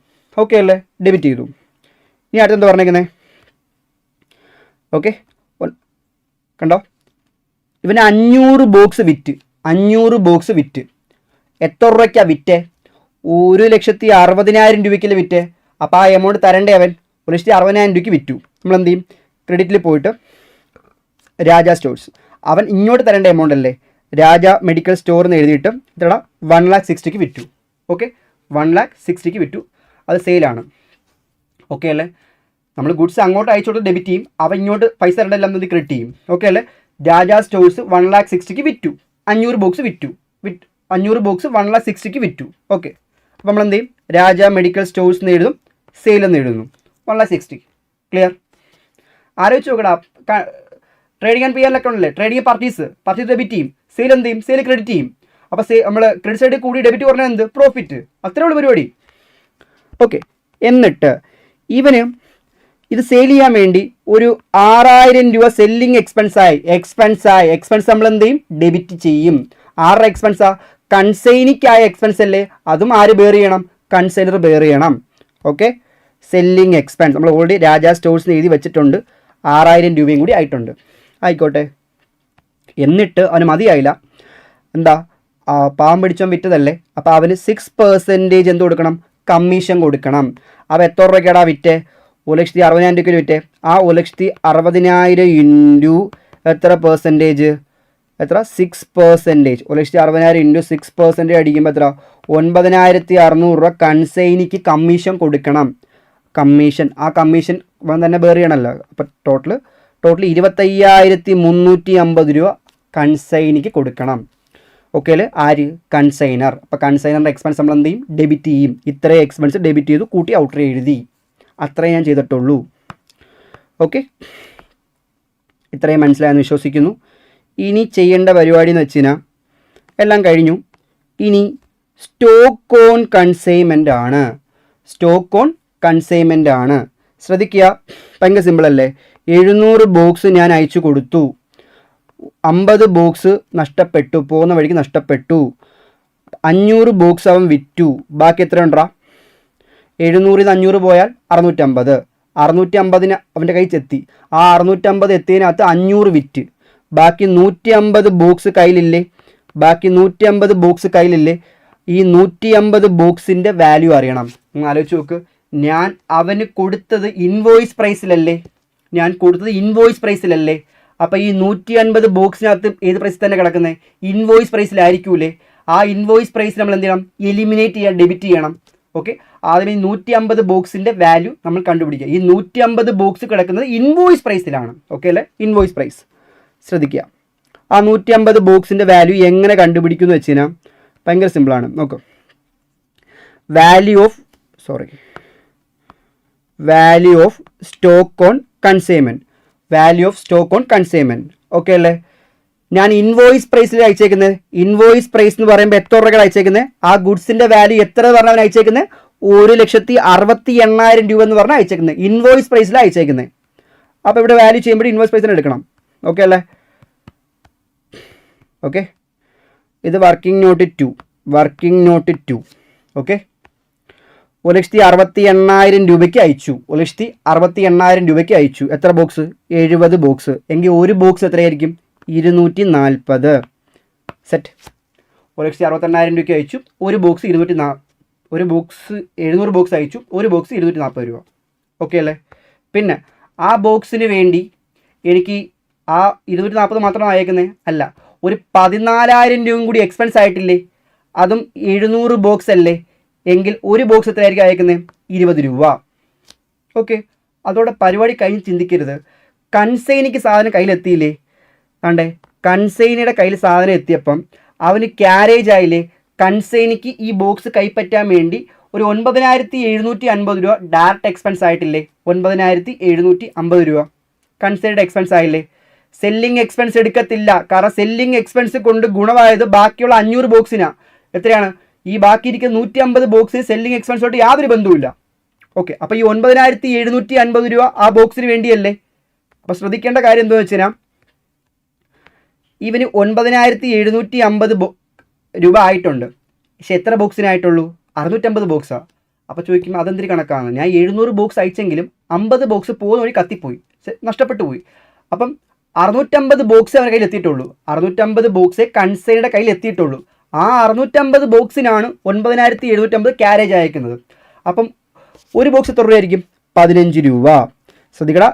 ഓക്കെ അല്ലേ? ഡെബിറ്റ് ചെയ്തു. ഇനി അടുത്തെന്താ പറഞ്ഞേക്കുന്നത്? ഓക്കെ, കണ്ടോ, ഇവന് 500 ബോക്സ് വിറ്റ്. എത്ര രൂപയ്ക്കാണ് വിറ്റേ? 1,60,000 രൂപയ്ക്കല്ലേ വിറ്റേ? അപ്പോൾ ആ എമൗണ്ട് തരണ്ടേ അവൻ? 1,60,000 രൂപയ്ക്ക് വിറ്റു. നമ്മൾ എന്ത് ചെയ്യും? ക്രെഡിറ്റിൽ പോയിട്ട് രാജ സ്റ്റോഴ്സ്, അവൻ ഇങ്ങോട്ട് തരേണ്ട എമൗണ്ട് അല്ലേ? രാജ മെഡിക്കൽ സ്റ്റോർ എന്ന് എഴുതിയിട്ട് ഇത്ര 1,60,000 വിറ്റു. ഓക്കെ, 1,60,000 വിറ്റു. അത് സെയിലാണ്. ഓക്കെ അല്ലേ? നമ്മൾ ഗുഡ്സ് അങ്ങോട്ട് അയച്ചു കൊടുത്ത് ഡെബിറ്റ് ചെയ്യും, അവൻ ഇങ്ങോട്ട് പൈസ തരേണ്ട എല്ലാം ക്രെഡിറ്റ് ചെയ്യും. ഓക്കെ അല്ലേ? രാജ സ്റ്റോഴ്സ് 1,60,000 വിറ്റു. 500 ബോക്സ് വിറ്റു. 500 ബോക്സ് 1,60,000 വിറ്റു. ഓക്കെ, അപ്പോൾ നമ്മൾ എന്ത് ചെയ്യും? രാജ മെഡിക്കൽ സ്റ്റോഴ്സ് എന്ന് എഴുതും, സെയിൽ എന്ന് എഴുതുന്നു. 1,60,000. ക്ലിയർ? ആലോചിച്ച് നോക്കടാ. ട്രേഡിംഗ് ആൻഡ് P&L അക്കൗണ്ട് അല്ലേ? ട്രേഡിംഗ് പർച്ചേസ് ഡെബിറ്റ് ചെയ്യും, സെയിൽ എന്ത് ചെയ്യും? സെയിൽ ക്രെഡിറ്റ് ചെയ്യും. അപ്പോൾ നമ്മൾ ക്രെഡിറ്റ് സൈഡിൽ കൂടി ഡെബിറ്റ് പറഞ്ഞാൽ എന്ത്? പ്രോഫിറ്റ്. അത്രേ ഉള്ളൂ പരിപാടി. ഓക്കെ, എന്നിട്ട് ഇവന് ഇത് സെയിൽ ചെയ്യാൻ വേണ്ടി ഒരു 6,000 രൂപ സെല്ലിംഗ് എക്സ്പെൻസ് നമ്മൾ എന്ത് ചെയ്യും? ഡെബിറ്റ് ചെയ്യും. ആരുടെ എക്സ്പെൻസാ? കൺസൈനിക്കായ എക്സ്പെൻസ് അല്ലേ, അതും ആര് ബെയർ ചെയ്യണം? കൺസൈനർ ബെയർ ചെയ്യണം. ഓക്കെ, സെല്ലിങ് എക്സ്പെൻസ് നമ്മൾ ഓൾറെഡി രാജാ സ്റ്റോഴ്സിന് എഴുതി വെച്ചിട്ടുണ്ട്, 6000 രൂപയും കൂടി ആയിട്ടുണ്ട്. ആയിക്കോട്ടെ. എന്നിട്ട് അവന് മതിയായില്ല, എന്താ പാവം പിടിച്ചവൻ വിറ്റതല്ലേ, അപ്പോൾ അവന് 6% എന്ത് കൊടുക്കണം? കമ്മീഷൻ കൊടുക്കണം. അപ്പോൾ എത്ര രൂപയ്ക്കാടാ വിറ്റേ? 1,60,000 രൂപയ്ക്ക് വിറ്റേ. ആ 1,60,000 ഇൻറ്റു എത്ര പെർസെൻറ്റേജ്? എത്ര? 6%. 1,60,000 ഇൻറ്റു 6% അടിക്കുമ്പോൾ എത്ര? 9,600 രൂപ കൺസൈനിക്ക് കമ്മീഷൻ കൊടുക്കണം. കമ്മീഷൻ, ആ കമ്മീഷൻ തന്നെ ബെയർ ചെയ്യണമല്ലോ. അപ്പോൾ ടോട്ടൽ 25,350 രൂപ കൺസൈനിക്ക് കൊടുക്കണം. ഓക്കെ അല്ലേ? ആര്? കൺസൈനർ. അപ്പോൾ കൺസൈനറിൻ്റെ എക്സ്പെൻസ് നമ്മൾ എന്ത് ചെയ്യും? ഡെബിറ്റ് ചെയ്യും. ഇത്രയും എക്സ്പെൻസ് ഡെബിറ്റ് ചെയ്തു, കൂട്ടി ഔട്ടർ എഴുതി. അത്രയും ഞാൻ ചെയ്തിട്ടുള്ളൂ. ഓക്കെ, ഇത്രയും മനസ്സിലായെന്ന് വിശ്വസിക്കുന്നു. ഇനി ചെയ്യേണ്ട പരിപാടി എന്ന് വെച്ച് കഴിഞ്ഞാൽ എല്ലാം കഴിഞ്ഞു. ഇനി സ്റ്റോക്ക് ഓൺ കൺസൈൻമെൻ്റ് ആണ്. സ്റ്റോക്ക് ഓൺ കൺസൈൻമെൻ്റ് ആണ്. ശ്രദ്ധിക്കുക, ഭയങ്കര സിമ്പിളല്ലേ. 700 ബോക്സ് ഞാൻ അയച്ചു കൊടുത്തു, 50 ബോക്സ് നഷ്ടപ്പെട്ടു, പോകുന്ന വഴിക്ക് നഷ്ടപ്പെട്ടു. 500 ബോക്സ് അവൻ വിറ്റു. ബാക്കി എത്ര ഉണ്ടാ? 700 500 പോയാൽ 650. 650 അവൻ്റെ കയ്യിൽ എത്തി. ആ 650 എത്തിയതിനകത്ത് 500 വിറ്റ്. ബാക്കി 150 ബോക്സ് കയ്യിലില്ലേ? ബാക്കി 150 ബോക്സ് കയ്യിലില്ലേ? ഈ 150 ബോക്സിൻ്റെ വാല്യൂ അറിയണം. നിങ്ങൾ ആലോചിച്ച് നോക്ക്, ഞാൻ അവന് കൊടുത്തത് ഇൻവോയ്സ് പ്രൈസിലല്ലേ? അപ്പോൾ ഈ 150 ബോക്സിനകത്ത് ഏത് പ്രൈസിൽ തന്നെ കിടക്കുന്നത്? ഇൻവോയ്സ് പ്രൈസിലായിരിക്കൂലേ? ആ ഇൻവോയ്സ് പ്രൈസ് നമ്മൾ എന്ത് ചെയ്യണം? എലിമിനേറ്റ് ചെയ്യാൻ, ഡെബിറ്റ് ചെയ്യണം. ഓക്കെ, ആദ്യം ഈ 150 ബോക്സിൻ്റെ വാല്യൂ നമ്മൾ കണ്ടുപിടിക്കുക. ഈ 150 ബോക്സ് കിടക്കുന്നത് ഇൻവോയ്സ് പ്രൈസിലാണ്. ഓക്കെ അല്ലേ? ഇൻവോയ്സ് പ്രൈസ് ശ്രദ്ധിക്കുക. ആ 150 ബോക്സിൻ്റെ വാല്യൂ എങ്ങനെ കണ്ടുപിടിക്കുന്നു വെച്ച് കഴിഞ്ഞാൽ ഭയങ്കര സിമ്പിളാണ്. നോക്കൂ, value of stock on consignment. Okay അല്ലേ? ഞാൻ ഇൻവോയ്സ് പ്രൈസിൽ അയച്ചേക്കുന്നത്. ഇൻവോയ്സ് പ്രൈസ് എന്ന് പറയുമ്പോൾ എത്ര രൂപ അയച്ചേക്കുന്നത്? ആ ഗുഡ്സിൻ്റെ വാല്യൂ എത്ര പറഞ്ഞാൽ അയച്ചേക്കുന്നത്? 1,68,000 രൂപ എന്ന് പറഞ്ഞാൽ അയച്ചേക്കുന്നത്. ഇൻവോയ്സ് പ്രൈസിലാണ് അയച്ചേക്കുന്നത്. അപ്പോൾ ഇവിടെ വാല്യൂ ചെയ്യുമ്പോൾ ഇൻവോയ്സ് പ്രൈസിന് എടുക്കണം. ഓക്കെ അല്ലേ? ഓക്കെ, ഇത് വർക്കിംഗ് നോട്ട് 2. ഓക്കെ, 1,68,000 രൂപയ്ക്ക് അയച്ചു. 1,68,000 രൂപയ്ക്ക് അയച്ചു. എത്ര ബോക്സ്? 70 ബോക്സ്. എങ്കിൽ ഒരു ബോക്സ് എത്രയായിരിക്കും? 240. സെറ്റ്. 1,68,000 രൂപയ്ക്ക് അയച്ചു. ഒരു ബോക്സ് 700 ബോക്സ് അയച്ചു. ഒരു ബോക്സ് 240 രൂപ. ഓക്കെ അല്ലേ? പിന്നെ ആ ബോക്സിന് വേണ്ടി എനിക്ക് ആ 240 മാത്രമാണ് അയക്കുന്നത്? അല്ല, ഒരു 14,000 രൂപയും കൂടി എക്സ്പെൻസ് ആയിട്ടില്ലേ? അതും 700 ബോക്സ് അല്ലേ? എങ്കിൽ ഒരു ബോക്സ് എത്രയായിരിക്കും അയക്കുന്നത്? 20 രൂപ. ഓക്കെ, അതോടെ പരിപാടി കഴിഞ്ഞ് ചിന്തിക്കരുത്. കൺസൈനിക്ക് സാധനം കയ്യിലെത്തിയില്ലേ? ആണ്ടേ, കൺസൈനിയുടെ കയ്യിൽ സാധനം എത്തിയപ്പം അവന് ക്യാരേജ് ആയില്ലേ? കൺസൈനിക്ക് ഈ ബോക്സ് കൈപ്പറ്റാൻ വേണ്ടി ഒരു 9,750 രൂപ ഡയറക്റ്റ് എക്സ്പെൻസ് ആയിട്ടില്ലേ? 9,750 രൂപ കൺസൈനിയുടെ എക്സ്പെൻസ് ആയില്ലേ? സെല്ലിംഗ് എക്സ്പെൻസ് എടുക്കത്തില്ല, കാരണം സെല്ലിംഗ് എക്സ്പെൻസ് കൊണ്ട് ഗുണമായത് ബാക്കിയുള്ള 500 ബോക്സിനാണ്. എത്രയാണ്? ഈ ബാക്കി ഇരിക്കുന്ന 150 ബോക്സിന് സെല്ലിംഗ് എക്സ്പെൻസോട്ട് യാതൊരു ബന്ധവുമില്ല. ഓക്കെ, അപ്പോൾ ഈ 9,750 രൂപ ആ ബോക്സിന് വേണ്ടിയല്ലേ? അപ്പോൾ ശ്രദ്ധിക്കേണ്ട കാര്യം എന്താണെന്ന് വെച്ച് കഴിഞ്ഞാൽ ഇവന് 9,750 രൂപ ആയിട്ടുണ്ട്. പക്ഷെ എത്ര ബോക്സിനായിട്ടുള്ളൂ? 650 ബോക്സാണ്. അപ്പോൾ ചോദിക്കുമ്പോൾ അതെന്തൊരു കണക്കാണ്? ഞാൻ 700 ബോക്സ് അയച്ചെങ്കിലും 50 ബോക്സ് പോകുന്ന വഴി കത്തിപ്പോയി, നഷ്ടപ്പെട്ടു പോയി. അപ്പം 650 ബോക്സ് അവരുടെ കയ്യിൽ എത്തിയിട്ടുള്ളൂ. 650 ബോക്സേ കൺസൈനിയുടെ കയ്യിൽ എത്തിയിട്ടുള്ളൂ. ആ 650 ബോക്സിനാണ് 9,750 ക്യാരേജ് അയക്കുന്നത്. അപ്പം ഒരു ബോക്സ് എത്ര രൂപയായിരിക്കും? 15 രൂപ. ശ്രദ്ധിക്കടാ,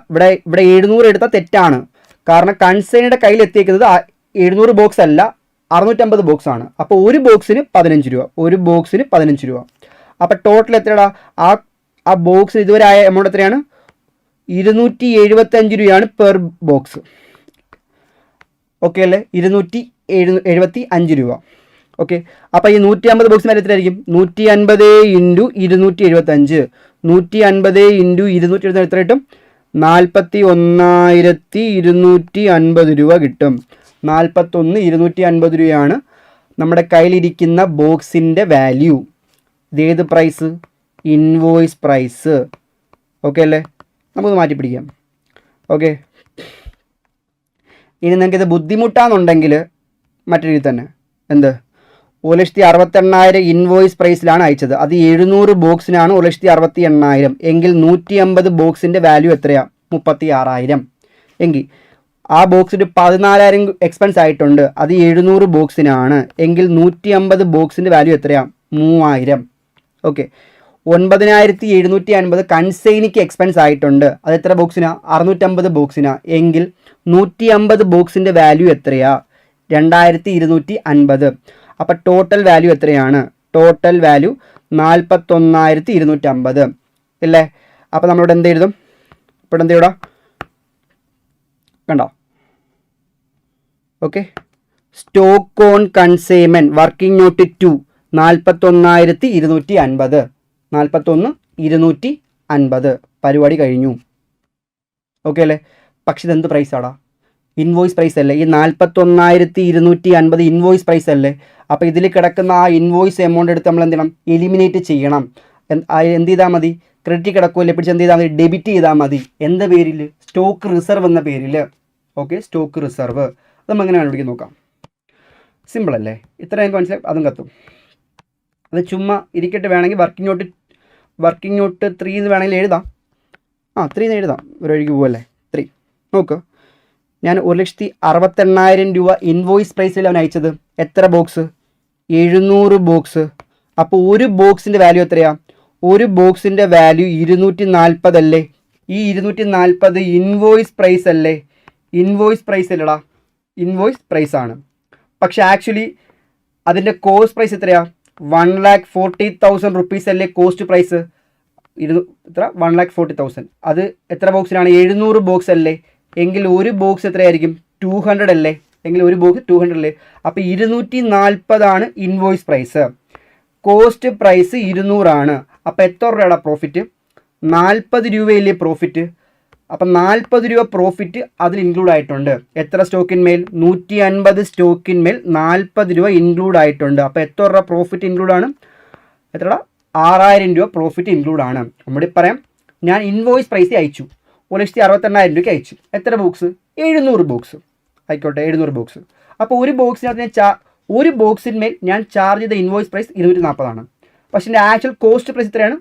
ഇവിടെ 700 എടുത്താൽ തെറ്റാണ്. കാരണം കൺസൈനിയുടെ കയ്യിൽ എത്തിയിരിക്കുന്നത് 700 ബോക്സ് അല്ല, 650 ബോക്സ് ആണ്. അപ്പോൾ ഒരു ബോക്സിന് 15 രൂപ. അപ്പോൾ ടോട്ടൽ എത്രയാടാ? ആ ബോക്സ് ഇതുവരെ ആയ എമൗണ്ട് എത്രയാണ്? 275 രൂപയാണ് പെർ ബോക്സ്. ഓക്കെ അല്ലേ? 275 രൂപ. ഓക്കെ, അപ്പോൾ ഈ 150 ബോക്സിന് വില എത്രയായിരിക്കും? 150 ഇൻറ്റു 275. 150 ഇൻറ്റു 275 എത്ര കിട്ടും? 41,250 രൂപ കിട്ടും. 41,250 രൂപയാണ് നമ്മുടെ കയ്യിലിരിക്കുന്ന ബോക്സിൻ്റെ വാല്യൂ. ഇതേത് പ്രൈസ്? Invoice price. ഓക്കെ അല്ലേ? നമുക്ക് മാറ്റി പിടിക്കാം. ഓക്കെ, ഇനി നിങ്ങൾക്കിത് ബുദ്ധിമുട്ടാണെന്നുണ്ടെങ്കിൽ മറ്റൊരു രീതി തന്നെ എന്ത് 1,68,000 ഇൻവോയ്സ് പ്രൈസിലാണ് അയച്ചത്. അത് 700 ബോക്സിനാണ് 1,68,000 എങ്കിൽ 150 ബോക്സിൻ്റെ വാല്യൂ എത്രയാണ്? 36,000. എങ്കിൽ ആ ബോക്സിന് 14,000 എക്സ്പെൻസ് ആയിട്ടുണ്ട്. അത് 700 ബോക്സിനാണ് എങ്കിൽ 150 ബോക്സിൻ്റെ വാല്യൂ എത്രയാണ്? 3,000. ഓക്കെ. 9,750 കൺസൈനിക്ക് എക്സ്പെൻസ് ആയിട്ടുണ്ട്. അത് എത്ര ബോക്സിനാണ്? 650 ബോക്സിനാണ് എങ്കിൽ 150 ബോക്സിൻ്റെ വാല്യൂ എത്രയാണ്? 2,250. അപ്പോൾ ടോട്ടൽ വാല്യൂ എത്രയാണ്? ടോട്ടൽ വാല്യൂ 41,250 അല്ലേ? അപ്പോൾ നമ്മളിവിടെ എന്ത് എഴുതും? ഇവിടെ എന്ത് എഴുതാം? കണ്ടോ? Okay. Stock on consignment working not 2 41,250. 41,250 പരിപാടി കഴിഞ്ഞു. ഓക്കെ അല്ലേ? പക്ഷെ ഇതെന്ത് പ്രൈസാടാ? ഇൻവോയ്സ് പ്രൈസ് അല്ലേ? ഈ 41,250 ഇൻവോയ്സ് പ്രൈസ് അല്ലേ? അപ്പോൾ ഇതിൽ കിടക്കുന്ന ആ ഇൻവോയ്സ് എമൗണ്ട് എടുത്ത് നമ്മൾ എന്ത് ചെയ്യണം? എലിമിനേറ്റ് ചെയ്യണം. എന്ത് ചെയ്താൽ മതി? ക്രെഡിറ്റ് കിടക്കുമല്ലേ, പിടിച്ച് എന്ത് ചെയ്താൽ മതി? ഡെബിറ്റ് ചെയ്താൽ മതി. എന്താ പേരിൽ? സ്റ്റോക്ക് റിസർവ് എന്ന പേരിൽ. Okay, stock reserve. അത് നമ്മൾ എങ്ങനെ കണ്ടുപിടിക്കാൻ നോക്കാം. സിമ്പിൾ അല്ലേ? ഇത്ര എനിക്ക് മനസ്സിലായി. അതും കത്തും. അത് ചുമ്മാ ഇരിക്കട്ടെ. വേണമെങ്കിൽ വർക്കിംഗ് നോട്ട് 3 എന്ന് വേണമെങ്കിൽ എഴുതാം. 3 എന്ന് എഴുതാം. ഒരു വഴിക്ക് പോവല്ലേ? 3 നോക്ക്. ഞാൻ 1,68,000 രൂപ ഇൻവോയ്സ് പ്രൈസിൽ അവൻ അയച്ചത്. എത്ര ബോക്സ്? 700 ബോക്സ്. അപ്പോൾ ഒരു ബോക്സിൻ്റെ വാല്യൂ എത്രയാണ്? ഒരു ബോക്സിൻ്റെ വാല്യൂ 240 അല്ലേ? ഈ 240 ഇൻവോയ്സ് പ്രൈസ് അല്ലേ? ഇൻവോയ്സ് പ്രൈസ് അല്ലടാ, ഇൻവോയ്സ് പ്രൈസ് ആണ്. പക്ഷേ ആക്ച്വലി അതിൻ്റെ കോസ്റ്റ് പ്രൈസ് എത്രയാണ്? 1,40,000 റുപ്പീസ് അല്ലേ കോസ്റ്റ് പ്രൈസ്? എത്ര? 1,40,000. അത് എത്ര ബോക്സിനാണ്? 700 ബോക്സ് അല്ലേ? എങ്കിൽ ഒരു ബോക്സ് എത്രയായിരിക്കും? 200 അല്ലേ? എങ്കിൽ ഒരു ബോക്സ് 200 അല്ലേ? അപ്പോൾ 240 ഇൻവോയ്സ് പ്രൈസ്. കോസ്റ്റ് പ്രൈസ് 200 ആണ്. അപ്പോൾ എത്ര രൂപയുടെ പ്രോഫിറ്റ്? 40 രൂപയില്ലേ പ്രോഫിറ്റ്? അപ്പം 40 രൂപ പ്രോഫിറ്റ് അതിൽ ഇൻക്ലൂഡ് ആയിട്ടുണ്ട്. എത്ര സ്റ്റോക്കിന്മേൽ? 150 സ്റ്റോക്കിന്മേൽ 40 രൂപ ഇൻക്ലൂഡ് ആയിട്ടുണ്ട്. അപ്പോൾ എത്ര രൂപ പ്രോഫിറ്റ് ഇൻക്ലൂഡ് ആണ്? എത്ര? 6,000 രൂപ പ്രോഫിറ്റ് ഇൻക്ലൂഡ് ആണ്. നമ്മുടെ പറയാം, ഞാൻ ഇൻവോയ്സ് പ്രൈസ് അയച്ചു, 1,68,000 രൂപയ്ക്ക് അയച്ചു. എത്ര ബോക്സ്? 700 ബോക്സ്. ആയിക്കോട്ടെ, 700 ബോക്സ്. അപ്പോൾ ഒരു ബോക്സിനകത്ത് ഒരു ബോക്സിന്മേൽ ഞാൻ ചാർജ് ചെയ്ത ഇൻവോയ്സ് പ്രൈസ് 240 ആണ്. പക്ഷേ എൻ്റെ ആക്ച്വൽ കോസ്റ്റ് പ്രൈസ് എത്രയാണ്?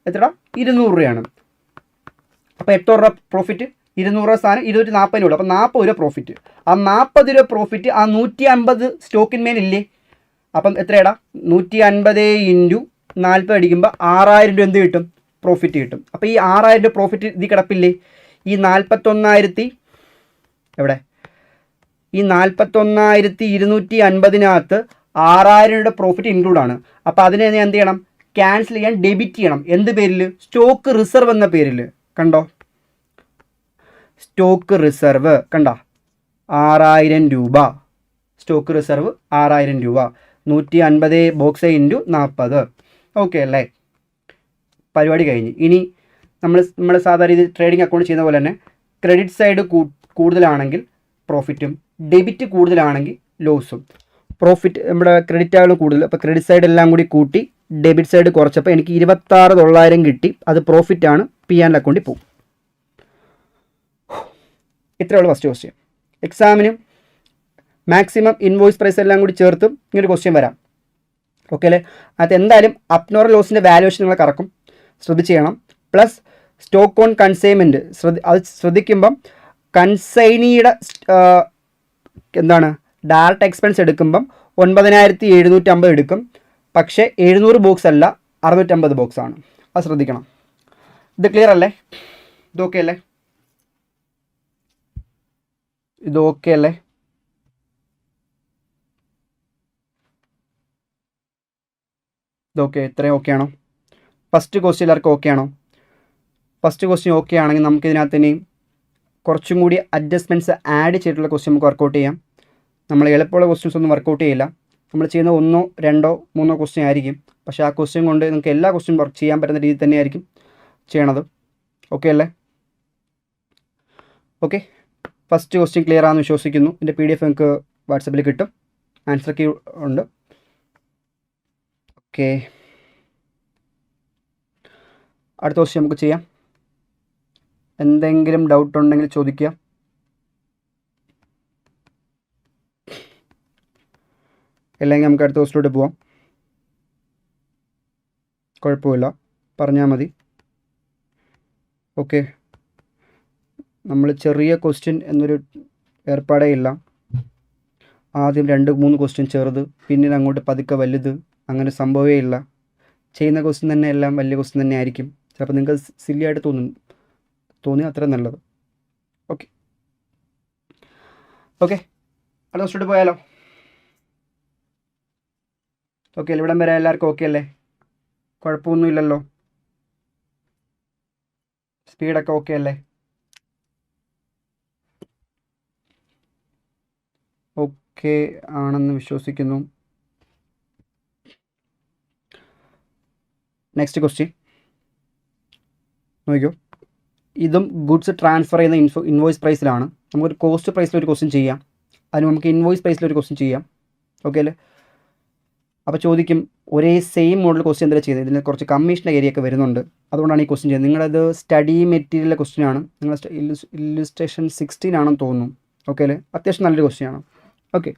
എത്ര? 200 രൂപയാണ്. അപ്പോൾ എത്ര രൂപ പ്രോഫിറ്റ്? 200 രൂപ സാധനം 240 രൂപ. അപ്പോൾ 40 രൂപ പ്രോഫിറ്റ്. ആ 40 രൂപ പ്രോഫിറ്റ് ആ 150 സ്റ്റോക്കിന്മേലില്ലേ? അപ്പം എത്രയാടാ? 150 × 40 അടിക്കുമ്പോൾ 6,000 രൂപ എന്ത് കിട്ടും? പ്രോഫിറ്റ് കിട്ടും. അപ്പോൾ ഈ 6,000 രൂപ പ്രോഫിറ്റ് ഇത് കിടപ്പില്ലേ? ഈ 41,000 എവിടെ? ഈ 41,250 6,000 രൂപയുടെ പ്രോഫിറ്റ് ഇൻക്ലൂഡ് ആണ്. അപ്പോൾ അതിനെ എന്ത് ചെയ്യണം? ക്യാൻസൽ ചെയ്യാൻ, ഡെബിറ്റ് ചെയ്യണം. എന്ത് പേരിൽ? സ്റ്റോക്ക് റിസർവ് എന്ന പേരിൽ. കണ്ടോ? സ്റ്റോക്ക് റിസർവ് കണ്ടോ? 6,000 രൂപ. സ്റ്റോക്ക് റിസർവ് 6,000 രൂപ. 150 ബോക്സ് × 40. ഓക്കെ അല്ലേ? പരിപാടി കഴിഞ്ഞ്. ഇനി നമ്മൾ സാധാരണ ഇത് ട്രേഡിംഗ് അക്കൗണ്ട് ചെയ്യുന്ന പോലെ തന്നെ ക്രെഡിറ്റ് സൈഡ് കൂടുതലാണെങ്കിൽ പ്രോഫിറ്റും, ഡെബിറ്റ് കൂടുതലാണെങ്കിൽ ലോസും. പ്രോഫിറ്റ് നമ്മുടെ ക്രെഡിറ്റ് ആയാലും കൂടുതൽ. അപ്പോൾ ക്രെഡിറ്റ് സൈഡ് എല്ലാം കൂടി കൂട്ടി ഡെബിറ്റ് സൈഡ് കുറച്ചപ്പോൾ എനിക്ക് 26,900 കിട്ടി. അത് പ്രോഫിറ്റാണ്. P&L അക്കൗണ്ടിൽ പോകും. ഇത്രയേ ഉള്ളൂ ഫസ്റ്റ് ക്വസ്റ്റ്യൻ. എക്സാമിനും മാക്സിമം ഇൻവോയ്സ് പ്രൈസ് എല്ലാം കൂടി ചേർത്തും ഇങ്ങനൊരു ക്വസ്റ്റ്യൻ വരാം. ഓക്കെ അല്ലേ? അത് എന്തായാലും അപ്നോറൽ ലോസിൻ്റെ വാല്യുവേഷൻ നിങ്ങൾ കറക്കും, ശ്രദ്ധിച്ച് ചെയ്യണം. പ്ലസ് സ്റ്റോക്ക് ഓൺ കൺസൈൻമെൻറ്റ് അത് ശ്രദ്ധിക്കുമ്പം കൺസൈനിയുടെ എന്താണ് ഡയറക്റ്റ് എക്സ്പെൻസ് എടുക്കുമ്പം 9,750 എടുക്കും. പക്ഷേ 700 ബോക്സ് അല്ല, 650 ബോക്സ് ആണ്. അത് ശ്രദ്ധിക്കണം. ഇത് ക്ലിയർ അല്ലേ? ഇതൊക്കെ അല്ലേ? ഇതൊക്കെ അല്ലേ? ഇതൊക്കെ ഇത്രയും ഓക്കെ ആണോ? ഫസ്റ്റ് ക്വസ്റ്റ്യൻ എല്ലാവർക്കും ഓക്കെ ആണോ? ഫസ്റ്റ് ക്വസ്റ്റ്യൻ ഓക്കെ ആണെങ്കിൽ നമുക്ക് ഇതിനകത്ത് ഇനി കുറച്ചും കൂടി അഡ്ജസ്റ്റ്മെൻറ്റ്സ് ആഡ് ചെയ്തിട്ടുള്ള ക്വസ്റ്റ്യൻ നമുക്ക് വർക്കൗട്ട് ചെയ്യാം. നമ്മൾ എളുപ്പമുള്ള ക്വസ്റ്റ്യൻസ് ഒന്നും വർക്കൗട്ട് ചെയ്യില്ല. നമ്മൾ ചെയ്യുന്ന 1, 2, 3 ക്വസ്റ്റ്യൻ ആയിരിക്കും. പക്ഷേ ആ ക്വസ്റ്റ്യൻ കൊണ്ട് നിങ്ങൾക്ക് എല്ലാ ക്വസ്റ്റ്യൻ വർക്ക് ചെയ്യാൻ പറ്റുന്ന രീതിയിൽ തന്നെയായിരിക്കും ചെയ്യണത്. ഓക്കെ അല്ലേ? ഓക്കെ, ഫസ്റ്റ് ക്വസ്റ്റ്യൻ ക്ലിയർ ആണെന്ന് വിശ്വസിക്കുന്നു. ഇതിൻ്റെ PDF നിങ്ങൾക്ക് വാട്സപ്പിൽ കിട്ടും. ആൻസർ കീ ഉണ്ട്. ഓക്കെ, അടുത്ത ക്വസ്റ്റ്യൻ നമുക്ക് ചെയ്യാം. എന്തെങ്കിലും ഡൗട്ട് ഉണ്ടെങ്കിൽ ചോദിക്കുക. അല്ലെങ്കിൽ നമുക്ക് അടുത്ത ക്വസ്റ്റിലോട്ട് പോവാം. കുഴപ്പമില്ല, പറഞ്ഞാൽ മതി. ഓക്കെ, നമ്മൾ ചെറിയ ക്വസ്റ്റ്യൻ എന്നൊരു ഏർപ്പാടേ ഇല്ല. ആദ്യം 2-3 ക്വസ്റ്റ്യൻ ചെറുത്, പിന്നീട് അങ്ങോട്ട് പതുക്കെ വലുത്, അങ്ങനെ സംഭവമേ ഇല്ല. ചെയ്യുന്ന ക്വസ്റ്റ്യൻ തന്നെ എല്ലാം വലിയ ക്വസ്റ്റ്യൻ തന്നെ ആയിരിക്കും. ചിലപ്പോൾ നിങ്ങൾക്ക് സില്ലി ആയിട്ട് തോന്നി അത്ര നല്ലത്. ഓക്കെ ഓക്കെ, അടുത്ത ക്വസ്റ്റ്യൻ പോയാലോ? ഓക്കെ, ഇവിടം വരെ എല്ലാവർക്കും ഓക്കെ അല്ലേ? കുഴപ്പമൊന്നുമില്ലല്ലോ? സ്പീഡൊക്കെ ഓക്കെ അല്ലേ? ഓക്കെ ആണെന്ന് വിശ്വസിക്കുന്നു. നെക്സ്റ്റ് ക്വസ്റ്റ്യൻ നോക്കിയോ. ഇതും ഗുഡ്സ് ട്രാൻസ്ഫർ ചെയ്യുന്ന ഇൻവോയ്സ് പ്രൈസിലാണ്. നമുക്കൊരു കോസ്റ്റ് പ്രൈസിലൊരു ക്വസ്റ്റ്യൻ ചെയ്യാം, അതിന് നമുക്ക് ഇൻവോയ്സ് പ്രൈസിലൊരു ക്വസ്റ്റ്യൻ ചെയ്യാം. ഓക്കെ അല്ലേ? അപ്പോൾ ചോദിക്കും ഒരേ സെയിം മോഡൽ ക്വസ്റ്റ്യൻ എന്തെങ്കിലും ചെയ്തത്, ഇതിന് കുറച്ച് കമ്മീഷൻ ഏരിയ ഒക്കെ വരുന്നുണ്ട്, അതുകൊണ്ടാണ് ഈ ക്വസ്റ്റ്യൻ ചെയ്യുന്നത്. നിങ്ങളത് സ്റ്റഡി മെറ്റീരിയലിലെ ക്വസ്റ്റ്യൻ ആണ്, നിങ്ങൾ ഇല്ലുസ്ട്രേഷൻ 16 ആണെന്ന് തോന്നുന്നു. ഓക്കെ അല്ലേ? അത്യാവശ്യം നല്ലൊരു ക്വസ്റ്റ്യൻ ആണ്. ഓക്കെ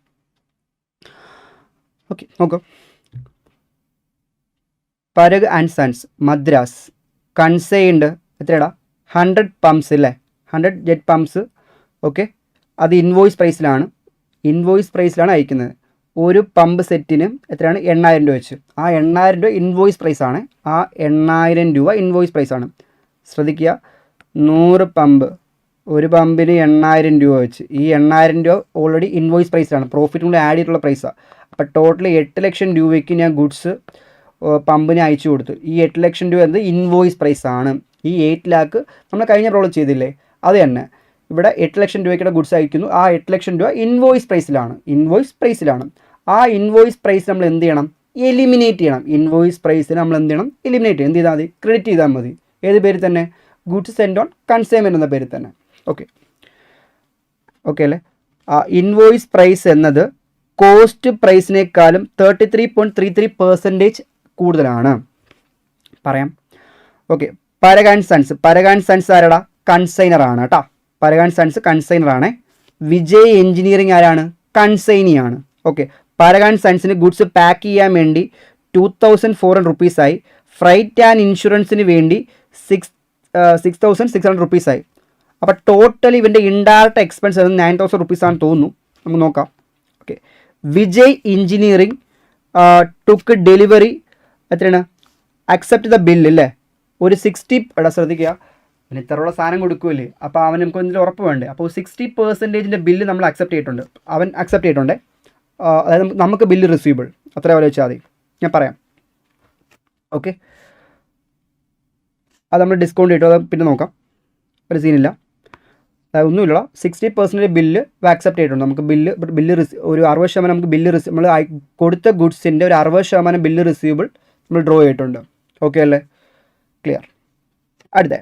ഓക്കെ, നോക്കാം. Parag and Sons Madras consigned എത്രയാടാ? 100 പമ്പ്സ് അല്ലേ? 100 ജെറ്റ് പമ്പ്സ്. ഓക്കെ, അത് ഇൻവോയ്സ് പ്രൈസിലാണ് അയക്കുന്നത്. ഒരു പമ്പ് സെറ്റിന് എത്രയാണ്? 8000 രൂപ വെച്ച്. ആ 8000 രൂപ ഇൻവോയ്സ് പ്രൈസാണ്. ആ 8000 രൂപ ഇൻവോയ്സ് പ്രൈസാണ്. ശ്രദ്ധിക്കുക, 100 പമ്പ്, ഒരു പമ്പിന് 8000 രൂപ വെച്ച്. ഈ 8000 രൂപ ഓൾറെഡി ഇൻവോയ്സ് പ്രൈസാണ്, പ്രോഫിറ്റ് കൊണ്ട് ആഡ് ചെയ്തിട്ടുള്ള പ്രൈസാണ്. അപ്പോൾ ടോട്ടൽ 8 ലക്ഷം രൂപയ്ക്ക് ഞാൻ ഗുഡ്സ് പമ്പിന് അയച്ചു കൊടുത്തു. ഈ 8 ലക്ഷം രൂപ എന്നത് ഇൻവോയ്സ് പ്രൈസാണ്. ഈ 8 ലാക്ക് നമ്മൾ കഴിഞ്ഞ പ്രോബ്ലം ചെയ്തില്ലേ, അത് തന്നെ. ഇവിടെ 8 ലക്ഷം രൂപയ്ക്കുള്ള ഗുഡ്സ് അയക്കുന്നു. ആ 8 ലക്ഷം രൂപ ഇൻവോയ്സ് പ്രൈസിലാണ്. ആ ഇൻവോയ്സ് പ്രൈസ് നമ്മൾ എന്ത് ചെയ്യണം? എലിമിനേറ്റ് ചെയ്യണം. ഇൻവോയ്സ് പ്രൈസിന് നമ്മൾ എന്ത് ചെയ്യണം? എലിമിനേറ്റ് ചെയ്യണം. എന്ത് ചെയ്താൽ മതി? ക്രെഡിറ്റ് ചെയ്താൽ മതി. ഏത് പേര് തന്നെ? ഗുഡ്സ് സെൻഡ് ഓൺ കൺസൈൻമെൻറ്റ് എന്ന പേര് തന്നെ. ഓക്കെ അല്ലേ? ആ ഇൻവോയ്സ് പ്രൈസ് എന്നത് കോസ്റ്റ് പ്രൈസിനേക്കാളും 33.33% കൂടുതലാണ്. പറയാം. ഓക്കെ, പരഗ് ആൻഡ് സൺസ് ആരാടാ? കൺസൈനറാണ് കേട്ടോ. പരഗ് ആൻഡ് സൺസ് കൺസൈനറാണ്. വിജയ് എഞ്ചിനീയറിംഗ് ആരാണ്? കൺസൈനിയാണ്. ഓക്കെ, പരഗ് ആൻഡ് സൺസിന് ഗുഡ്സ് പാക്ക് ചെയ്യാൻ വേണ്ടി 2400 റുപ്പീസായി. ഫ്രൈറ്റ് ആൻഡ് ഇൻഷുറൻസിന് വേണ്ടി 6600 റുപ്പീസായി. അപ്പോൾ ടോട്ടൽ ഇവൻ്റെ ഇൻഡയറക്റ്റ് എക്സ്പെൻസ് 9000 റുപ്പീസാണെന്ന് തോന്നുന്നു. നമുക്ക് നോക്കാം. Okay, Vijay engineering took delivery എത്രയാണ്? അക്സെപ്റ്റ് ദ ബില്ല് അല്ലേ? ഒരു 60 ശ്രദ്ധിക്കുക, അവന് ഇത്രയുള്ള സാധനം കൊടുക്കുമല്ലേ, അപ്പോൾ അവൻ നമുക്ക് എന്തെങ്കിലും ഉറപ്പ് വേണ്ടേ? അപ്പോൾ 60% ബില്ല് നമ്മൾ അക്സെപ്റ്റ് ചെയ്തിട്ടുണ്ട്. അവൻ അക്സെപ്റ്റ് ചെയ്തിട്ടുണ്ട്. അതായത് നമുക്ക് ബില്ല് റിസീവബിൾ, അത്ര പോലെ വെച്ചാൽ മതി. ഞാൻ പറയാം. ഓക്കെ, അത് നമ്മൾ ഡിസ്കൗണ്ട് ചെയ്തിട്ടോ, അത് പിന്നെ നോക്കാം, ഒരു സീനില്ല. ഒന്നുമില്ല, 60% ബില്ല് ആക്സെപ്റ്റ് ചെയ്തിട്ടുണ്ട്. നമുക്ക് ബില്ല് ഒരു 60% നമുക്ക് ബില്ല് നമ്മൾ കൊടുത്ത ഗുഡ്സിൻ്റെ ഒരു 60% ബില്ല് റിസീവബിൾ നമ്മൾ ഡ്രോ ചെയ്തിട്ടുണ്ട്. ഓക്കെ അല്ലേ? ക്ലിയർ. അടുത്ത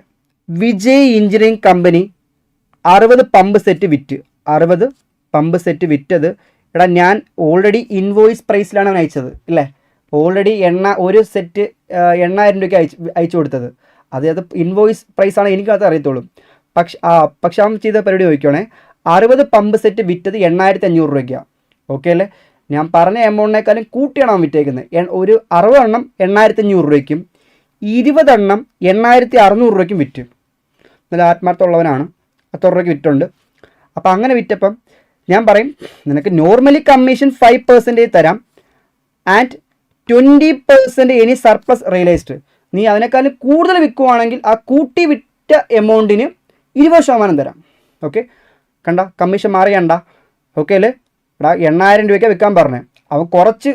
Vijay Engineering company 60 pump set വിറ്റത്. എടാ, ഞാൻ ഓൾറെഡി ഇൻവോയ്സ് പ്രൈസിലാണ് അവൻ അയച്ചത് അല്ലേ? ഓൾറെഡി ഒരു സെറ്റ് 8000 രൂപയ്ക്ക് അയച്ചു കൊടുത്തത്. അത് ഇൻവോയ്സ് പ്രൈസാണ്, എനിക്കത് അറിയത്തുള്ളൂ. പക്ഷെ അവൻ ചെയ്ത പരിപാടി ചോദിക്കുകയാണെ, 60 പമ്പ് സെറ്റ് വിറ്റത് 8500 രൂപയ്ക്കാണ്. ഓക്കെ അല്ലേ? ഞാൻ പറഞ്ഞ എമൗണ്ടിനേക്കാളും കൂട്ടിയാണ് അവൻ വിറ്റേക്കുന്നത്. ഒരു 60 എണ്ണം 8500 രൂപയ്ക്കും 20 എണ്ണം 8600 രൂപയ്ക്കും വിറ്റ്. നല്ല ആത്മാർത്ഥമുള്ളവനാണ്, 1000 രൂപയ്ക്ക് വിറ്റുണ്ട്. അപ്പോൾ അങ്ങനെ വിറ്റപ്പം ഞാൻ പറയും, നിനക്ക് നോർമലി കമ്മീഷൻ 5% തരാം ആൻഡ് 20% എനി സർപ്ലസ് റിയലൈസ്ഡ്. നീ അതിനേക്കാളും കൂടുതൽ വിൽക്കുവാണെങ്കിൽ ആ കൂട്ടി വിറ്റ എമൗണ്ടിന് 20% തരാം. ഓക്കെ, കണ്ട കമ്മീഷൻ മാറിയണ്ട. ഓക്കെ അല്ലേ? എടാ, 8000 രൂപയ്ക്ക് വിൽക്കാൻ പറഞ്ഞത്, അവൻ കുറച്ച്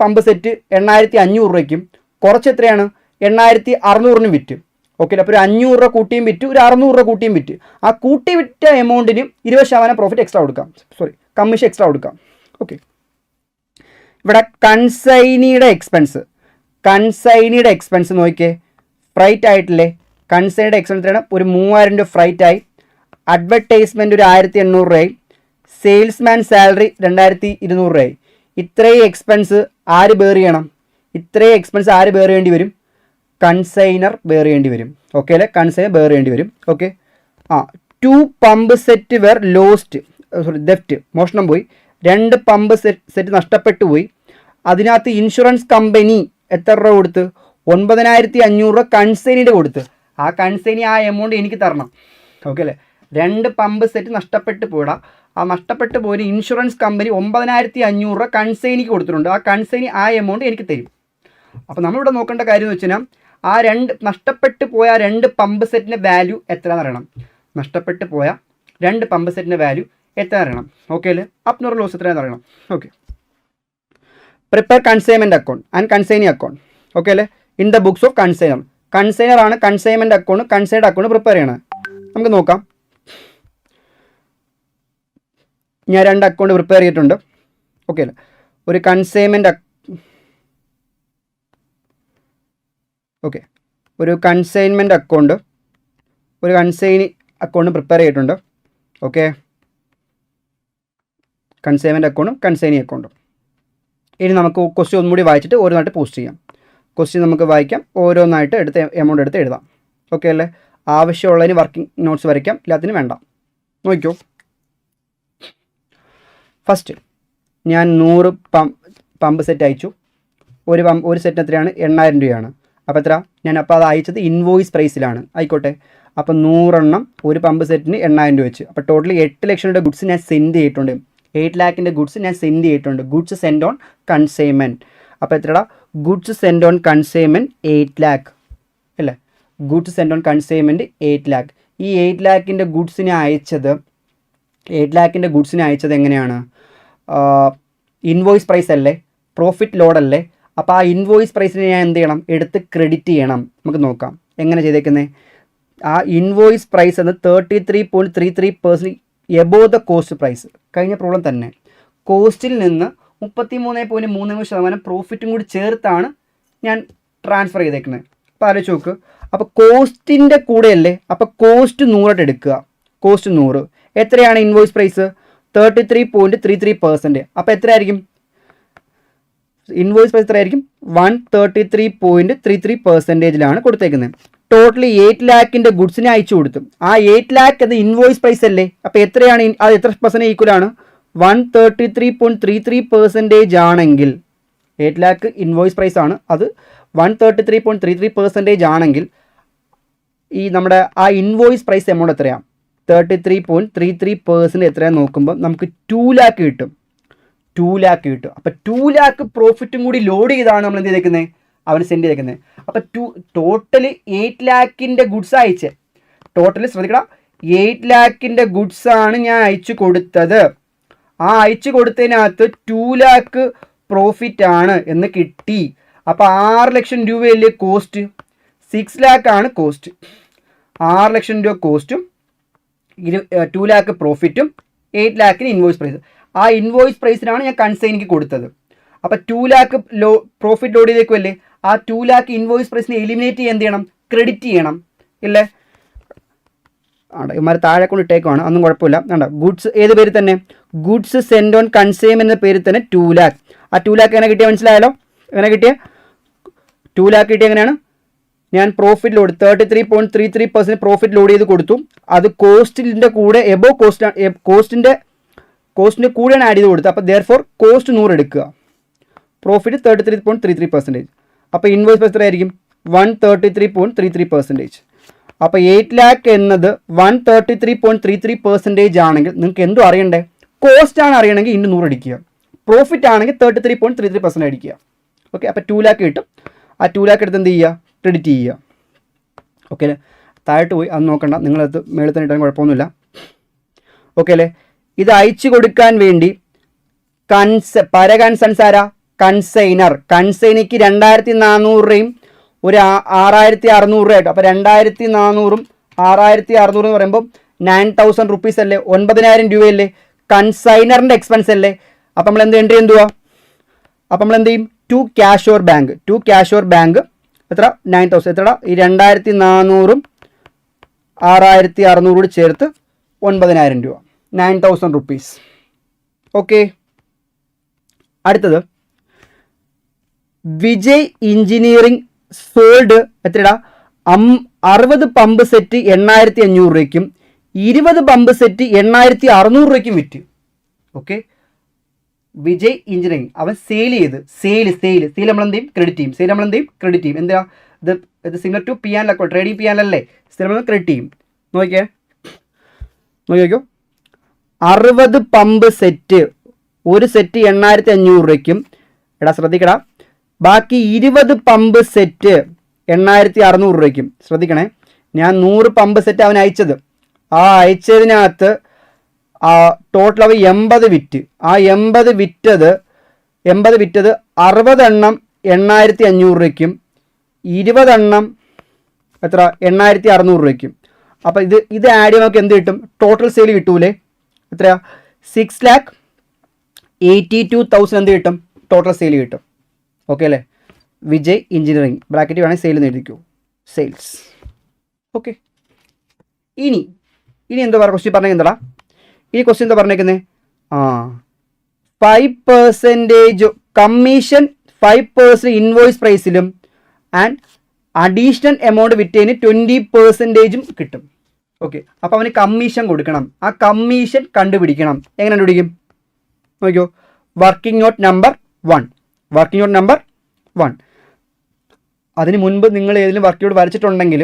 പമ്പ് സെറ്റ് 8500 രൂപയ്ക്കും കുറച്ച് എത്രയാണ് 8600 വിറ്റ്. ഓക്കെ, അപ്പോൾ ഒരു 500 രൂപ കൂട്ടിയും വിറ്റ്, ഒരു 600 രൂപ കൂട്ടിയും വിറ്റ്. ആ കൂട്ടി വിറ്റ എമൗണ്ടിന് 20% പ്രോഫിറ്റ് എക്സ്ട്രാ കൊടുക്കാം, കമ്മീഷൻ എക്സ്ട്രാ കൊടുക്കാം. ഓക്കെ, ഇവിടെ കൺസൈനിയുടെ എക്സ്പെൻസ് നോക്കിയേ, ഫ്രൈറ്റ് ആയിട്ടില്ലേ? കൺസൈനിയുടെ എക്സ്പെൻസ് ഒരു 3000 രൂപ ഫ്രൈറ്റ് ആയി. അഡ്വർടൈസ്മെൻറ്റ് ഒരു 1800 രൂപയായി. സെയിൽസ്മാൻ സാലറി 2200 രൂപയായി. ഇത്രയും എക്സ്പെൻസ് ആര് ബെയർ ചെയ്യണം? വരും? കൺസൈനർ ബെയർ ചെയ്യേണ്ടി വരും. ഓക്കെ അല്ലേ? കൺസൈനർ ബെയർ ചെയ്യേണ്ടി വരും. Okay, 2 pump set were lost, theft, മോഷണം പോയി. 2 പമ്പ് സെറ്റ് നഷ്ടപ്പെട്ടു പോയി. അതിനകത്ത് ഇൻഷുറൻസ് കമ്പനി എത്ര രൂപ കൊടുത്ത്? 9500 രൂപ കൺസൈനിയുടെ കൊടുത്ത്. ആ കൺസൈനി ആ എമൗണ്ട് എനിക്ക് തരണം. ഓക്കെ അല്ലേ? 2 പമ്പ് സെറ്റ് നഷ്ടപ്പെട്ട് പോയിടാ. ആ നഷ്ടപ്പെട്ട് പോയി ഇൻഷുറൻസ് കമ്പനി 9500 രൂപ കൺസൈനിക്ക് കൊടുത്തിട്ടുണ്ട്. ആ കൺസൈനി ആ എമൗണ്ട് എനിക്ക് തരും. അപ്പോൾ നമ്മളിവിടെ നോക്കേണ്ട കാര്യം എന്ന് വെച്ച് കഴിഞ്ഞാൽ ആ നഷ്ടപ്പെട്ട് പോയ 2 പമ്പ് സെറ്റിൻ്റെ വാല്യൂ എത്രയാണെന്ന് അറിയണം. നഷ്ടപ്പെട്ട് പോയ 2 പമ്പ് സെറ്റിൻ്റെ വാല്യൂ എത്ര അറിയണം. ഓക്കെ അല്ലേ? അപ്നോർ ലോസ് എത്രയാണെന്ന് അറിയണം. Okay, prepare consignment account and consignee account. Okay അല്ലേ? In the books of consignor. Consignor ആണ് consignment account, consigned account prepare ചെയ്യണം. നമുക്ക് നോക്കാം. ഞാൻ 2 അക്കൗണ്ട് പ്രിപ്പയർ ചെയ്തിട്ടുണ്ട്. ഓക്കെ അല്ലേ? ഒരു കൺസൈൻമെൻറ്റ് ഒരു കൺസൈൻമെൻറ്റ് അക്കൗണ്ട്, ഒരു കൺസൈനി അക്കൗണ്ട് പ്രിപ്പയർ ചെയ്തിട്ടുണ്ട്. ഓക്കെ, കൺസൈൻമെൻറ്റ് അക്കൗണ്ടും കൺസൈനി അക്കൗണ്ടും. ഇനി നമുക്ക് ക്വസ്റ്റ്യൻ ഒന്നുകൂടി വായിച്ചിട്ട് ഓരോന്നായിട്ട് പോസ്റ്റ് ചെയ്യാം. ക്വസ്റ്റ്യൻ നമുക്ക് വായിക്കാം, ഓരോന്നായിട്ട് എമൗണ്ട് എടുത്ത് എഴുതാം. ഓക്കെ അല്ലേ? ആവശ്യമുള്ളതിന് വർക്കിംഗ് നോട്ട്സ് വരയ്ക്കാം, എല്ലാത്തിനും വേണ്ട. നോക്കിക്കോ. ഫസ്റ്റ് ഞാൻ 100 പമ്പ് സെറ്റ് അയച്ചു. ഒരു സെറ്റിന് എത്രയാണ്? 8000 രൂപയാണ്. അപ്പോൾ എത്ര? അപ്പോൾ അത് അയച്ചത് ഇൻവോയ്സ് പ്രൈസിലാണ്. ആയിക്കോട്ടെ. അപ്പോൾ 100 എണ്ണം ഒരു പമ്പ് സെറ്റിന് 8000 രൂപ വെച്ച്. അപ്പോൾ ടോട്ടലി 8 ലക്ഷം രൂപയുടെ ഗുഡ്സ് ഞാൻ സെൻഡ് ചെയ്തിട്ടുണ്ട്. 8 ലാഖിൻ്റെ ഗുഡ്സ് ഞാൻ സെൻഡ് ചെയ്തിട്ടുണ്ട്. Goods sent on consignment. അപ്പോൾ എത്രടാ? Goods sent on consignment 8 lakh അല്ലേ? Goods sent on consignment 8 lakh. ഈ 8 ലാഖിൻ്റെ ഗുഡ്സിനെ അയച്ചത് എങ്ങനെയാണ്? ഇൻവോയ്സ് പ്രൈസ് അല്ലേ? പ്രോഫിറ്റ് ലോഡ് അല്ലേ? അപ്പോൾ ആ ഇൻവോയ്സ് പ്രൈസിനെ ഞാൻ എന്ത് ചെയ്യണം? എടുത്ത് ക്രെഡിറ്റ് ചെയ്യണം. നമുക്ക് നോക്കാം എങ്ങനെ ചെയ്തേക്കുന്നത്. ആ ഇൻവോയ്സ് പ്രൈസ് എന്ന് 33.33% എബോവ് ദ കോസ്റ്റ് പ്രൈസ്. കഴിഞ്ഞ പ്രോബ്ലം തന്നെ കോസ്റ്റിൽ നിന്ന് 33.33% പ്രോഫിറ്റും കൂടി ചേർത്താണ് ഞാൻ ട്രാൻസ്ഫർ ചെയ്തേക്കുന്നത്. അപ്പോൾ ആലോചിച്ച് നോക്ക്. അപ്പോൾ കോസ്റ്റിൻ്റെ കൂടെയല്ലേ? അപ്പോൾ കോസ്റ്റ് 100 എടുക്കുക. കോസ്റ്റ് 100. എത്രയാണ് ഇൻവോയ്സ് പ്രൈസ്? 33.33%. അപ്പോൾ എത്രയായിരിക്കും ഇൻവോയ്സ് പ്രൈസ്? എത്രയായിരിക്കും? 133.33%ലാണ് കൊടുത്തേക്കുന്നത്. ടോട്ടലി 8 ലാഖിൻ്റെ ഗുഡ്സിനെ അയച്ചു കൊടുത്തു. ആ 8 ലാഖ് അത് ഇൻവോയ്സ് പ്രൈസ് അല്ലേ? അപ്പോൾ എത്രയാണ്? അത് എത്ര പെർസെൻറ്റേജ് ഈക്വലാണ്? 133.33% ആണെങ്കിൽ 8 ലാഖ് ഇൻവോയ്സ് പ്രൈസ് ആണ്. അത് 133.33% ആണെങ്കിൽ ഈ നമ്മുടെ ആ ഇൻവോയ്സ് പ്രൈസ് എമൗണ്ട് എത്രയാണ്? 33.33% എത്രയാണെന്ന് നോക്കുമ്പോൾ നമുക്ക് 2 ലാഖ് കിട്ടും. 2 ലാഖ് കിട്ടും. അപ്പോൾ 2 ലാഖ് പ്രോഫിറ്റും കൂടി ലോഡ് ചെയ്താണ് നമ്മൾ എന്ത് ചെയ്തേക്കുന്നത്? അവന് സെൻഡ് ചെയ്തേക്കുന്നത്. അപ്പോൾ ടോട്ടല് 8 ലാഖിൻ്റെ ഗുഡ്സ് അയച്ച്. ടോട്ടല് ശ്രദ്ധിക്കണം, 8 ലാഖിൻ്റെ ഗുഡ്സാണ് ഞാൻ അയച്ചു കൊടുത്തത്. ആ അയച്ചു കൊടുത്തതിനകത്ത് 2 ലാഖ് പ്രോഫിറ്റ് ആണ് എന്ന് കിട്ടി. അപ്പോൾ 6 ലക്ഷം രൂപയല്ലേ കോസ്റ്റ്? 6 ലാഖ് ആണ് കോസ്റ്റ്. 6 ലക്ഷം രൂപ കോസ്റ്റും 2 ലാഖ് പ്രോഫിറ്റും 8 ലാഖിന് ഇൻവോയ്സ് പ്രൈസ്. ആ ഇൻവോയ്സ് പ്രൈസിനാണ് ഞാൻ കൺസൈനിക്ക് കൊടുത്തത്. അപ്പോൾ 2 ലാഖ് പ്രോഫിറ്റ് ലോഡ് ചെയ്തേക്കുമല്ലേ? ആ 2 ലാഖ് ഇൻവോയ്സ് പ്രൈസിനെ എലിമിനേറ്റ് ചെയ്യാൻ എന്ത് ചെയ്യണം? ക്രെഡിറ്റ് ചെയ്യണം ഇല്ലേ? ഇമാർ താഴെ കൊണ്ട് ഇട്ടേക്കുവാണ്, ഒന്നും കുഴപ്പമില്ല. വേണ്ട, ഗുഡ്സ് ഏത് പേര് തന്നെ? ഗുഡ്സ് സെൻഡ് ഓൺ കൺസൈം എന്ന പേരിൽ തന്നെ 2 ലാഖ്. ആ 2 ലാഖ് എങ്ങനെ കിട്ടിയ മനസ്സിലായാലോ? എങ്ങനെ കിട്ടിയ 2 ലാഖ് കിട്ടിയ എങ്ങനെയാണ്? ഞാൻ പ്രോഫിറ്റ് ലോഡ് 33.33% പ്രോഫിറ്റ് ലോഡ് ചെയ്ത് കൊടുത്തു. അത് കോസ്റ്റിൻ്റെ കൂടെ എബോ കോസ്റ്റിൻ്റെ കൂടെയാണ് ആഡ് ചെയ്ത് കൊടുത്തത്. അപ്പോൾ ദെയർഫോർ കോസ്റ്റ് 100 എടുക്കുക. പ്രോഫിറ്റ് 33.33%. അപ്പോൾ ഇൻവോയ്സ് എത്ര ആയിരിക്കും? 133.33%. അപ്പോൾ 8 ലാഖ് എന്നത് 133.33% ആണെങ്കിൽ നിങ്ങൾക്ക് എന്തും അറിയണ്ടേ? കോസ്റ്റ് ആണ് അറിയണമെങ്കിൽ 100 അടിക്കുക. പ്രോഫിറ്റ് ആണെങ്കിൽ 33.33% അടിക്കുക. ഓക്കെ, അപ്പോൾ 2 ലാഖ് കിട്ടും. ആ 2 ലാഖ് എടുത്ത് എന്ത് ചെയ്യുക? ക്രെഡിറ്റ് ചെയ്യുക. ഓക്കെ അല്ലേ? താഴോട്ട് പോയി അത് നോക്കണ്ട, നിങ്ങളത് മേളിൽ തന്നെ ഇട്ടാൻ കുഴപ്പമൊന്നുമില്ല. ഓക്കെ അല്ലേ? ഇത് അയച്ചു കൊടുക്കാൻ വേണ്ടി പരകൺസൺസാരാ കൺസൈനർ. കൺസൈനിക്ക് 2400 രൂപയും ഒരു 6600 രൂപയായിട്ട്. അപ്പോൾ 2400 6600 എന്ന് പറയുമ്പോൾ 9000 റുപ്പീസ് അല്ലേ? 9000 രൂപയല്ലേ? കൺസൈനറിൻ്റെ എക്സ്പെൻസ് അല്ലേ? അപ്പോൾ നമ്മൾ എന്ത് എൻട്രി എന്തുവാ? അപ്പോൾ നമ്മൾ എന്ത് ചെയ്യും? ടു ക്യാഷ് ഓർ ബാങ്ക് എത്ര? 9000. എത്ര? ഈ 2400 6600 കൂടി ചേർത്ത് 9000 രൂപ, 9000 റുപ്പീസ്. ഓക്കെ, അടുത്തത് വിജയ് എഞ്ചിനീയറിംഗ് സോൾഡ് എത്രടാ? 60 പമ്പ് സെറ്റ് 8500 രൂപയ്ക്കും 20 പമ്പ് സെറ്റ് 8600 രൂപയ്ക്കും വിറ്റ്. ഓക്കെ, വിജയ് എഞ്ചിനീയറിംഗ് അവൻ സെയിൽ ചെയ്ത് സെയിൽ നമ്മൾ എന്ത് ചെയ്യും? ക്രെഡിറ്റ് ചെയ്യും. സെയിൽ നമ്മൾ എന്ത് ചെയ്യും? ക്രെഡിറ്റ് ചെയ്യും. എന്താ ഇത് similar to P and account, trading P and അല്ലേ? സെയിൽ നമ്മൾ ക്രെഡിറ്റ് ചെയ്യും. നോക്കിയോ 60 പമ്പ് സെറ്റ്, ഒരു സെറ്റ് 8500 രൂപയ്ക്കും, എടാ ശ്രദ്ധിക്കടാ, ബാക്കി 20 പമ്പ് സെറ്റ് 8600 രൂപയ്ക്കും. ശ്രദ്ധിക്കണേ, ഞാൻ 100 പമ്പ് സെറ്റ് അവൻ അയച്ചത്, ആ അയച്ചതിനകത്ത് ടോട്ടൽ അവ 80 വിറ്റ്. ആ 80 വിറ്റത് 60 എണ്ണം 8500 രൂപയ്ക്കും, 20 എണ്ണം എത്ര 8600 രൂപയ്ക്കും. അപ്പോൾ ഇത് ആഡ് ചെയ്യുമ്പോൾ നമുക്ക് എന്ത് കിട്ടും? ടോട്ടൽ സെയിൽ കിട്ടൂലേ? എത്രയാ? 6,82,000 എന്ത് കിട്ടും? ടോട്ടൽ സെയിൽ കിട്ടും. ഓക്കെ അല്ലേ? വിജയ് എഞ്ചിനീയറിംഗ് ബ്രാക്കറ്റ് വേണമെങ്കിൽ സെയിൽ എന്ന് എഴുതിക്കൂ, സെയിൽസ്. ഓക്കെ, ഇനി എന്താ പറയുക? ക്വസ്റ്റ്യൻ പറഞ്ഞത് എന്താ? ഈ ക്വസ്റ്റ്യൻ എന്താ പറഞ്ഞേക്കുന്നത്? 5% കമ്മീഷൻ 5% ഇൻവോയ്സ് പ്രൈസിലും ആൻഡ് അഡീഷണൽ എമൗണ്ട് വിറ്റതിന് 20% കിട്ടും. ഓക്കെ, അപ്പോൾ അവന് കമ്മീഷൻ കൊടുക്കണം. ആ കമ്മീഷൻ കണ്ടുപിടിക്കണം. എങ്ങനെ കണ്ടുപിടിക്കും? നോക്കിയോ, വർക്കിംഗ് നോട്ട് നമ്പർ 1. അതിന് മുൻപ് നിങ്ങൾ ഏതെങ്കിലും വർക്കിംഗ് നോട്ട് വരച്ചിട്ടുണ്ടെങ്കിൽ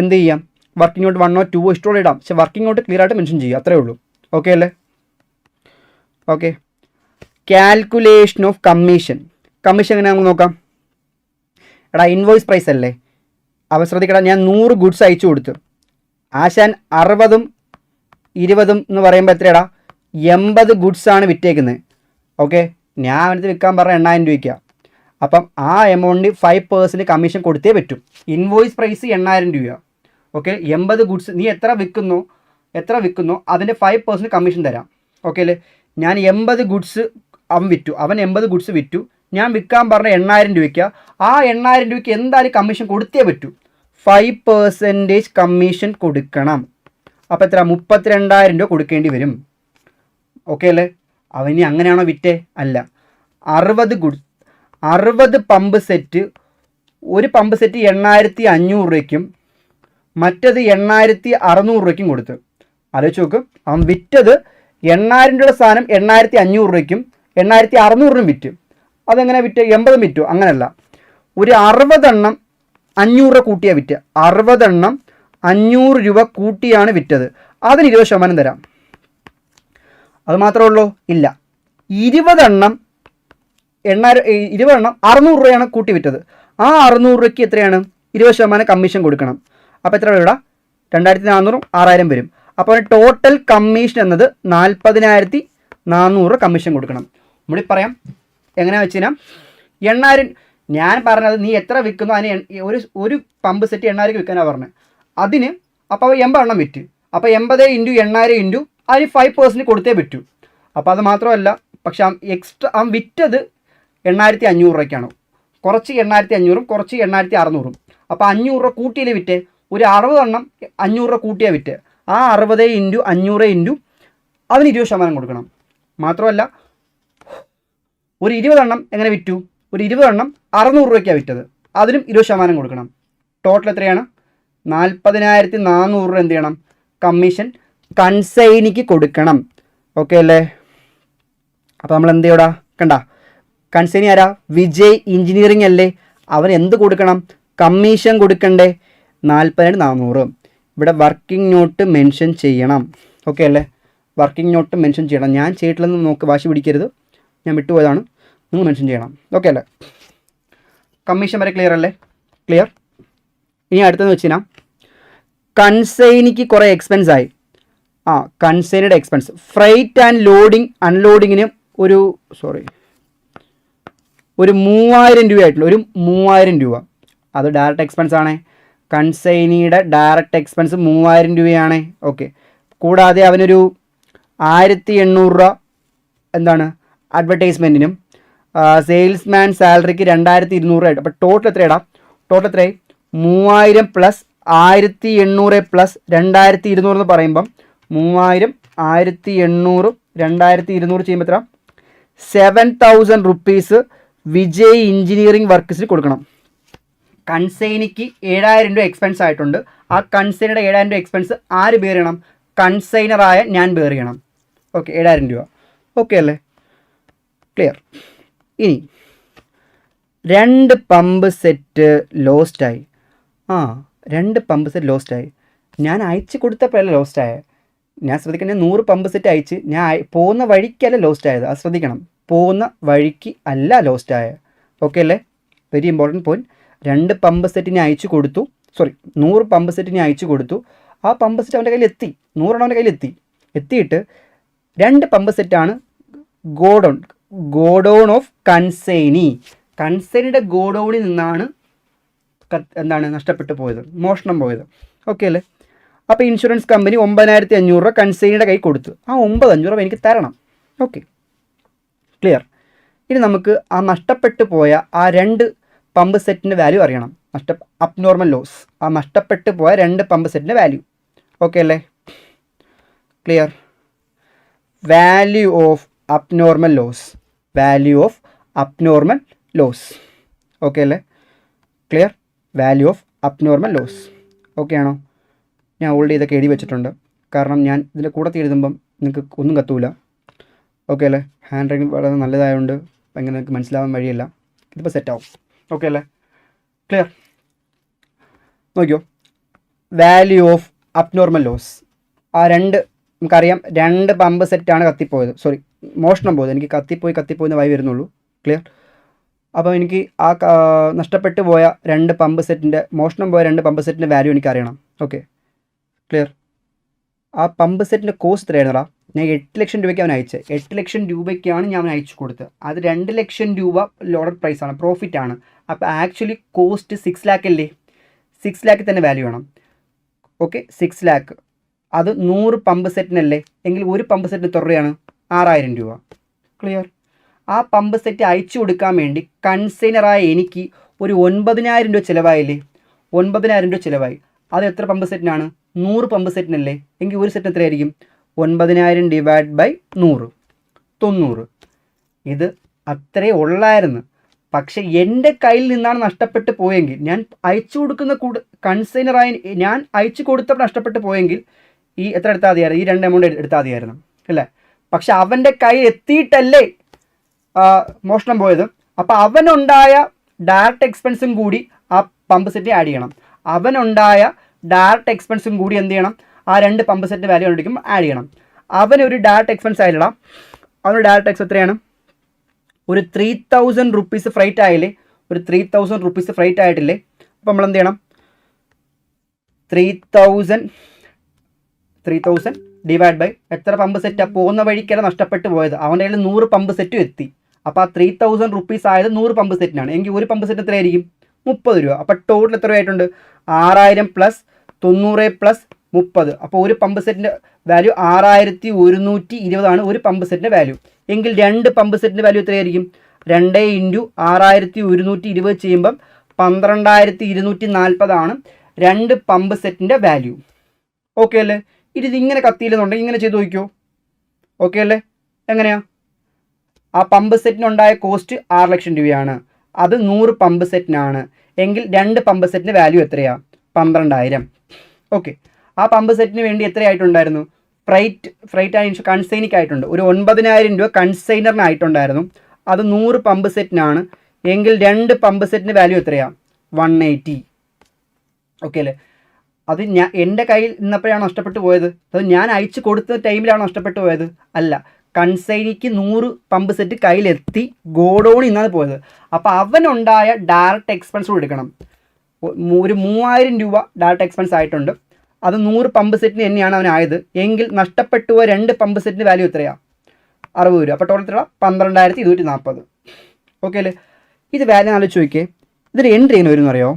എന്ത് ചെയ്യാം? വർക്കിംഗ് നോട്ട് 1 or 2 ഇഷ്ടമുള്ള ഇടാം. പക്ഷേ വർക്കിംഗ് നോട്ട് ക്ലിയർ ആയിട്ട് മെൻഷൻ ചെയ്യുക, അത്രേ ഉള്ളൂ. ഓക്കെ അല്ലേ? ഓക്കെ, കാൽക്കുലേഷൻ ഓഫ് കമ്മീഷൻ എങ്ങനെ നമുക്ക് നോക്കാം? എടാ ഇൻവോയ്സ് പ്രൈസ് അല്ലേ? അവ ശ്രദ്ധിക്കടാ, ഞാൻ 100 ഗുഡ്സ് അയച്ചു കൊടുത്തു. ആശാൻ 60ഉം 20ഉം എന്ന് പറയുമ്പോൾ എത്രയാടാ? 80 ഗുഡ്സാണ് വിറ്റേക്കുന്നത്. ഓക്കെ, ഞാൻ അവനത് വിൽക്കാൻ പറഞ്ഞ 8000 രൂപയ്ക്കാണ്. അപ്പം ആ എമൗണ്ടിന് 5% കമ്മീഷൻ കൊടുത്തേ പറ്റും. ഇൻവോയ്സ് പ്രൈസ് 8000 രൂപയാണ്. ഓക്കെ, 80 ഗുഡ്സ് നീ എത്ര വിൽക്കുന്നോ അതിൻ്റെ 5% കമ്മീഷൻ തരാം. ഓക്കെ അല്ലേ? ഞാൻ 80 ഗുഡ്സ് അവൻ 80 ഗുഡ്സ് വിറ്റു. ഞാൻ വിൽക്കാൻ പറഞ്ഞ 8000 രൂപയ്ക്കാണ്. ആ 8000 രൂപയ്ക്ക് എന്തായാലും കമ്മീഷൻ കൊടുത്തേ പറ്റൂ. 5% കമ്മീഷൻ കൊടുക്കണം. അപ്പോൾ എത്ര? 32,000 രൂപ കൊടുക്കേണ്ടി വരും. ഓക്കെ അല്ലേ? അവന് അങ്ങനെയാണോ വിറ്റേ? അല്ല. 60 പമ്പ് സെറ്റ്, ഒരു പമ്പ് സെറ്റ് 8500 രൂപയ്ക്കും മറ്റത് 8600 രൂപയ്ക്കും കൊടുത്തു. ആലോചിച്ച് നോക്ക്, അവൻ വിറ്റത് 8000 രൂപയുടെ സാധനം 8500 രൂപയ്ക്കും 8600 വിറ്റ്. അതെങ്ങനെ വിറ്റ്? 80 വിറ്റു? അങ്ങനെയല്ല, ഒരു 60 എണ്ണം 500 രൂപ കൂട്ടിയാണ് വിറ്റ്. 60 എണ്ണം 500 രൂപ കൂട്ടിയാണ് വിറ്റത്. അതിന് 20% തരാം. അത് മാത്രമേ ഉള്ളൂ? ഇല്ല, 20 എണ്ണം 600 രൂപയാണ് കൂട്ടി വിറ്റത്. ആ 600 രൂപയ്ക്ക് എത്രയാണ്? 20% കമ്മീഷൻ കൊടുക്കണം. അപ്പോൾ എത്ര രൂപ? 2400 6000 വരും. അപ്പോൾ ടോട്ടൽ കമ്മീഷൻ എന്നത് 40,400 കമ്മീഷൻ കൊടുക്കണം. നമ്മളിൽ പറയാം എങ്ങനെയാണെന്ന് വെച്ച് കഴിഞ്ഞാൽ 8000 ഞാൻ പറഞ്ഞത് നീ എത്ര വിൽക്കുന്നു അതിന് ഒരു പമ്പ് സെറ്റ് 8000 വിൽക്കാനാണ് പറഞ്ഞത്. അതിന് അപ്പോൾ 80 എണ്ണം വിറ്റ്. അപ്പോൾ 80 × 8000 അതിന് 5% കൊടുത്തേ പറ്റൂ. അപ്പോൾ അത് മാത്രമല്ല, പക്ഷെ എക്സ്ട്രാ അവൻ വിറ്റത് 8500 രൂപയ്ക്കാണ്. കുറച്ച് 8500ഉം കുറച്ച് 8600ഉം. അപ്പോൾ 500 രൂപ കൂട്ടിയില്ലേ വിറ്റ്? ഒരു 60 എണ്ണം 500 രൂപ കൂട്ടിയാണ് വിറ്റ്. ആ 60 × 500 അതിന് 20% കൊടുക്കണം. മാത്രമല്ല, ഒരു 20 എണ്ണം എങ്ങനെ വിറ്റു? ഒരു 20 എണ്ണം 600 രൂപയ്ക്കാണ് വിറ്റത്. അതിനും 20% കൊടുക്കണം. ടോട്ടൽ എത്രയാണ്? 40,400 രൂപ എന്ത് ചെയ്യണം? കമ്മീഷൻ കൺസൈനിക്ക് കൊടുക്കണം. ഓക്കെ അല്ലേ? അപ്പോൾ നമ്മൾ എന്ത് ചെയ്യടാ? കണ്ട, കൺസൈനി ആരാ? വിജയ് എഞ്ചിനീയറിംഗ് അല്ലേ? അവൻ എന്ത് കൊടുക്കണം? കമ്മീഷൻ കൊടുക്കണ്ടേ? 40,400. ഇവിടെ വർക്കിംഗ് നോട്ട് മെൻഷൻ ചെയ്യണം. ഓക്കെ അല്ലേ? വർക്കിംഗ് നോട്ട് മെൻഷൻ ചെയ്യണം. ഞാൻ ചെയ്തിട്ടില്ലെന്ന് നോക്ക്, വാശി പിടിക്കരുത്, ഞാൻ വിട്ടുപോയതാണ്. നിങ്ങൾ മെൻഷൻ ചെയ്യണം. ഓക്കെ അല്ലേ? കമ്മീഷൻ വരെ ക്ലിയർ അല്ലേ? ക്ലിയർ. ഇനി അടുത്തെന്ന് വെച്ച് കഴിഞ്ഞാൽ കൺസൈനിക്ക് കുറേ എക്സ്പെൻസ് ആയി. കൺസൈനിയുടെ എക്സ്പെൻസ് ഫ്രൈറ്റ് ആൻഡ് ലോഡിങ് അൺലോഡിങ്ങിന് ഒരു 3000 രൂപയായിട്ടുള്ള 3000 രൂപ. അത് ഡയറക്റ്റ് എക്സ്പെൻസ് ആണേ. കൺസൈനിയുടെ ഡയറക്റ്റ് എക്സ്പെൻസ് 3000 രൂപയാണ്. ഓക്കെ, കൂടാതെ അവനൊരു 1800 രൂപ എന്താണ് അഡ്വർടൈസ്മെൻറ്റിനും സെയിൽസ്മാൻ സാലറിക്ക് 2200 ആയിട്ട്. അപ്പോൾ ടോട്ടൽ എത്രയാടാ? ടോട്ടൽ എത്രയായി? 3000 പ്ലസ് 1800 പ്ലസ് 2200 എന്ന് പറയുമ്പം 3000 1800 2200 ചെയ്യുമ്പോൾ എത്ര? 7000 റുപ്പീസ് വിജയ് എഞ്ചിനീയറിംഗ് വർക്ക്സിന് കൊടുക്കണം. കൺസൈനിക്ക് 7000 രൂപ എക്സ്പെൻസ് ആയിട്ടുണ്ട്. ആ കൺസൈനയുടെ 7000 രൂപ എക്സ്പെൻസ് ആര് ബെയർ ചെയ്യണം? കൺസൈനറായ ഞാൻ ബെയർ ചെയ്യണം. ഓക്കെ, 7000 രൂപ. ഓക്കെ അല്ലേ? ക്ലിയർ. ഇനി 2 പമ്പ് സെറ്റ് ലോസ്റ്റായി. 2 പമ്പ് സെറ്റ് ലോസ്റ്റായി. ഞാൻ അയച്ചു കൊടുത്തപ്പോഴല്ല ലോസ്റ്റായത്. ഞാൻ ശ്രദ്ധിക്കണേ, 100 പമ്പ് സെറ്റ് അയച്ച് ഞാൻ പോകുന്ന വഴിക്കല്ല ലോസ്റ്റ് ആയത്. അത് ശ്രദ്ധിക്കണം, പോകുന്ന വഴിക്ക് അല്ല ലോസ്റ്റ് ആയത്. ഓക്കെ അല്ലേ? Very important point. 2 പമ്പ് സെറ്റിനെ അയച്ചു കൊടുത്തു, 100 പമ്പ് സെറ്റിനെ അയച്ചു കൊടുത്തു. ആ പമ്പ് സെറ്റ് അവൻ്റെ കയ്യിൽ എത്തി, 100 അവൻ്റെ കയ്യിൽ എത്തിയിട്ട് 2 പമ്പ് സെറ്റാണ് ഗോഡൗൺ ഓഫ് കൺസൈനിയുടെ ഗോഡൗണിൽ നിന്നാണ് നഷ്ടപ്പെട്ടു പോയത്, മോഷണം പോയത്. ഓക്കെ അല്ലേ? അപ്പോൾ ഇൻഷുറൻസ് കമ്പനി 9500 രൂപ കൺസൈനിയുടെ കൈ കൊടുത്തു. ആ 9500 രൂപ എനിക്ക് തരണം. Okay, clear. ഇനി നമുക്ക് ആ നഷ്ടപ്പെട്ടു പോയ ആ 2 പമ്പ് സെറ്റിൻ്റെ വാല്യൂ അറിയണം. അബ്നോർമൽ ലോസ്, ആ നഷ്ടപ്പെട്ടു പോയ 2 പമ്പ് സെറ്റിൻ്റെ വാല്യൂ. ഓക്കെ അല്ലേ? Clear. Value of abnormal loss. Okay അല്ലേ? Clear. Value of abnormal loss. Okay ആണോ? ഞാൻ ഓൾറെഡി ഇതൊക്കെ എഴുതി വെച്ചിട്ടുണ്ട്, കാരണം ഞാൻ ഇതിൻ്റെ കൂടെ എഴുതുമ്പം നിങ്ങൾക്ക് ഒന്നും കത്തൂല. ഓക്കെ അല്ലേ? ഹാൻഡ് റൈറ്റിംഗ് വളരെ നല്ലതായതുകൊണ്ട് ഭയങ്കര നിങ്ങൾക്ക് മനസ്സിലാവാൻ വഴിയില്ല. ഇതിപ്പോൾ സെറ്റാവും. ഓക്കെ അല്ലേ? ക്ലിയർ. നോക്കിയോ, വാല്യൂ ഓഫ് അബ്നോർമൽ ലോസ്. ആ നമുക്കറിയാം 2 പമ്പ് സെറ്റാണ് മോഷണം പോയത്. എനിക്ക് കത്തിപ്പോയിന്ന് വായി വരുന്നുള്ളൂ. ക്ലിയർ. അപ്പോൾ എനിക്ക് ആ നഷ്ടപ്പെട്ടു പോയ 2 പമ്പ് സെറ്റിൻ്റെ, മോഷണം പോയ 2 പമ്പ് സെറ്റിൻ്റെ വാല്യൂ എനിക്കറിയണം. Okay, clear. ആ പമ്പ് സെറ്റിൻ്റെ കോസ്റ്റ് എത്രയായിരുന്നടാ? ഞാൻ 8 ലക്ഷം രൂപയ്ക്ക് അവൻ അയച്ചത്. 8 ലക്ഷം രൂപയ്ക്കാണ് ഞാൻ അയച്ചു കൊടുത്തത്. അത് 2 ലക്ഷം രൂപ ലോഡഡ് പ്രൈസാണ്, പ്രോഫിറ്റാണ്. അപ്പോൾ ആക്ച്വലി കോസ്റ്റ് 6 ലാക്ക് അല്ലേ? 6 ലാക്കിൽ തന്നെ വാല്യൂ വേണം. ഓക്കെ, 6 ലാക്ക്. അത് 100 പമ്പ് സെറ്റിനല്ലേ? എങ്കിൽ ഒരു പമ്പ് സെറ്റിന് എത്ര രൂപയാണ്? 6000 രൂപ. ക്ലിയർ. ആ പമ്പ് സെറ്റ് അയച്ചു കൊടുക്കാൻ വേണ്ടി കൺസൈനറായ എനിക്ക് ഒരു 9000 രൂപ ചിലവായില്ലേ? 9000 രൂപ ചിലവായി. അത് എത്ര പമ്പ് സെറ്റിനാണ്? 100 പമ്പ് സെറ്റിനല്ലേ? എങ്കിൽ ഒരു സെറ്റിന് എത്രയായിരിക്കും? 9000 ഡിവൈഡ് ബൈ 100, 90. ഇത് അത്രേ ഉള്ളായിരുന്നു. പക്ഷേ എൻ്റെ കയ്യിൽ നിന്നാണ് നഷ്ടപ്പെട്ട് പോയെങ്കിൽ, ഞാൻ അയച്ചു കൊടുക്കുന്ന കൺസൈനറായി ഞാൻ അയച്ചു കൊടുത്തപ്പോൾ നഷ്ടപ്പെട്ട് പോയെങ്കിൽ ഈ എത്ര എടുത്താൽ മതിയായിരുന്നു? ഈ 2 എമൗണ്ട് എടുത്താൽ മതിയായിരുന്നു അല്ലേ? പക്ഷെ അവൻ്റെ കയ്യിൽ എത്തിയിട്ടല്ലേ മോഷണം പോയത്. അപ്പോൾ അവനുണ്ടായ ഡയറക്റ്റ് എക്സ്പെൻസും കൂടി ആ പമ്പ് സെറ്റ് ആഡ് ചെയ്യണം. അവനുണ്ടായ ഡയറക്റ്റ് എക്സ്പെൻസും കൂടി എന്ത് ചെയ്യണം? ആ 2 പമ്പ് സെറ്റ് വാല്യൂ കണ്ടുപിടിക്കുമ്പോൾ ആഡ് ചെയ്യണം. അവനൊരു ഡയറക്റ്റ് എക്സ്പെൻസ് ആയില്ലടാ. അവനൊരു ഡയറക്റ്റ് എക്സ്പെൻസ് എത്രയാണ്? ഒരു 3000 റുപ്പീസ് ഫ്രൈറ്റ് ആയില്ലേ? ഒരു 3000 റുപ്പീസ് ഫ്രൈറ്റ് ആയിട്ടില്ലേ? അപ്പോൾ നമ്മൾ എന്ത് ചെയ്യണം? 3000 ഡിവൈഡ് ബൈ എത്ര പമ്പ് സെറ്റാണ്? പോകുന്ന വഴിക്കല്ല നഷ്ടപ്പെട്ട് പോയത്. അവൻ്റെ കയ്യിൽ 100 പമ്പ് സെറ്റും എത്തി. അപ്പോൾ ആ 3000 റുപ്പീസ് ആയത് 100 പമ്പ് സെറ്റിനാണ്. എങ്കിൽ ഒരു പമ്പ് സെറ്റ് എത്രയായിരിക്കും? 30 രൂപ. അപ്പോൾ ടോട്ടൽ എത്ര ആയിട്ടുണ്ട്? 6000 പ്ലസ് 90 പ്ലസ് 30. അപ്പോൾ ഒരു പമ്പ് സെറ്റിൻ്റെ വാല്യൂ 6120 ആണ് ഒരു പമ്പ് സെറ്റിൻ്റെ വാല്യൂ. എങ്കിൽ 2 പമ്പ് സെറ്റിൻ്റെ വാല്യൂ എത്രയായിരിക്കും? 2 ഇൻറ്റു 6120 ചെയ്യുമ്പം 12240 ആണ് 2 പമ്പ് സെറ്റിൻ്റെ വാല്യൂ. ഓക്കെ അല്ലേ? ഇതിങ്ങനെ കത്തിയില്ലെന്നുണ്ടെങ്കിൽ ഇങ്ങനെ ചെയ്ത് നോക്കിയോ. ഓക്കെ അല്ലേ? എങ്ങനെയാ? ആ പമ്പ് സെറ്റിനുണ്ടായ കോസ്റ്റ് 6 ലക്ഷം രൂപയാണ്. അത് 100 പമ്പ് സെറ്റിനാണ്. എങ്കിൽ 2 പമ്പ് സെറ്റിൻ്റെ വാല്യൂ എത്രയാണ്? 12000. ഓക്കെ, ആ പമ്പ് സെറ്റിന് വേണ്ടി എത്രയായിട്ടുണ്ടായിരുന്നു? ഫ്രൈറ്റ് ആയി കൺസൈനിക്കായിട്ടുണ്ട്. ഒരു 9000 രൂപ കൺസൈനറിനായിട്ടുണ്ടായിരുന്നു. അത് 100 പമ്പ് സെറ്റിനാണ്. എങ്കിൽ 2 പമ്പ് സെറ്റിൻ്റെ വാല്യൂ എത്രയാണ്? 180. ഓക്കെ അല്ലേ? അത് എൻ്റെ കയ്യിൽ നിന്നപ്പോഴാണ് നഷ്ടപ്പെട്ടു പോയത്? അത് ഞാൻ അയച്ചു കൊടുത്ത ടൈമിലാണ് നഷ്ടപ്പെട്ടു പോയത്? അല്ല, കൺസൈനിക്ക് 100 പമ്പ് സെറ്റ് കയ്യിലെത്തി, ഗോഡൗണിൽ നിന്നാണ് പോയത്. അപ്പോൾ അവനുണ്ടായ ഡയറക്റ്റ് എക്സ്പെൻസ് കൊടുക്കണം. ഒരു 3000 രൂപ ഡയറക്റ്റ് എക്സ്പെൻസ് ആയിട്ടുണ്ട്. അത് 100 പമ്പ് സെറ്റിന് തന്നെയാണ് അവനായത്. എങ്കിൽ നഷ്ടപ്പെട്ടു പോയ 2 പമ്പ് സെറ്റിൻ്റെ വാല്യൂ എത്രയാണ്? 60 രൂപ. അപ്പോൾ ടോട്ടൽ എത്ര? 12240. ഓക്കെ അല്ലേ? ഇത് വാല്യൂ ആലോചിച്ച് നോക്കിയേ. ഇതിന് എൻട്രി ചെയ്യുന്ന വരുമെന്ന് അറിയാമോ?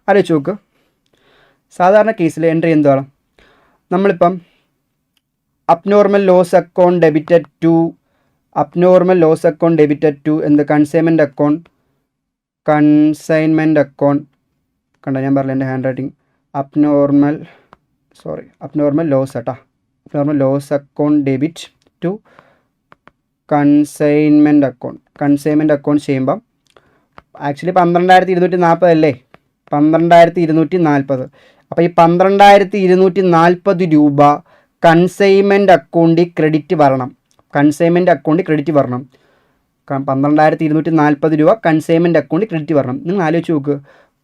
ആലോചിച്ച് നോക്ക്. സാധാരണ കേസിൽ എൻട്രി എന്താണ്? നമ്മളിപ്പം abnormal loss account debited to എന്ത്? കൺസൈൻമെൻറ്റ് അക്കൗണ്ട് കണ്ടോ? ഞാൻ പറഞ്ഞില്ല എൻ്റെ handwriting. Abnormal loss account debit to consignment account ചെയ്യുമ്പം ആക്ച്വലി 12240 അല്ലേ? 12240. അപ്പോൾ ഈ 12240 രൂപ കൺസൈൻമെൻറ്റ് അക്കൗണ്ടിൽ ക്രെഡിറ്റ് വരണം. 12,240 രൂപ കൺസൈൻമെൻറ്റ് അക്കൗണ്ടിൽ ക്രെഡിറ്റ് വരണം. നിങ്ങൾ ആലോചിച്ച് നോക്ക്,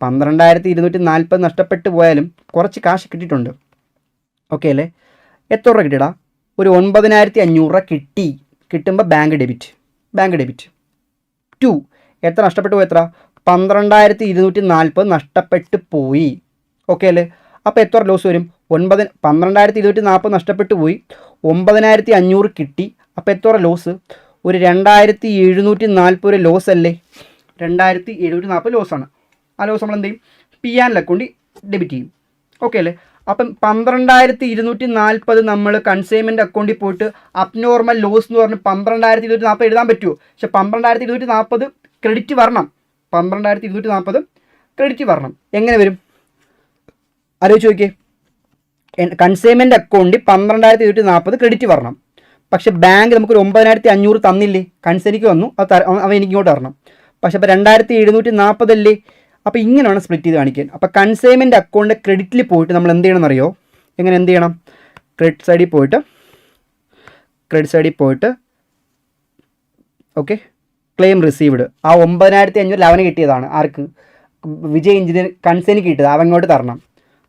12,240 നഷ്ടപ്പെട്ട് പോയാലും കുറച്ച് കാശ് കിട്ടിയിട്ടുണ്ട്. ഓക്കെ അല്ലേ? എത്ര രൂപ കിട്ടിയടാ? ഒരു 9,500 രൂപ കിട്ടുമ്പോൾ ബാങ്ക് ഡെബിറ്റ്. 2 എത്ര നഷ്ടപ്പെട്ടു പോയി? എത്ര? 12,240 നഷ്ടപ്പെട്ട് പോയി. ഓക്കെ അല്ലേ? അപ്പോൾ എത്ര ലോസ് വരും? 12,240 നഷ്ടപ്പെട്ടു പോയി, 9,500 കിട്ടി. അപ്പോൾ എത്ര ലോസ്? ഒരു 2,740 ലോസ് അല്ലേ? 2,740 ലോസാണ്. ആ ലോസ് നമ്മൾ എന്ത് ചെയ്യും? PNL അക്കൗണ്ടിൽ ഡെബിറ്റ് ചെയ്യും. ഓക്കെ അല്ലേ? അപ്പം 12,240 നമ്മൾ കൺസൈൻമെൻറ്റ് അക്കൗണ്ടിൽ പോയിട്ട് അബ്നോർമൽ ലോസ് എന്ന് പറഞ്ഞ് 12,240 എഴുതാൻ പറ്റുമോ? പക്ഷേ 12,240 ക്രെഡിറ്റ് വരണം. 12,240 ക്രെഡിറ്റ് വരണം. എങ്ങനെ വരും? ആലോചിച്ച് നോക്കിയേ. കൺസൈൻമെൻറ്റ് അക്കൗണ്ടിൽ 12,240 ക്രെഡിറ്റ് വരണം. പക്ഷേ ബാങ്ക് നമുക്കൊരു 9,500 തന്നില്ലേ? കൺസൈനിക്ക് വന്നു, അവ എനിക്കിങ്ങോട്ട് തരണം. പക്ഷേ അപ്പോൾ 2,740 അല്ലേ? അപ്പോൾ ഇങ്ങനെ വേണം സ്പ്ലിറ്റ് ചെയ്ത് കാണിക്കാൻ. അപ്പോൾ കൺസൈൻമെൻറ്റ് അക്കൗണ്ട് ക്രെഡിറ്റിൽ പോയിട്ട് നമ്മൾ എന്ത് ചെയ്യണം എന്നറിയോ? എങ്ങനെ എന്ത് ചെയ്യണം? ക്രെഡിറ്റ് സൈഡിൽ പോയിട്ട് ഓക്കെ, ക്ലെയിം റിസീവ്ഡ്. ആ 9,500 അവന് കിട്ടിയതാണ്. ആർക്ക്? വിജയ് എഞ്ചിനീയർ കൺസൈനിക്ക് കിട്ടിയത് അവൻ ഇങ്ങോട്ട് തരണം.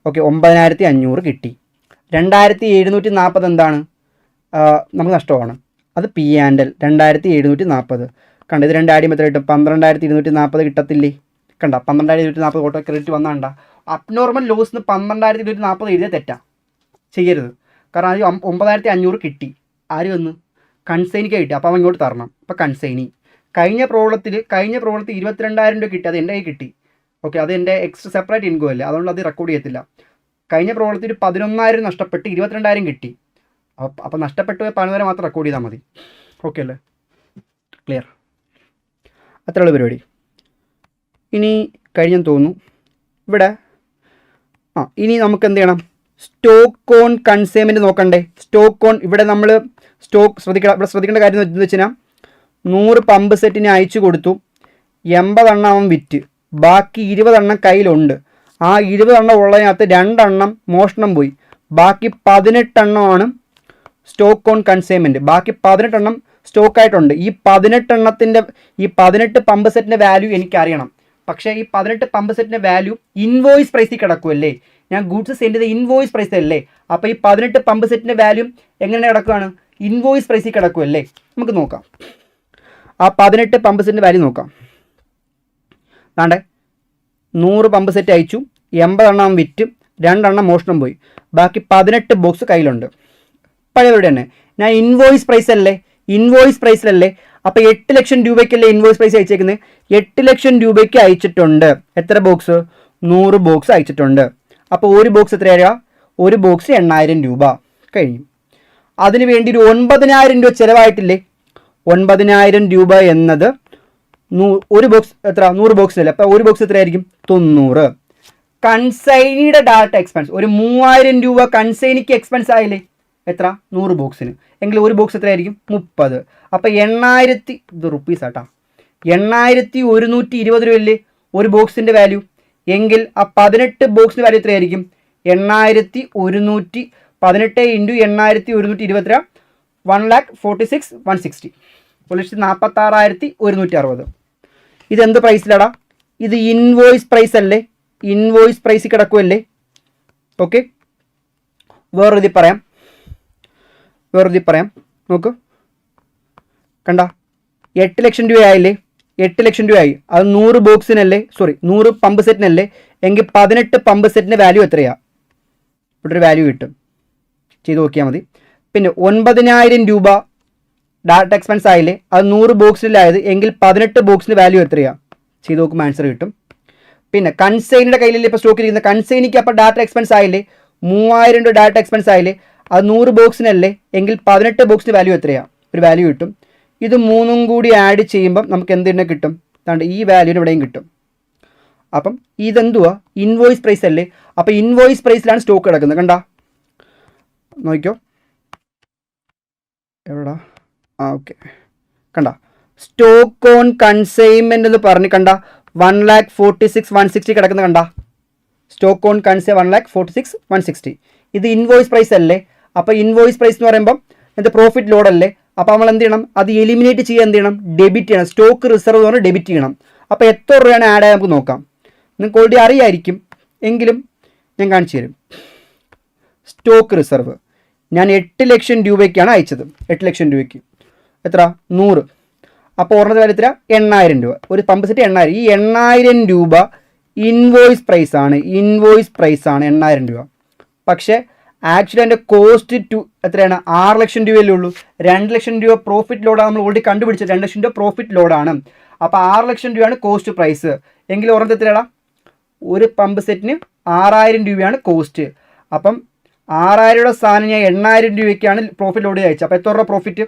ഓക്കെ, 9,500 കിട്ടി. 2,740 എന്താണ്? നമുക്ക് നഷ്ടമാണ്. അത് PNL 2,740. കണ്ട, ഇത് 2 ആഡ് ചെയ്യുമ്പോൾ എത്ര കിട്ടും? 12,240 കിട്ടത്തില്ലേ? കണ്ട, 12,240 ഓട്ടോ ക്രെഡിറ്റ് വന്നാണ്ട. അബ്നോർമൽ ലോസിന് 12,240 എഴുതിയ തെറ്റാ, ചെയ്യരുത്. കാരണം അത് 9,500 കിട്ടി. ആര് വന്ന്? കൺസൈനിക്ക് കിട്ടി. അപ്പോൾ അവൻ ഇങ്ങോട്ട് തരണം. അപ്പോൾ കൺസൈനി. കഴിഞ്ഞ പ്രോബ്ലത്തിൽ 22,000 രൂപ കിട്ടി. അത് എൻ്റെ കയ്യിൽ കിട്ടി. ഓക്കെ, അത് എൻ്റെ എക്സ്ട്രാ സെപ്പറേറ്റ് ഇൻകം അല്ലേ, അതുകൊണ്ട് അത് റെക്കോർഡ് ചെയ്യത്തില്ല. കഴിഞ്ഞ പ്രോബ്ലത്തിൽ 11,000 നഷ്ടപ്പെട്ട് 22,000 കിട്ടി. അപ്പോൾ നഷ്ടപ്പെട്ടു പോയ 11,000 മാത്രം റെക്കോർഡ് ചെയ്താൽ മതി. ഓക്കെ അല്ലേ? ക്ലിയർ? അത്രയുള്ള പരിപാടി. ഇനി കഴിഞ്ഞെന്ന് തോന്നുന്നു. ഇവിടെ ഇനി നമുക്ക് എന്ത് ചെയ്യണം? സ്റ്റോക്ക് ഓൺ കൺസൈൻമെൻറ്റ് നോക്കണ്ടേ? സ്റ്റോക്ക് ഓൺ, ഇവിടെ നമ്മൾ ശ്രദ്ധിക്കേണ്ട കാര്യം എന്ന് വെച്ച് കഴിഞ്ഞാൽ 100 പമ്പ് സെറ്റിന് അയച്ചു കൊടുത്തു, 80 എണ്ണം അവൻ വിറ്റ്, ബാക്കി 20 എണ്ണം കയ്യിലുണ്ട്. ആ 20 എണ്ണം ഉള്ളതിനകത്ത് 2 എണ്ണം മോഷണം പോയി, ബാക്കി 18 എണ്ണമാണ് സ്റ്റോക്ക് ഓൺ കൺസൈൻമെൻറ്റ്. ബാക്കി 18 എണ്ണം സ്റ്റോക്കായിട്ടുണ്ട്. ഈ 18 പമ്പ് സെറ്റിൻ്റെ വാല്യൂ എനിക്കറിയണം. പക്ഷേ ഈ 18 പമ്പ് സെറ്റിൻ്റെ വാല്യൂ ഇൻവോയ്സ് പ്രൈസിൽ കിടക്കുമല്ലേ? ഞാൻ ഗൂഡ്സ് സെൻഡ് ചെയ്ത ഇൻവോയ്സ് പ്രൈസ് അല്ലേ? അപ്പോൾ ഈ 18 പമ്പ് സെറ്റിൻ്റെ വാല്യൂ എങ്ങനെ കിടക്കുകയാണ്? ഇൻവോയ്സ് പ്രൈസിൽ കിടക്കുമല്ലേ? നമുക്ക് നോക്കാം. ആ 18 പമ്പ് സെറ്റിൻ്റെ വാല്യൂ നോക്കാം. അതാണ്ട് 100 പമ്പ് സെറ്റ് അയച്ചു, 80 എണ്ണം വിറ്റ്, 2 എണ്ണം മോഷണം പോയി, ബാക്കി 18 ബോക്സ് കയ്യിലുണ്ട്. പഴയവരുടെ തന്നെ ഞാൻ ഇൻവോയ്സ് പ്രൈസിലല്ലേ. അപ്പോൾ 8 ലക്ഷം രൂപയ്ക്കല്ലേ ഇൻവോയ്സ് പ്രൈസ് അയച്ചേക്കുന്നത്? 8 ലക്ഷം രൂപയ്ക്ക് അയച്ചിട്ടുണ്ട്. എത്ര ബോക്സ്? 100 ബോക്സ് അയച്ചിട്ടുണ്ട്. അപ്പോൾ ഒരു ബോക്സ് എത്രയാ? ഒരു ബോക്സ് 8,000 രൂപ കഴിഞ്ഞു. അതിന് വേണ്ടി ഒരു 9,000 രൂപ ചിലവായിട്ടില്ലേ? 9,000 രൂപ എന്നത് ഒരു ബോക്സ് എത്ര? 100 ബോക്സിലല്ലേ. അപ്പോൾ ഒരു ബോക്സ് എത്രയായിരിക്കും? 90. കൺസൈനിയുടെ ഡാറ്റ എക്സ്പെൻസ് ഒരു 3,000 രൂപ കൺസൈനിക്ക് എക്സ്പെൻസ് ആയില്ലേ? എത്ര? 100 ബോക്സിന്. എങ്കിൽ ഒരു ബോക്സ് എത്രയായിരിക്കും? 30. അപ്പോൾ 8,000 ഇത് റുപ്പീസ് ആട്ടാ, 8,120 രൂപയല്ലേ ഒരു ബോക്സിൻ്റെ വാല്യൂ. എങ്കിൽ ആ 18 ബോക്സിൻ്റെ വാല്യൂ എത്രയായിരിക്കും? 8,118 × 8,120 1,46,160 1,46,160. ഇതെന്ത് പ്രൈസിലാടാ? ഇത് ഇൻവോയ്സ് പ്രൈസ് അല്ലേ? ഇൻവോയ്സ് പ്രൈസിൽ കിടക്കുമല്ലേ? ഓക്കെ, വേറൊരു പറയാം നോക്ക്. കണ്ട, 8 ലക്ഷം രൂപയായില്ലേ? 8 ലക്ഷം രൂപയായി. അത് 100 ബോക്സിനല്ലേ, 100 പമ്പ് സെറ്റിനല്ലേ? എങ്കിൽ 18 പമ്പ് സെറ്റിൻ്റെ വാല്യൂ എത്രയാണ്? ഇവിടെ ഒരു വാല്യൂ കിട്ടും, ചെയ്ത് നോക്കിയാൽ മതി. പിന്നെ 9,000 രൂപ ഡാറ്റ എക്സ്പെൻസ് ആയില്ലേ? അത് 100 ബോക്സിലായത്. എങ്കിൽ 18 ബോക്സിൻ്റെ വാല്യൂ എത്രയാണ്? ചെയ്ത് നോക്കുമ്പോൾ ആൻസർ കിട്ടും. പിന്നെ കൺസൈനിയുടെ കയ്യിലല്ലേ ഇപ്പോൾ സ്റ്റോക്ക് ഇരിക്കുന്നത്? കൺസൈനിക്ക് അപ്പോൾ ഡാറ്റ എക്സ്പെൻസ് ആയില്ലേ? 3,000 രൂപ ഡാറ്റ എക്സ്പെൻസ് ആയില്ലേ? അത് 100 ബോക്സിനല്ലേ? എങ്കിൽ 18 ബോക്സിന് വാല്യൂ എത്രയാണ്? ഒരു വാല്യൂ കിട്ടും. ഇത് മൂന്നും കൂടി ആഡ് ചെയ്യുമ്പം നമുക്ക് എന്തിനെ കിട്ടും? അതുകൊണ്ട് ഈ വാല്യൂന് ഇവിടെയും കിട്ടും. അപ്പം ഇതെന്തുവാ? ഇൻവോയ്സ് പ്രൈസ് അല്ലേ? അപ്പോൾ ഇൻവോയ്സ് പ്രൈസിലാണ് സ്റ്റോക്ക് കിടക്കുന്നത്. കണ്ട, നോക്കിക്കോ. എവിടാ? ഓക്കെ, കണ്ട, സ്റ്റോക്ക് ഓൺ കൺസൈൻമെൻറ്റ് എന്ന് പറഞ്ഞ് കണ്ട 1,46,160 കിടക്കുന്ന കണ്ട. Stock on consign 1,46,160. ഇത് ഇൻവോയ്സ് പ്രൈസ് അല്ലേ? അപ്പോൾ ഇൻവോയ്സ് പ്രൈസ് എന്ന് പറയുമ്പം എന്ത്? പ്രോഫിറ്റ് ലോഡ് അല്ലേ? അപ്പോൾ നമ്മൾ എന്ത് ചെയ്യണം, അത് എലിമിനേറ്റ് ചെയ്യാൻ എന്ത് ചെയ്യണം, ഡെബിറ്റ് ചെയ്യണം. സ്റ്റോക്ക് റിസർവ് എന്ന് പറഞ്ഞാൽ ഡെബിറ്റ് ചെയ്യണം. അപ്പോൾ എത്ര രൂപയാണ് ആഡ് ആയി നമുക്ക് നോക്കാം. നിങ്ങൾക്ക് ഓൾറെഡി അറിയായിരിക്കും, എങ്കിലും ഞാൻ കാണിച്ചു തരും. സ്റ്റോക്ക് റിസർവ് ഞാൻ 8 ലക്ഷം രൂപയ്ക്കാണ് അയച്ചത്. 8 ലക്ഷം രൂപയ്ക്ക് എത്ര, 100. അപ്പോൾ ഓർമ്മ വില എത്ര, 8000 രൂപ. ഒരു പമ്പ് സെറ്റ് 8000. ഈ 8000 രൂപ ഇൻവോയ്സ് പ്രൈസ് ആണ്. 8000 രൂപ. പക്ഷേ ആക്ച്വലി അതിൻ്റെ കോസ്റ്റ് എത്രയാണ്, 6 ലക്ഷം രൂപയല്ലേ ഉള്ളൂ. 2 ലക്ഷം രൂപ പ്രോഫിറ്റ് ലോഡാണ് നമ്മൾ ഓൾറെഡി കണ്ടുപിടിച്ചത്. 2 ലക്ഷം രൂപ പ്രോഫിറ്റ് ലോഡാണ്. അപ്പോൾ 6 ലക്ഷം രൂപയാണ് കോസ്റ്റ് പ്രൈസ്. എങ്കിൽ ഓർമ്മ എത്രയാടാ, ഒരു പമ്പ് സെറ്റിന് 6000 രൂപയാണ് കോസ്റ്റ്. അപ്പം 6000 രൂപയുടെ സാധനം ഞാൻ 8000 രൂപയ്ക്കാണ് പ്രോഫിറ്റ് ലോഡ് അയച്ചത്. അപ്പോൾ എത്ര രൂപ പ്രോഫിറ്റ്,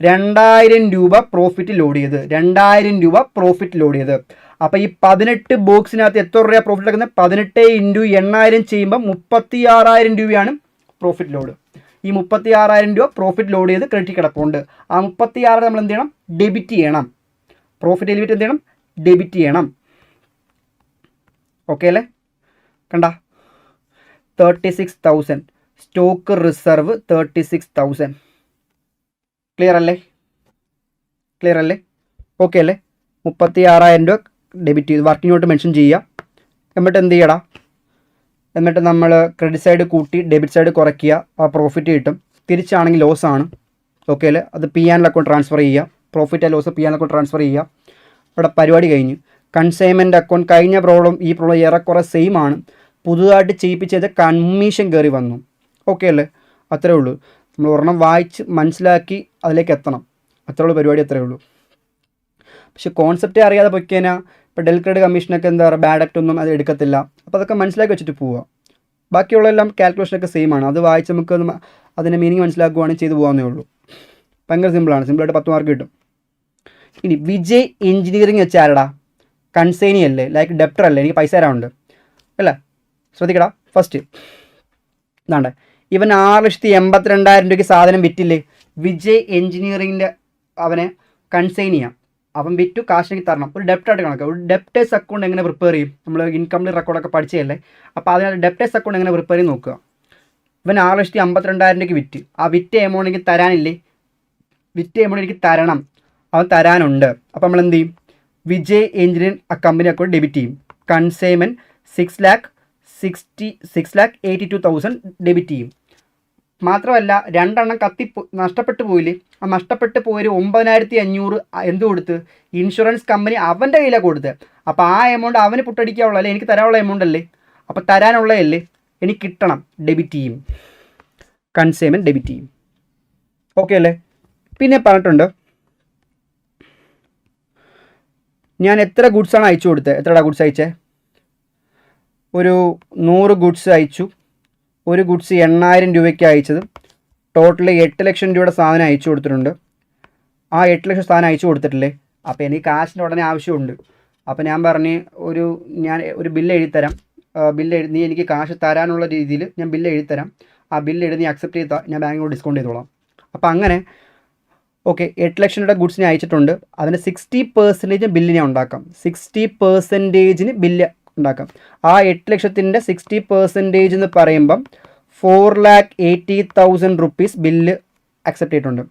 2000 രൂപ പ്രോഫിറ്റ് ലോഡ് ചെയ്ത്. 2000 രൂപ പ്രോഫിറ്റ് ലോഡ് ചെയ്ത്. അപ്പോൾ ഈ 18 ബോക്സിനകത്ത് എത്ര രൂപ പ്രോഫിറ്റ് എടുക്കുന്നത്, 18 × 8000 ചെയ്യുമ്പോൾ 36000 രൂപയാണ് പ്രോഫിറ്റ് ലോഡ്. ഈ 36000 രൂപ പ്രോഫിറ്റ് ലോഡ് ചെയ്ത് ക്രെഡിറ്റ് കിടപ്പുണ്ട്. ആ 36 നമ്മൾ എന്ത് ചെയ്യണം, ഡെബിറ്റ് ചെയ്യണം. പ്രോഫിറ്റ് എലിമിറ്റ് എന്ത് ചെയ്യണം, ഡെബിറ്റ് ചെയ്യണം. ഓക്കെ അല്ലേ, കണ്ട 36,000 സ്റ്റോക്ക് റിസർവ് 36,000. ക്ലിയർ അല്ലേ, ഓക്കെ അല്ലേ. 36000 രൂപ ഡെബിറ്റ് ചെയ്ത് വർക്കിംഗ് നോട്ട് മെൻഷൻ ചെയ്യുക. എന്നിട്ട് എന്ത് ചെയ്യടാ, എന്നിട്ട് നമ്മൾ ക്രെഡിറ്റ് സൈഡ് കൂട്ടി ഡെബിറ്റ് സൈഡ് കുറയ്ക്കുക. ആ പ്രോഫിറ്റ് കിട്ടും. തിരിച്ചാണെങ്കിൽ ലോസ് ആണ്. ഓക്കെ അല്ലേ, അത് P&L അക്കൗണ്ട് ട്രാൻസ്ഫർ ചെയ്യുക. പ്രോഫിറ്റ് ആ ലോസ് P&L അക്കൗണ്ട് ട്രാൻസ്ഫർ ചെയ്യുക. ഇവിടെ പരിപാടി കഴിഞ്ഞു. കൺസൈൻമെൻറ്റ് അക്കൗണ്ട് കഴിഞ്ഞ പ്രോബ്ലം ഈ പ്രോബ്ലം ഏറെക്കുറെ സെയിം ആണ്. പുതുതായിട്ട് ചെയ്യിപ്പിച്ചത് കമ്മീഷൻ കയറി വന്നു. ഓക്കെ അല്ലേ, അത്രേ ഉള്ളൂ. നമ്മൾ ഒരെണ്ണം വായിച്ച് മനസ്സിലാക്കി അതിലേക്ക് എത്തണം. അത്രേ ഉള്ളൂ പരിപാടി, അത്രേ ഉള്ളൂ. പക്ഷെ കോൺസെപ്റ്റേ അറിയാതെ പൊയ്ക്കഴിഞ്ഞാൽ ഇപ്പോൾ ഡെൽ ക്രെഡിറ്റ് കമ്മീഷനൊക്കെ എന്താ പറയുക, ബാഡ് ആക്ട് ഒന്നും അത് എടുക്കത്തില്ല. അപ്പോൾ അതൊക്കെ മനസ്സിലാക്കി വെച്ചിട്ട് പോവുക. ബാക്കിയുള്ളതെല്ലാം കാൽക്കുലേഷനൊക്കെ സെയിം ആണ്. അത് വായിച്ച് നമുക്ക് അതിൻ്റെ മീനിങ് മനസ്സിലാക്കുകയാണെങ്കിൽ ചെയ്ത് പോകാവുന്നേ ഉള്ളൂ. ഭയങ്കര സിമ്പിളാണ്. സിമ്പിളായിട്ട് 10 മാർക്ക് കിട്ടും. ഇനി വിജയ് എഞ്ചിനീയറിംഗ് വെച്ച് ആരടാ, കൺസൈനി അല്ലേ, ലൈക്ക് ഡെപ്റ്റർ അല്ലേ, എനിക്ക് പൈസ തരാനുണ്ട് അല്ലേ. ശ്രദ്ധിക്കടാ, ഫസ്റ്റ് ഇതാണ്ട് ഇവൻ 6,82,000 രൂപയ്ക്ക് സാധനം വിറ്റില്ലേ. വിജയ് എഞ്ചിനീയറിംഗിൻ്റെ അവനെ കൺസൈൻ ചെയ്യാം. അവൻ വിറ്റു, കാശിലേക്ക് തരണം. ഒരു ഡെപ്റ്റായിട്ട് കണക്ക്. ഒരു ഡെപ്റ്റേഴ്സ് അക്കൗണ്ട് എങ്ങനെ പ്രിപ്പയർ ചെയ്യും, നമ്മൾ ഇൻകംപ്ലീറ്റ് റെക്കോർഡൊക്കെ പഠിച്ചതല്ലേ. അപ്പോൾ അതിനകത്ത് ഡെപ്റ്റേഴ്സ് അക്കൗണ്ട് എങ്ങനെ പ്രിപ്പയർ ചെയ്ത് നോക്കുക. ഇവൻ 6,52,000 രൂപയ്ക്ക് വിറ്റ്. ആ വിറ്റ എമൗണ്ട് എനിക്ക് തരാനില്ലേ, വിറ്റ എമൗണ്ട് എനിക്ക് തരണം, അവൻ തരാനുണ്ട്. അപ്പോൾ നമ്മൾ എന്ത് ചെയ്യും, വിജയ് എഞ്ചിനീയറിംഗ് ആ കമ്പനി അക്കൗണ്ട് ഡെബിറ്റ് ചെയ്യും. കൺസൈൻമെൻറ്റ് 6,82,000 ഡെബിറ്റ് ചെയ്യും. മാത്രമല്ല 2 എണ്ണം നഷ്ടപ്പെട്ടു പോയില്ലേ. ആ നഷ്ടപ്പെട്ടു പോയൊരു 9,500 എന്ത് കൊടുത്ത്, ഇൻഷുറൻസ് കമ്പനി അവൻ്റെ കയ്യിലാണ് കൊടുത്തത്. അപ്പോൾ ആ എമൗണ്ട് അവന് പുട്ടടിക്കാനുള്ളതല്ലേ, എനിക്ക് തരാനുള്ള എമൗണ്ട് അല്ലേ. അപ്പോൾ തരാനുള്ളതല്ലേ, എനിക്ക് കിട്ടണം, ഡെബിറ്റ് ചെയ്യും. കൺസൈൻമെൻറ്റ് ഡെബിറ്റ് ചെയ്യും. ഓക്കെ അല്ലേ. പിന്നെ പറഞ്ഞിട്ടുണ്ട് ഞാൻ എത്ര ഗുഡ്സാണ് അയച്ചു കൊടുത്തത്. എത്രടാ ഗുഡ്സ് അയച്ചേ, ഒരു 100 ഗുഡ്സ് അയച്ചു. ഒരു ഗുഡ്സ് 8000 രൂപയ്ക്ക് അയച്ചത്. ടോട്ടൽ 8 ലക്ഷം രൂപയുടെ സാധനം അയച്ചു കൊടുത്തിട്ടുണ്ട്. ആ 8 ലക്ഷം സാധനം അയച്ചു കൊടുത്തിട്ടില്ലേ. അപ്പോൾ എനിക്ക് കാശിന് ഉടനെ ആവശ്യമുണ്ട്. അപ്പോൾ ഞാൻ പറഞ്ഞ് ഞാൻ ഒരു ബില്ല് എഴുതിത്തരാം. നീ എനിക്ക് കാശ് തരാനുള്ള രീതിയിൽ ഞാൻ ബില്ല് എഴുതിത്തരാം. ആ ബില്ല് എഴുതി നീ അക്സെപ്റ്റ് ചെയ്താൽ ഞാൻ ബാങ്കിനോട് ഡിസ്കൗണ്ട് ചെയ്തോളാം. അപ്പോൾ അങ്ങനെ ഓക്കെ 8 ലക്ഷം രൂപയുടെ ഗുഡ്സിനെ അയച്ചിട്ടുണ്ട്. അതിന് 60% ബില്ല് ഞാൻ ഉണ്ടാക്കാം. 60% ബില്ല് ഉണ്ടാക്കാം. ആ 8 ലക്ഷത്തിൻ്റെ 60% എന്ന് പറയുമ്പം 4,80,000 റുപ്പീസ് ബില്ല് അക്സെപ്റ്റ് ചെയ്തിട്ടുണ്ട്.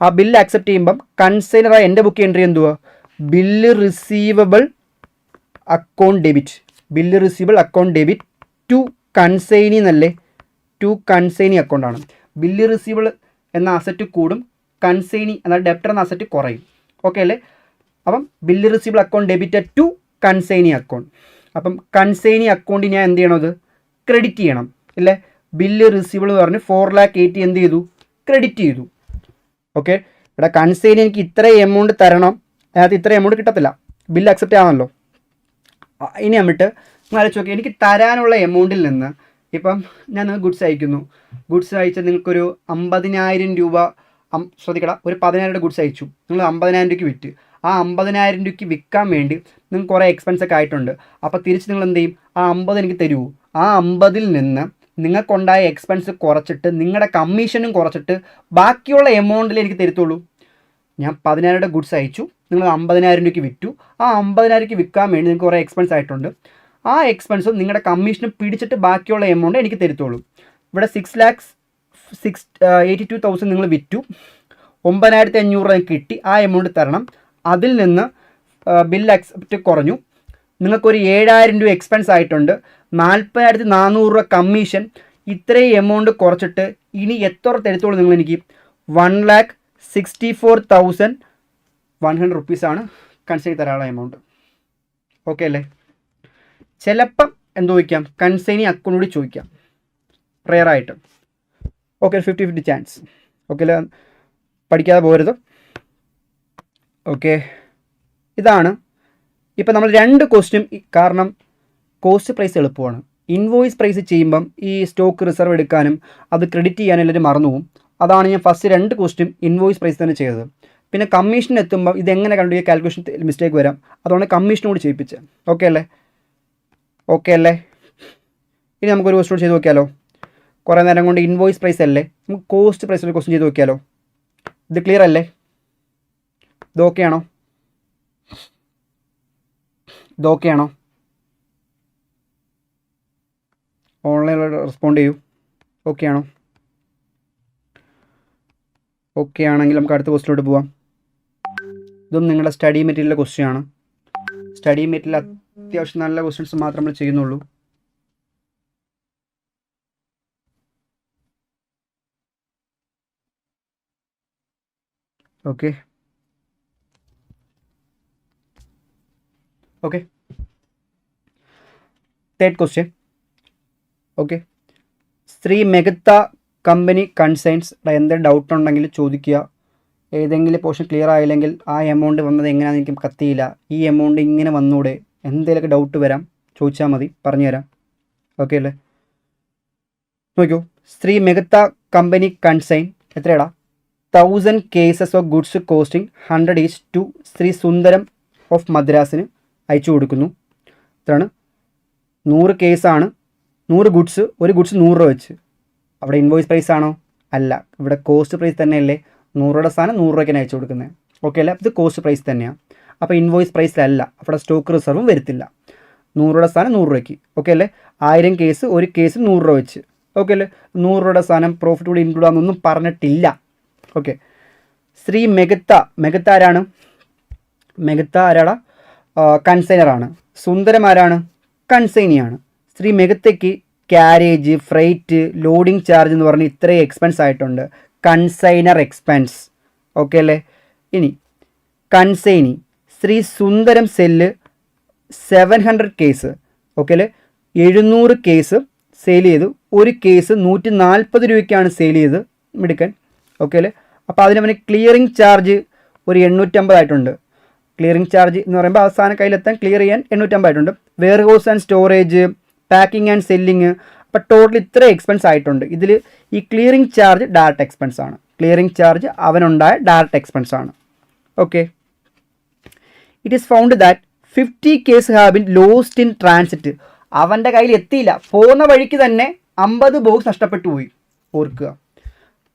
ആ ബില്ല് അക്സെപ്റ്റ് ചെയ്യുമ്പം കൺസൈനറായി എൻ്റെ ബുക്ക് എൻട്രി എന്തുവാ, bill receivable account debit. Bill receivable account debit to consignee എന്നല്ലേ, ടു കൺസൈനി അക്കൗണ്ടാണ്. ബില്ല് റിസീവബിൾ എന്ന അസറ്റ് കൂടും, കൺസൈനി എന്ന ഡെപ്റ്റർ എന്ന അസറ്റ് കുറയും. ഓക്കെ അല്ലേ. അപ്പം bill receivable account debit to consignee account. അപ്പം കൺസൈനി അക്കൗണ്ട് ഞാൻ എന്ത് ചെയ്യണത്, ക്രെഡിറ്റ് ചെയ്യണം ഇല്ലേ. ബില്ല് റിസീവബിൾ എന്ന് പറഞ്ഞ് 4,80,000 എന്ത് ചെയ്തു, ക്രെഡിറ്റ് ചെയ്തു. ഓക്കെ, ഇവിടെ കൺസൈനി എനിക്ക് ഇത്ര എമൗണ്ട് തരണം, അതിനകത്ത് ഇത്ര എമൗണ്ട് കിട്ടത്തില്ല, ബില്ല് അക്സെപ്റ്റ് ആണല്ലോ. ഇനി എന്നിട്ട് നിങ്ങൾ ആലോചിച്ച് നോക്കി, എനിക്ക് തരാനുള്ള എമൗണ്ടിൽ നിന്ന് ഇപ്പം ഞാൻ നിങ്ങൾക്ക് ഗുഡ്സ് അയക്കുന്നു. ഗുഡ്സ് അയച്ചാൽ നിങ്ങൾക്കൊരു 50,000 രൂപ, ശ്രദ്ധിക്കട, ഒരു 10,000 ഗുഡ്സ് അയച്ചു. നിങ്ങൾ 50,000 രൂപയ്ക്ക് വിറ്റ്. ആ 50,000 രൂപയ്ക്ക് വിൽക്കാൻ വേണ്ടി നിങ്ങൾക്ക് കുറേ എക്സ്പെൻസ് ഒക്കെ ആയിട്ടുണ്ട്. അപ്പോൾ തിരിച്ച് നിങ്ങൾ എന്ത് ചെയ്യും, ആ 50 എനിക്ക് തരുമോ. ആ 50-ൽ നിന്ന് നിങ്ങൾക്കുണ്ടായ എക്സ്പെൻസ് കുറച്ചിട്ട് നിങ്ങളുടെ കമ്മീഷനും കുറച്ചിട്ട് ബാക്കിയുള്ള എമൗണ്ടിൽ എനിക്ക് തരത്തുള്ളൂ. ഞാൻ 10,000 ഗുഡ്സ് അയച്ചു, നിങ്ങൾ 50,000 രൂപയ്ക്ക് വിറ്റു. ആ 50,000 രൂപയ്ക്ക് വിൽക്കാൻ വേണ്ടി നിങ്ങൾക്ക് കുറേ എക്സ്പെൻസ് ആയിട്ടുണ്ട്. ആ എക്സ്പെൻസും നിങ്ങളുടെ കമ്മീഷനും പിടിച്ചിട്ട് ബാക്കിയുള്ള എമൗണ്ട് എനിക്ക് തരത്തുള്ളൂ. ഇവിടെ 6,82,000 നിങ്ങൾ വിറ്റു. 9,500 കിട്ടി, ആ എമൗണ്ട് തരണം. അതിൽ നിന്ന് ബിൽ അക്സെപ്റ്റ് കുറഞ്ഞു, നിങ്ങൾക്കൊരു 7,000 രൂപ എക്സ്പെൻസ് ആയിട്ടുണ്ട്, 40,400 രൂപ കമ്മീഷൻ. ഇത്രയും എമൗണ്ട് കുറച്ചിട്ട് ഇനി എത്ര തരത്തോളം നിങ്ങൾ എനിക്ക് 1,64,100 റുപ്പീസാണ് കൺസൈൻ തരാനുള്ള എമൗണ്ട്. ഓക്കെ അല്ലേ? ചിലപ്പം എന്ത് ചോദിക്കാം, കൺസൈനി അക്കൗണ്ട് കൂടി ചോദിക്കാം, റെയറായിട്ട്. Okay, 50-50 chance. ഓക്കെ അല്ലേ? പഠിക്കാതെ പോകരുത്. ഓക്കെ, ഇതാണ് ഇപ്പം നമ്മൾ 2 ക്വസ്റ്റ്യൻ. കാരണം കോസ്റ്റ് പ്രൈസ് എളുപ്പമാണ്. ഇൻവോയ്സ് പ്രൈസ് ചെയ്യുമ്പം ഈ സ്റ്റോക്ക് റിസർവ് എടുക്കാനും അത് ക്രെഡിറ്റ് ചെയ്യാനും എല്ലാവരും മറന്നു പോകും. അതാണ് ഞാൻ ഫസ്റ്റ് 2 ക്വസ്റ്റ്യൻ ഇൻവോയ്സ് പ്രൈസ് തന്നെ ചെയ്തത്. പിന്നെ കമ്മീഷൻ എത്തുമ്പോൾ ഇതെങ്ങനെ കണ്ടു ഈ കാൽക്കുലേഷൻ മിസ്റ്റേക്ക് വരാം, അതുകൊണ്ട് കമ്മീഷൻ കൂടി ചെയ്യിപ്പിച്ചത്. ഓക്കെ അല്ലേ? ഓക്കെ അല്ലേ? ഇനി നമുക്കൊരു ക്വസ്റ്റ്യൻ കൂടി ചെയ്ത് നോക്കിയാലോ? കുറേ നേരം കൊണ്ട് ഇൻവോയ്സ് പ്രൈസ് അല്ലേ, നമുക്ക് കോസ്റ്റ് പ്രൈസിൽ ക്വസ്റ്റ്യൻ ചെയ്ത് നോക്കിയാലോ? ഇത് ക്ലിയർ അല്ലേ? ഇത് ഓക്കെ ആണോ? ഇതൊക്കെ ആണോ? ഓൺലൈനിൽ റെസ്പോണ്ട് ചെയ്യൂ. ഓക്കെ ആണോ? ഓക്കെ ആണെങ്കിൽ നമുക്ക് അടുത്ത ക്വസ്റ്റിനോട്ട് പോവാം. ഇതും നിങ്ങളുടെ സ്റ്റഡി മെറ്റീരിയലിലെ ക്വസ്റ്റ്യൻ ആണ്. സ്റ്റഡി മെറ്റീരിയൽ അത്യാവശ്യം നല്ല ക്വസ്റ്റ്യൻസ് മാത്രം നമ്മൾ ചെയ്യുന്നുള്ളൂ. Okay okay, third question. Okay, Shri Megatha company consigns. എന്തെങ്കിലും ഡൗട്ട് ഉണ്ടെങ്കിൽ ചോദിക്കുക. ഏതെങ്കിലും പോർഷൻ ക്ലിയർ ആയില്ലെങ്കിൽ ആ എമൗണ്ട് വന്നത് എങ്ങനെയാണെന്ന് എനിക്ക് കത്തിയില്ല, ഈ എമൗണ്ട് ഇങ്ങനെ വന്നൂടെ, എന്തെങ്കിലുമൊക്കെ ഡൗട്ട് വരാം, ചോദിച്ചാൽ മതി, പറഞ്ഞുതരാം. ഓക്കെ അല്ലേ? നോക്കൂ, ശ്രീ മെഗത്ത കമ്പനി കൺസൈൻ എത്രയാടാ? 1000 cases of goods costing 100 each to Shri Sundaram of മദ്രാസിന് അയച്ചു കൊടുക്കുന്നു. ഇതാണ് 100 കേസാണ്, 100 ഗുഡ്സ്, ഒരു ഗുഡ്സ് 100 രൂപ വെച്ച്. അവിടെ ഇൻവോയ്സ് പ്രൈസ് ആണോ? അല്ല, ഇവിടെ കോസ്റ്റ് പ്രൈസ് തന്നെയല്ലേ. 100 രൂപയുടെ സാധനം 100 രൂപയ്ക്കാണ് അയച്ചു കൊടുക്കുന്നത്. ഓക്കെ അല്ലേ? ഇത് കോസ്റ്റ് പ്രൈസ് തന്നെയാണ്. അപ്പോൾ ഇൻവോയ്സ് പ്രൈസിലല്ല, അവിടെ സ്റ്റോക്ക് റിസർവും വരത്തില്ല. 100 രൂപയുടെ സാധനം 100 രൂപയ്ക്ക്. ഓക്കെ അല്ലേ? 1000 കേസ്, ഒരു കേസ് 100 രൂപ വെച്ച്. ഓക്കെ അല്ലേ? 100 രൂപയുടെ സാധനം പ്രോഫിറ്റ് കൂടി ഇൻക്ലൂഡ് ആണെന്നൊന്നും പറഞ്ഞിട്ടില്ല. ഓക്കെ, ശ്രീ മെഗത്ത ആരാണ്? മെഗത്ത ആരാടാ? കൺസൈനറാണ്. സുന്ദരം ആരാണ്? കൺസൈനിയാണ്. ശ്രീ മെഗത്തയ്ക്ക് ക്യാരേജ്, ഫ്രൈറ്റ്, ലോഡിംഗ് ചാർജ് എന്ന് പറഞ്ഞ് ഇത്രയും എക്സ്പെൻസ് ആയിട്ടുണ്ട്, കൺസൈനർ എക്സ്പെൻസ്. ഓക്കെ അല്ലേ? ഇനി കൺസൈനി ശ്രീ സുന്ദരം സെല്ല് 700 കേസ്. ഓക്കെ അല്ലേ? 700 കേസ് സെയിൽ ചെയ്തു, ഒരു കേസ് 140 രൂപയ്ക്കാണ് സെയിൽ ചെയ്ത് മിടുക്കൻ. ഓക്കെ അല്ലേ? അപ്പോൾ അതിന് അവന് ക്ലിയറിംഗ് ചാർജ് ഒരു 850 ആയിട്ടുണ്ട്. ക്ലിയറിംഗ് ചാർജ് എന്ന് പറയുമ്പോൾ അവസാനം കയ്യിലെത്താൻ ക്ലിയർ ചെയ്യാൻ 850 ആയിട്ടുണ്ട്. Warehouse and storage, packing and selling, അപ്പോൾ ടോട്ടൽ ഇത്ര എക്സ്പെൻസ് ആയിട്ടുണ്ട്. ഇതിൽ ഈ ക്ലിയറിംഗ് ചാർജ് ഡയറക്റ്റ് എക്സ്പെൻസ് ആണ്. ക്ലിയറിംഗ് ചാർജ് അവനുണ്ടായ ഡയറക്റ്റ് എക്സ്പെൻസ് ആണ്. Okay, it is found that 50 case have been lost in transit. അവൻ്റെ കയ്യിൽ എത്തിയില്ല, പോകുന്ന വഴിക്ക് തന്നെ 50 ബോക്സ് നഷ്ടപ്പെട്ടു പോയി. ഓർക്കുക,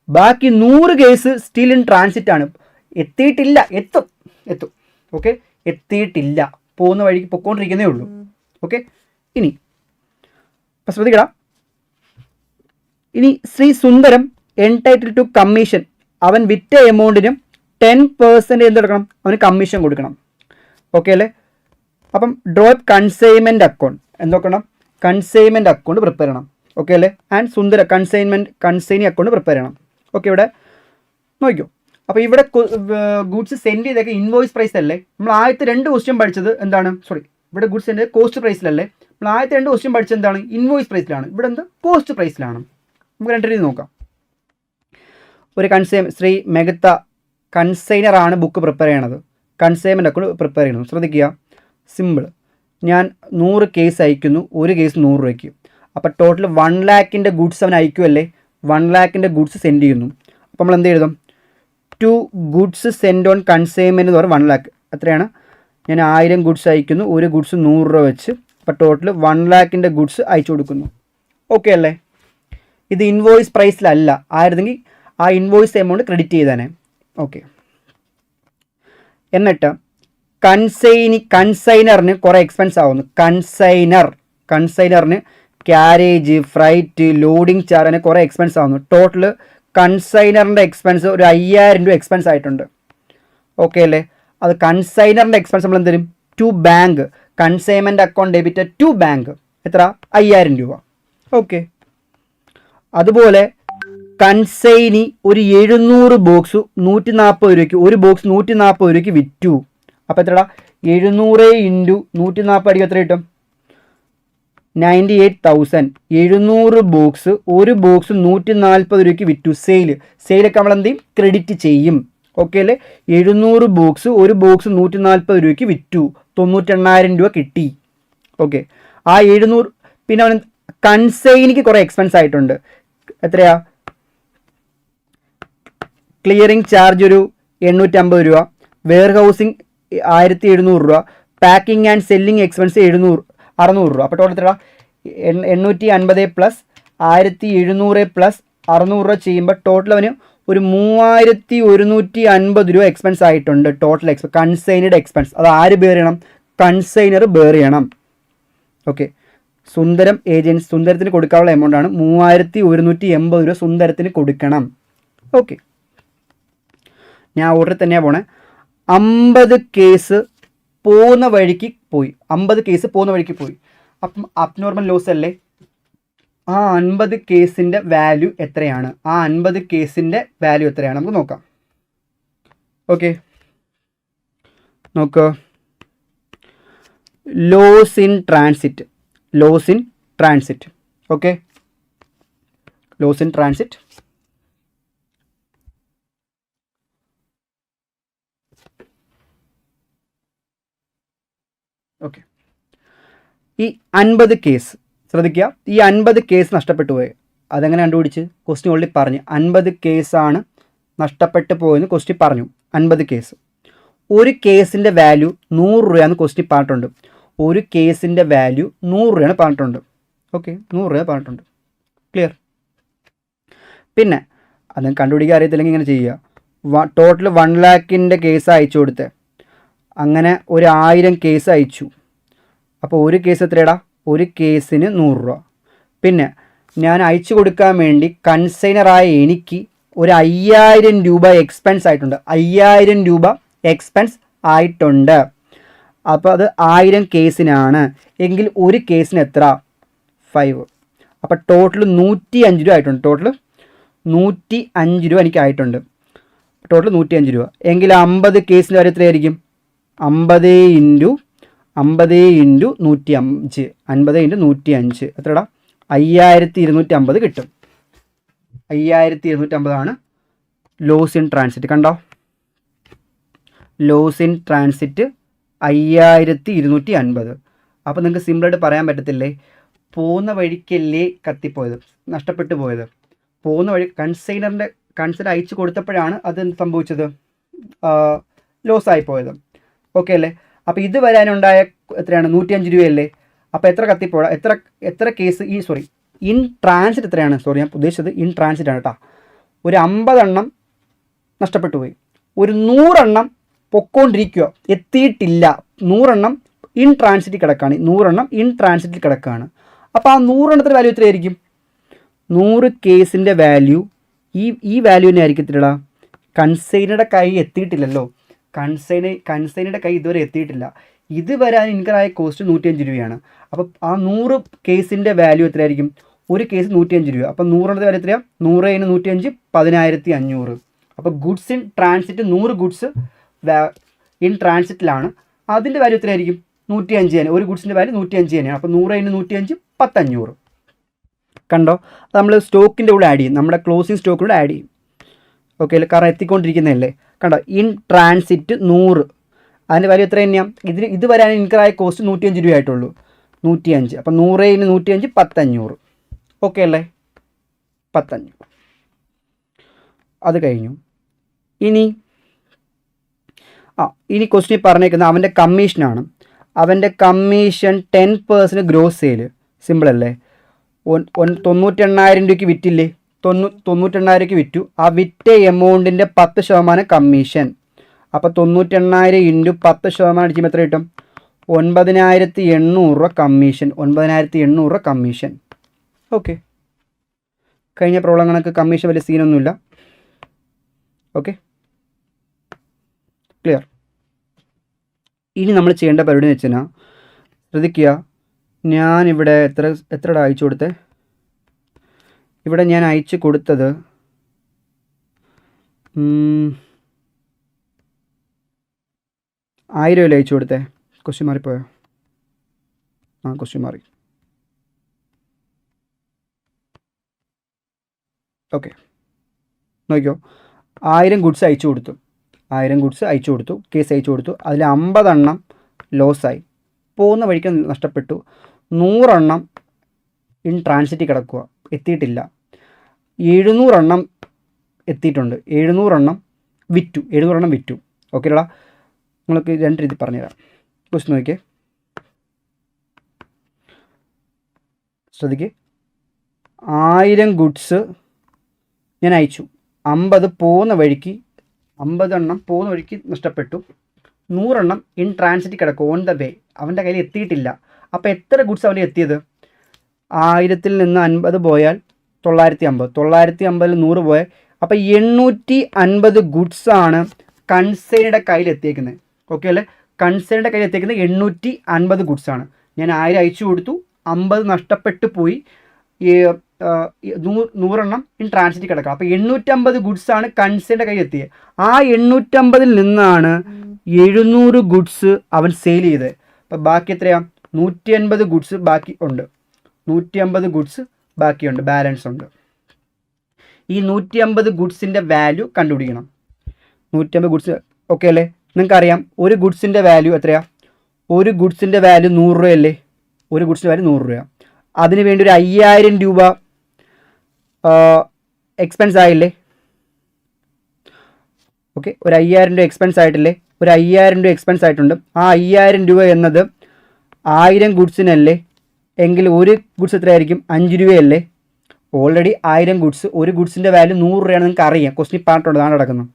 ബാക്കി 100 കേസ് സ്റ്റിൽ ഇൻ ട്രാൻസിറ്റ് ആണ്. എത്തിയിട്ടില്ല, എത്തും. ഓക്കെ, എത്തിയിട്ടില്ല, പോകുന്ന വഴിക്ക് പൊയ്ക്കൊണ്ടിരിക്കുന്നേ ഉള്ളൂ. ഓക്കെ, ഇനി അപ്പം ശ്രദ്ധിക്കടാ. ഇനി ശ്രീ സുന്ദരം എൻടൈറ്റിൽ ടു കമ്മീഷൻ. അവൻ വിറ്റ എമൗണ്ടിന് 10% എന്തെടുക്കണം? അവന് കമ്മീഷൻ കൊടുക്കണം. ഓക്കെ അല്ലേ? അപ്പം ഡ്രോപ്പ് കൺസൈൻമെൻറ്റ് അക്കൗണ്ട് എന്തൊക്കെയാണ്? കൺസൈൻമെൻറ്റ് അക്കൗണ്ട് പ്രിപ്പയർ ചെയ്യണം. ഓക്കെ അല്ലേ? And Sundara consignee account prepare ചെയ്യണം. ഓക്കെ, ഇവിടെ നോക്കിക്കോ. അപ്പോൾ ഇവിടെ ഗുഡ്സ് സെൻഡ് ചെയ്തൊക്കെ ഇൻവോയ്സ് പ്രൈസ് അല്ലേ? നമ്മൾ ആദ്യത്തെ 2 ക്വസ്റ്റ്യൻ പഠിച്ചത് എന്താണ്? ഇവിടെ ഗുഡ്സ് സെൻഡ് കോസ്റ്റ് പ്രൈസിലല്ലേ? നമ്മൾ ആദ്യത്തെ 2 ക്വസ്റ്റ്യൻ പഠിച്ചത് എന്താണ്? ഇൻവോയ്സ് പ്രൈസിലാണ്. ഇവിടെ എന്ത്? കോസ്റ്റ് പ്രൈസിലാണ്. നമുക്ക് 2 രീതി നോക്കാം. ഒരു ശ്രീ മെഗത്ത കൺസൈനറാണ് ബുക്ക് പ്രിപ്പയർ ചെയ്യണത്, കൺസൈൻമെൻറ്റ് അക്കൗണ്ട് പ്രിപ്പയർ ചെയ്യണം. ശ്രദ്ധിക്കുക, സിമ്പിൾ. ഞാൻ 100 കേസ് അയക്കുന്നു, ഒരു കേസ് 100 രൂപയ്ക്ക്. അപ്പോൾ ടോട്ടൽ 1 ലാഖിൻ്റെ ഗുഡ്സ് അവൻ അയക്കുമല്ലേ? 1 ലാഖിൻ്റെ ഗുഡ്സ് സെൻഡ് ചെയ്യുന്നു. അപ്പോൾ നമ്മൾ എന്ത് എഴുതും? 2 ഗുഡ്സ് സെൻഡ് ഓൺ കൺസൈൻമെൻറ്റ് എന്ന് പറഞ്ഞാൽ 1 ലാഖ്. എത്രയാണ്? ഞാൻ 1000 ഗുഡ്സ് അയക്കുന്നു, ഒരു ഗുഡ്സ് 100 രൂപ വെച്ച്. അപ്പോൾ ടോട്ടൽ 1 ലാഖിൻ്റെ ഗുഡ്സ് അയച്ചു കൊടുക്കുന്നു. ഓക്കെ അല്ലേ? ഇത് ഇൻവോയ്സ് പ്രൈസിലല്ല. ആയിരുന്നെങ്കിൽ ആ ഇൻവോയ്സ് എമൗണ്ട് ക്രെഡിറ്റ് ചെയ്തേനെ. ഓക്കെ, എന്നിട്ട് കൺസൈനറിന് കുറേ എക്സ്പെൻസ് ആവുന്നു. കൺസൈനറിന് ക്യാരേജ്, ഫ്രൈറ്റ്, ലോഡിംഗ് ചാർജ്, അങ്ങനെ കുറേ എക്സ്പെൻസ് ആവുന്നു. ടോട്ടൽ കൺസൈനറിൻ്റെ എക്സ്പെൻസ് ഒരു 5000 രൂപ എക്സ്പെൻസ് ആയിട്ടുണ്ട്. ഓക്കെ അല്ലേ? അത് കൺസൈനറിൻ്റെ എക്സ്പെൻസ് നമ്മൾ എന്ത് തരും? To bank, consignment account debit to bank. എത്ര? 5000 രൂപ. ഓക്കെ. അതുപോലെ കൺസൈനി ഒരു 700 ബോക്സ് 140 രൂപയ്ക്ക്, ഒരു ബോക്സ് 140 രൂപയ്ക്ക് വിറ്റു. അപ്പോൾ എത്രടാ? 700 ഇൻറ്റു 140 അടിക്ക് എത്ര കിട്ടും? 98,000. 700 ബോക്സ്, ഒരു ബോക്സ് 140 രൂപയ്ക്ക് വിറ്റു. സെയിലൊക്കെ നമ്മൾ എന്ത് ചെയ്യും? ക്രെഡിറ്റ് ചെയ്യും. ഓക്കെ അല്ലേ? 700 ബോക്സ്, ഒരു ബോക്സ് 140 രൂപയ്ക്ക് വിറ്റു, 98,000 രൂപ കിട്ടി. ഓക്കെ. ആ 700 പിന്നെ അവൻ കൺസൈനിക്ക് കുറേ എക്സ്പെൻസ് ആയിട്ടുണ്ട്. എത്രയാ? ക്ലിയറിംഗ് ചാർജ് ഒരു 850 രൂപ, വെയർ ഹൗസിങ് 1700 രൂപ, പാക്കിംഗ് ആൻഡ് സെല്ലിംഗ് എക്സ്പെൻസ് 600 രൂപ. അപ്പോൾ ടോട്ടൽ എത്ര? 850 പ്ലസ് 1700 പ്ലസ് 600 രൂപ ചെയ്യുമ്പോൾ ടോട്ടൽ അവന് ഒരു 3150 രൂപ എക്സ്പെൻസ് ആയിട്ടുണ്ട്. Total consigned expense. അത് ആര് ബെയർ ചെയ്യണം? കൺസൈനർ ബെയർ ചെയ്യണം. ഓക്കെ. സുന്ദരം ഏജൻസി, സുന്ദരത്തിന് കൊടുക്കാനുള്ള എമൗണ്ട് ആണ് 3180 രൂപ സുന്ദരത്തിന് കൊടുക്കണം. ഓക്കെ. ഞാൻ ഓർഡറിൽ തന്നെയാണ് പോണേ. 50 കേസ് പോകുന്ന വഴിക്ക് പോയി. 50 കേസ് പോകുന്ന വഴിക്ക് പോയി. അപ്പം അബ്നോർമൽ ലോസ് അല്ലേ? ആ 50 കേസിൻ്റെ വാല്യൂ എത്രയാണ്? ആ 50 കേസിൻ്റെ വാല്യൂ എത്രയാണ് നമുക്ക് നോക്കാം. ഓക്കെ, നോക്കുക. Loss in transit. Loss in transit. Okay, loss in transit. Okay, ഈ 50 കേസ് ശ്രദ്ധിക്കുക. ഈ 50 കേസ് നഷ്ടപ്പെട്ടു പോയി. അതെങ്ങനെ കണ്ടുപിടിച്ച്? ക്വസ്റ്റ്യൻ ഓൾറെഡി പറഞ്ഞു. 50 കേസാണ് നഷ്ടപ്പെട്ടു പോയെന്ന് ക്വസ്റ്റ്യൻ പറഞ്ഞു. 50 കേസ്. ഒരു കേസിൻ്റെ വാല്യൂ 100 രൂപയാണെന്ന് ക്വസ്റ്റ്യൻ പറഞ്ഞിട്ടുണ്ട്. ഒരു കേസിൻ്റെ വാല്യൂ 100 രൂപയാണ് പറഞ്ഞിട്ടുണ്ട്. ഓക്കെ, 100 രൂപ പറഞ്ഞിട്ടുണ്ട്. ക്ലിയർ? പിന്നെ അത് കണ്ടുപിടിക്കാൻ അറിയത്തില്ലെങ്കിൽ ഇങ്ങനെ ചെയ്യുക. ടോട്ടൽ 1 ലാഖിൻ്റെ കേസ് അയച്ചു കൊടുത്തേ. അങ്ങനെ ഒരു 1000 കേസ് അയച്ചു. അപ്പോൾ ഒരു കേസ് എത്രയടാ? ഒരു കേസിന് 100 രൂപ. പിന്നെ ഞാൻ അയച്ചു കൊടുക്കാൻ വേണ്ടി കൺസൈനറായ എനിക്ക് ഒരു 5000 രൂപ എക്സ്പെൻസ് ആയിട്ടുണ്ട്. 5000 രൂപ എക്സ്പെൻസ് ആയിട്ടുണ്ട്. അപ്പോൾ അത് 1000 കേസിനാണ് എങ്കിൽ ഒരു കേസിന് എത്ര? 5. അപ്പോൾ ടോട്ടൽ 105 രൂപ ആയിട്ടുണ്ട്. ടോട്ടൽ 105 രൂപ എനിക്ക് ആയിട്ടുണ്ട്. ടോട്ടൽ 105 രൂപ എങ്കിൽ 50 കേസിന് വരെ എത്രയായിരിക്കും? 50 ഇൻറ്റു 105. 50 ഇൻറ്റു 105 എത്രടാ? 5250 കിട്ടും. 5250 ലോസ് ഇൻ ട്രാൻസിറ്റ്. കണ്ടോ? Loss in transit 5250. അപ്പോൾ നിങ്ങൾക്ക് സിമ്പിളായിട്ട് പറയാൻ പറ്റത്തില്ലേ? പോകുന്ന വഴിക്കല്ലേ കത്തിപ്പോയത്, നഷ്ടപ്പെട്ടു പോയത്. പോകുന്ന വഴി കൺസൈനർ അയച്ചു കൊടുത്തപ്പോഴാണ് അത് സംഭവിച്ചത്, ലോസ് ആയിപ്പോയത്. ഓക്കെ അല്ലേ? അപ്പോൾ ഇത് വരാനുണ്ടായ എത്രയാണ്? 105 രൂപയല്ലേ? അപ്പോൾ എത്ര കത്തിപ്പോഴ? എത്ര കേസ് ഇൻ ട്രാൻസിറ്റ് എത്രയാണ്? ഞാൻ ഉദ്ദേശിച്ചത് ഇൻ ട്രാൻസിറ്റ് ആണ് കേട്ടോ. ഒരു 50 എണ്ണം നഷ്ടപ്പെട്ടു പോയി. ഒരു 100 എണ്ണം പൊക്കോണ്ടിരിക്കുക, എത്തിയിട്ടില്ല. 100 എണ്ണം ഇൻ ട്രാൻസിറ്റ് കിടക്കുകയാണ്. 100 എണ്ണം ഇൻ ട്രാൻസിറ്റിൽ കിടക്കുകയാണ്. അപ്പോൾ ആ 100 എണ്ണത്തിൻ്റെ വാല്യൂ എത്രയായിരിക്കും? 100 കേസിൻ്റെ വാല്യൂ ഈ വാല്യൂ തന്നെ ആയിരിക്കും എത്രടാ? കൺസൈനറുടെ കൈ എത്തിയിട്ടില്ലല്ലോ. കൺസൈനറുടെ കൈ ഇതുവരെ എത്തിയിട്ടില്ല. ഇത് വരാൻ ഇൻകറായ കോസ്റ്റ് 105 രൂപയാണ്. അപ്പോൾ ആ 100 കേസിൻ്റെ വാല്യൂ എത്രയായിരിക്കും? ഒരു കേസ് 105 രൂപ. അപ്പോൾ 100 എണ്ണത്തിൻ്റെ വാല്യൂ എത്രയാണ്? 100 × 105 11500. അപ്പോൾ goods in transit 100 goods in ട്രാൻസിറ്റിലാണ്. അതിൻ്റെ വാല്യൂ എത്രയായിരിക്കും? 105 തന്നെ. ഒരു ഗുഡ്സിൻ്റെ വാല്യൂ 105 തന്നെയാണ്. അപ്പോൾ 100 × 105 1500. കണ്ടോ? അത് നമ്മൾ സ്റ്റോക്കിൻ്റെ കൂടെ ആഡ് ചെയ്യും. നമ്മുടെ ക്ലോസിങ് സ്റ്റോക്കിലൂടെ ആഡ് ചെയ്യും. ഓക്കെ അല്ലേ? കാരണം എത്തിക്കൊണ്ടിരിക്കുന്നതല്ലേ. കണ്ടോ? ഇൻ ട്രാൻസിറ്റ് 100, അതിൻ്റെ വാല്യൂ എത്ര തന്നെയാണ്? ഇത് വരാൻ ഇൻകറായ കോസ്റ്റ് 105 രൂപയായിട്ടുള്ളൂ. 105. അപ്പം 100 × 105 1500. ഓക്കെ അല്ലേ? 1500. അത് കഴിഞ്ഞു. ഇനി ക്വസ്റ്റ്യൻ പറഞ്ഞേക്കുന്നത് അവൻ്റെ കമ്മീഷനാണ്. അവൻ്റെ കമ്മീഷൻ 10% ഗ്രോസ് സെയിൽ. സിമ്പിൾ അല്ലേ? 98,000 രൂപയ്ക്ക് വിറ്റില്ലേ? 98,000 രൂപയ്ക്ക് വിറ്റു. ആ വിറ്റ എമൗണ്ടിൻ്റെ 10% കമ്മീഷൻ. അപ്പോൾ 98,000 ഇൻറ്റു 10% അടിക്കുമ്പോൾ എത്ര കിട്ടും? 9,800 രൂപ കമ്മീഷൻ. 9,800 രൂപ കമ്മീഷൻ. ഓക്കെ, കഴിഞ്ഞ പ്രോബ്ലം കണക്ക് കമ്മീഷൻ വലിയ സീനൊന്നുമില്ല. Okay, clear. ഇനി നമ്മൾ ചെയ്യേണ്ട പരിപാടി എന്ന് വെച്ചാൽ ശ്രദ്ധിക്കുക, ഞാനിവിടെ എത്ര അയച്ചു കൊടുത്തേ? ഇവിടെ ഞാൻ അയച്ചു കൊടുത്തത് 1000 അയച്ചു കൊടുത്തേ. ക്വസ്റ്റ്യൻ മാറിപ്പോയോ? ക്വസ്റ്റ്യൻ മാറി. ഓക്കെ, നോക്കിയോ, 1000 ഗുഡ്സ് അയച്ചു കൊടുത്തു. 1000 ഗുഡ്സ് അയച്ചു കൊടുത്തു, കേസ് അയച്ചു കൊടുത്തു. അതിൽ 50 എണ്ണം ലോസായി, പോകുന്ന വഴിക്ക് നഷ്ടപ്പെട്ടു. 100 എണ്ണം ഇൻ ട്രാൻസിറ്റ് കിടക്കുക, എത്തിയിട്ടില്ല. 700 എണ്ണം എത്തിയിട്ടുണ്ട്. 700 എണ്ണം വിറ്റു. ഓക്കെ അല്ല, നിങ്ങൾക്ക് 2 രീതി പറഞ്ഞുതരാം. ക്വസ്റ്റ്യൻ നോക്കിയേ, ശ്രദ്ധിക്കേ. 1000 ഗുഡ്സ് ഞാൻ അയച്ചു, 50 എണ്ണം പോകുന്ന വഴിക്ക് നഷ്ടപ്പെട്ടു. 100 എണ്ണം ഇൻ ട്രാൻസിറ്റ് കിടക്കും, ഓൺ ദ വേ, അവൻ്റെ കയ്യിൽ എത്തിയിട്ടില്ല. അപ്പോൾ എത്ര ഗുഡ്സ് അവൻ്റെ എത്തിയത്? 1000-ൽ നിന്ന് 50 പോയാൽ 950, 950-ൽ 100 പോയാൽ അപ്പോൾ 850 ഗുഡ്സാണ് കൺസേണിയുടെ കയ്യിൽ എത്തിയേക്കുന്നത്. ഓക്കെ അല്ലേ, കൺസേണിയുടെ കയ്യിൽ എത്തിയേക്കുന്നത് 850 ഗുഡ്സാണ്. ഞാൻ 1000 അയച്ചു കൊടുത്തു, 50 നഷ്ടപ്പെട്ടു പോയി, 100 എണ്ണം ഇൻ ട്രാൻസിറ്റ് കിടക്കുക. അപ്പോൾ 850 ഗുഡ്സാണ് കൺസേണിൻ്റെ കയ്യിൽ എത്തിയത്. ആ 850-ൽ നിന്നാണ് 700 ഗുഡ്സ് അവൻ സെയിൽ ചെയ്തത്. അപ്പോൾ ബാക്കി എത്രയാണ്? 150 ഗുഡ്സ് ബാക്കി ഉണ്ട്. 150 ഗുഡ്സ് ബാക്കിയുണ്ട്, ബാലൻസ് ഉണ്ട്. ഈ 150 ഗുഡ്സിൻ്റെ വാല്യൂ കണ്ടുപിടിക്കണം. 150 ഗുഡ്സ്, ഓക്കെ അല്ലേ? നിങ്ങൾക്കറിയാം ഒരു ഗുഡ്സിൻ്റെ വാല്യൂ എത്രയാണ്? ഒരു ഗുഡ്സിൻ്റെ വാല്യൂ 100 രൂപയല്ലേ? ഒരു ഗുഡ്സിൻ്റെ വാല്യൂ 100 രൂപ. അതിന് വേണ്ടി ഒരു 5000 രൂപ എക്സ്പെൻസ് ആയില്ലേ? ഓക്കെ, ഒരു 5000 രൂപ എക്സ്പെൻസ് ആയിട്ടില്ലേ? ഒരു 5000 രൂപ എക്സ്പെൻസ് ആയിട്ടുണ്ട്. ആ 5000 രൂപ എന്നത് 1000 ഗുഡ്സിനല്ലേ? എങ്കിൽ ഒരു ഗുഡ്സ് എത്രയായിരിക്കും? 5 രൂപയല്ലേ? ഓൾറെഡി 1000 ഗുഡ്സ്, ഒരു ഗുഡ്സിൻ്റെ വാല്യൂ 100 രൂപയാണ്. നിങ്ങൾക്ക് അറിയാം, ക്വസ്റ്റ്യൻ പാർട്ടുണ്ട്, അതാണ് നടക്കുന്നത്.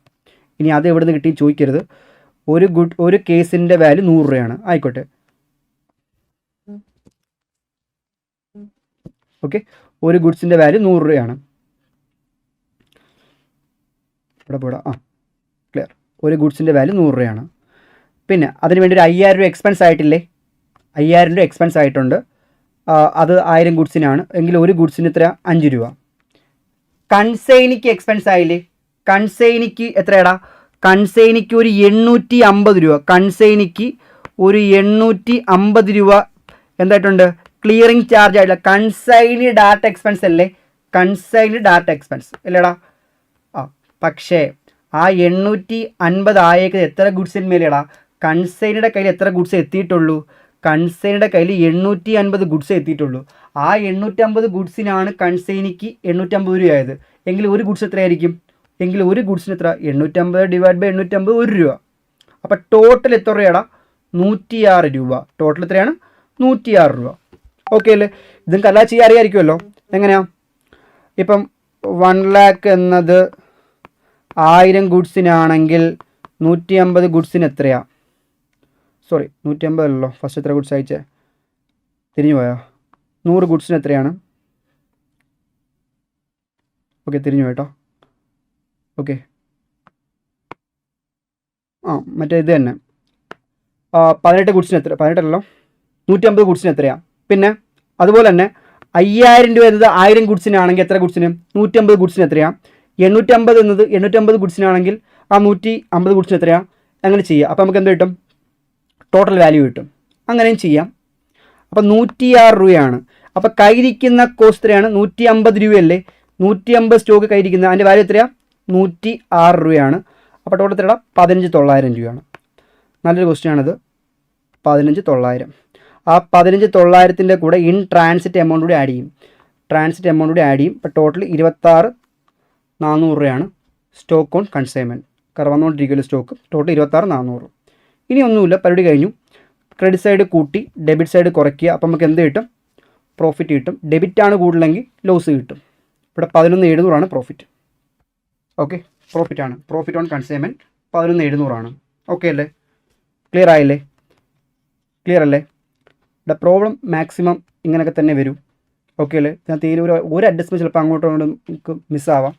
ഇനി അത് എവിടെ നിന്ന് കിട്ടി ചോദിക്കരുത്. ഒരു കേസിൻ്റെ വാല്യൂ 100 രൂപയാണ്, ആയിക്കോട്ടെ. ഓക്കെ, ഒരു ഗുഡ്സിൻ്റെ വാല്യൂ 100 രൂപയാണ്. ക്ലിയർ. ഒരു ഗുഡ്സിൻ്റെ വാല്യൂ 100 രൂപയാണ്. പിന്നെ അതിന് വേണ്ടി ഒരു 5000 രൂപ എക്സ്പെൻസ് ആയിട്ടില്ലേ? 5000 രൂപ എക്സ്പെൻസ് ആയിട്ടുണ്ട്. അത് 1000 ഗുഡ്സിനാണ്. എങ്കിൽ ഒരു ഗുഡ്സിന് എത്ര? 5 രൂപ. കൺസൈനിക്ക് എക്സ്പെൻസ് ആയില്ലേ? കൺസൈനിക്ക് എത്രയാടാ? കൺസൈനിക്ക് ഒരു 850 രൂപ. കൺസൈനിക്ക് ഒരു 850 രൂപ എന്തായിട്ടുണ്ട്? ക്ലിയറിംഗ് ചാർജ് ആയിട്ടില്ല. കൺസൈനി ഡാറ്റ എക്സ്പെൻസ് അല്ലേ? കൺസൈനി ഡാറ്റ എക്സ്പെൻസ് അല്ലേടാ? പക്ഷേ ആ 850 ആയേക്കുന്നത് എത്ര ഗുഡ്സിന്മേലേടാ? കൺസൈനിയുടെ കയ്യിൽ എത്ര ഗുഡ്സ് എത്തിയിട്ടുള്ളൂ? കൺസൈനിയുടെ കയ്യിൽ 850 ഗുഡ്സ് എത്തിയിട്ടുള്ളൂ. ആ 850 ഗുഡ്സിനാണ് കൺസൈനിക്ക് 850 രൂപയായത്. എങ്കിൽ ഒരു ഗുഡ്സ് എത്രയായിരിക്കും? എങ്കിൽ ഒരു ഗുഡ്സിന് എത്ര? 850 ഡിവൈഡ് ബൈ 850, 1 രൂപ. അപ്പോൾ ടോട്ടൽ എത്ര രൂപയാടാ? 106 രൂപ. ടോട്ടൽ എത്രയാണ്? 106 രൂപ. ഓക്കെ അല്ലേ? ഇതും കലാ ചെയ്യാൻ അറിയാമായിരിക്കുമല്ലോ. എങ്ങനെയാ? ഇപ്പം 1 lakh എന്നത് 1000 ഗുഡ്സിനാണെങ്കിൽ 150 ഗുഡ്സിന് എത്രയാണ്? 150 അല്ലല്ലോ, ഫസ്റ്റ് എത്ര ഗുഡ്സ് അയച്ചേ? തിരിഞ്ഞു പോയോ? 100 ഗുഡ്സിന് എത്രയാണ്? ഓക്കെ, തിരിഞ്ഞു പോയിട്ടോ. ഓക്കെ, മറ്റേ ഇത് തന്നെ 18 ഗുഡ്സിന് എത്ര? 18 അല്ലല്ലോ, 150 ഗുഡ്സിന് എത്രയാണ്? പിന്നെ അതുപോലെ തന്നെ 5000 രൂപ എന്നത് 1000 ഗുഡ്സിനാണെങ്കിൽ എത്ര ഗുഡ്സിന്? 150 ഗുഡ്സിന് എത്രയാണ്? 850 എന്നത് 850 ഗുഡ്സിനാണെങ്കിൽ ആ 150 ഗുഡ്സിന് എത്രയാണ്? അങ്ങനെ ചെയ്യുക. അപ്പോൾ നമുക്ക് എന്ത് കിട്ടും? ടോട്ടൽ വാല്യൂ കിട്ടും. അങ്ങനെയും ചെയ്യാം. അപ്പോൾ 106 രൂപയാണ്. അപ്പോൾ കയ്യിരിക്കുന്ന കോസ്റ്റ് എത്രയാണ്? 150 രൂപയല്ലേ? 150 സ്റ്റോക്ക് കയ്യിരിക്കുന്നത്, അതിൻ്റെ വാല്യൂ എത്രയാണ്? 106 രൂപയാണ്. അപ്പോൾ ടോട്ടൽ എത്രയാണ്? 15900 രൂപയാണ്. നല്ലൊരു ക്വസ്റ്റ്യനാണിത്. 15900. ആ 15900-ൻ്റെ കൂടെ ഇൻ ട്രാൻസിറ്റ് എമൗണ്ട് കൂടി ആഡ് ചെയ്യും. അപ്പോൾ ടോട്ടൽ 26400 രൂപയാണ് സ്റ്റോക്ക് ഓൺ കൺസൈൻമെൻറ്റ്. കാരണം വന്നുകൊണ്ടിരിക്കുമല്ലോ സ്റ്റോക്ക്. ടോട്ടൽ 26400. ഇനി ഒന്നുമില്ല, പരിപാടി കഴിഞ്ഞു. ക്രെഡിറ്റ് സൈഡ് കൂട്ടി ഡെബിറ്റ് സൈഡ് കുറയ്ക്കുക. അപ്പം നമുക്ക് എന്ത് കിട്ടും? പ്രോഫിറ്റ് കിട്ടും. ഡെബിറ്റാണ് കൂടുതലെങ്കിൽ ലോസ് കിട്ടും. ഇവിടെ 11700 പ്രോഫിറ്റ്. ഓക്കെ, പ്രോഫിറ്റാണ്. Profit on consignment 11700. ഓക്കെ അല്ലേ? ക്ലിയർ ആയില്ലേ? ക്ലിയർ അല്ലേ? ഇവിടെ പ്രോബ്ലം മാക്സിമം ഇങ്ങനെയൊക്കെ തന്നെ വരും. ഓക്കെ അല്ലേ? ഞാൻ തീരെ ഒരു അഡ്ജസ്റ്റ്മെൻറ്റ് ചിലപ്പോൾ അങ്ങോട്ടും ഇങ്ങോട്ടും നമുക്ക് മിസ്സാവാം,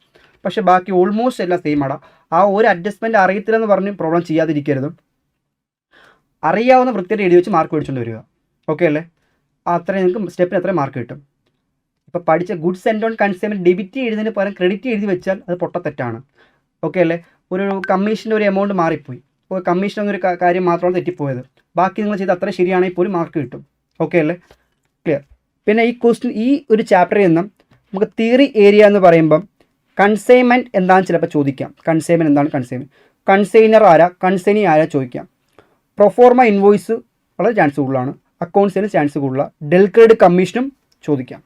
പക്ഷേ ബാക്കി ഓൾമോസ്റ്റ് എല്ലാം സെയിം ആണ്. ആ ഒരു അഡ്ജസ്റ്റ്മെൻറ്റ് അറിയത്തില്ലെന്ന് പറഞ്ഞ് പ്രോബ്ലം ചെയ്യാതിരിക്കരുത്. അറിയാവുന്ന വൃത്തിയായിട്ട് എഴുതി വെച്ച് മാർക്ക് മേടിച്ചുകൊണ്ട് വരിക. ഓക്കെ അല്ലേ? അത്രയും നിങ്ങൾക്ക് സ്റ്റെപ്പിന് അത്രയും മാർക്ക് കിട്ടും. ഇപ്പോൾ പഠിച്ച goods and on consumer debit എഴുതുന്നതിന് പകരം ക്രെഡിറ്റ് എഴുതി വെച്ചാൽ അത് പൊട്ടത്തെറ്റാണ്. ഓക്കെ അല്ലേ? ഒരു കമ്മീഷൻ്റെ ഒരു എമൗണ്ട് മാറിപ്പോയി, അപ്പോൾ കമ്മീഷൻ എന്നൊരു കാര്യം മാത്രമാണ് തെറ്റിപ്പോയത്. ബാക്കി നിങ്ങൾ ചെയ്ത് അത്ര ശരിയാണെങ്കിൽ പോലും മാർക്ക് കിട്ടും. ഓക്കെ അല്ലേ? ക്ലിയർ. പിന്നെ ഈ ക്വസ്റ്റ്യൻ, ഈ ഒരു ചാപ്റ്ററിൽ നിന്നും നമുക്ക് തിയറി ഏരിയ എന്ന് പറയുമ്പം കൺസൈൻമെൻറ്റ് എന്താണെന്ന് ചിലപ്പോൾ ചോദിക്കാം. കൺസൈൻമെൻറ്റ് എന്താണ്? കൺസൈൻമെൻറ്റ്, കൺസൈനർ ആരാ, കൺസൈനി ആരാ ചോദിക്കാം. പ്രൊഫോർമ ഇൻവോയ്സ് വളരെ ചാൻസ് കൂടുതലാണ്, അക്കൗണ്ട്സിന് ചാൻസ് കൂടുതലാണ്, ഡെൽക്രെഡ് കമ്മീഷനും ചോദിക്കാം.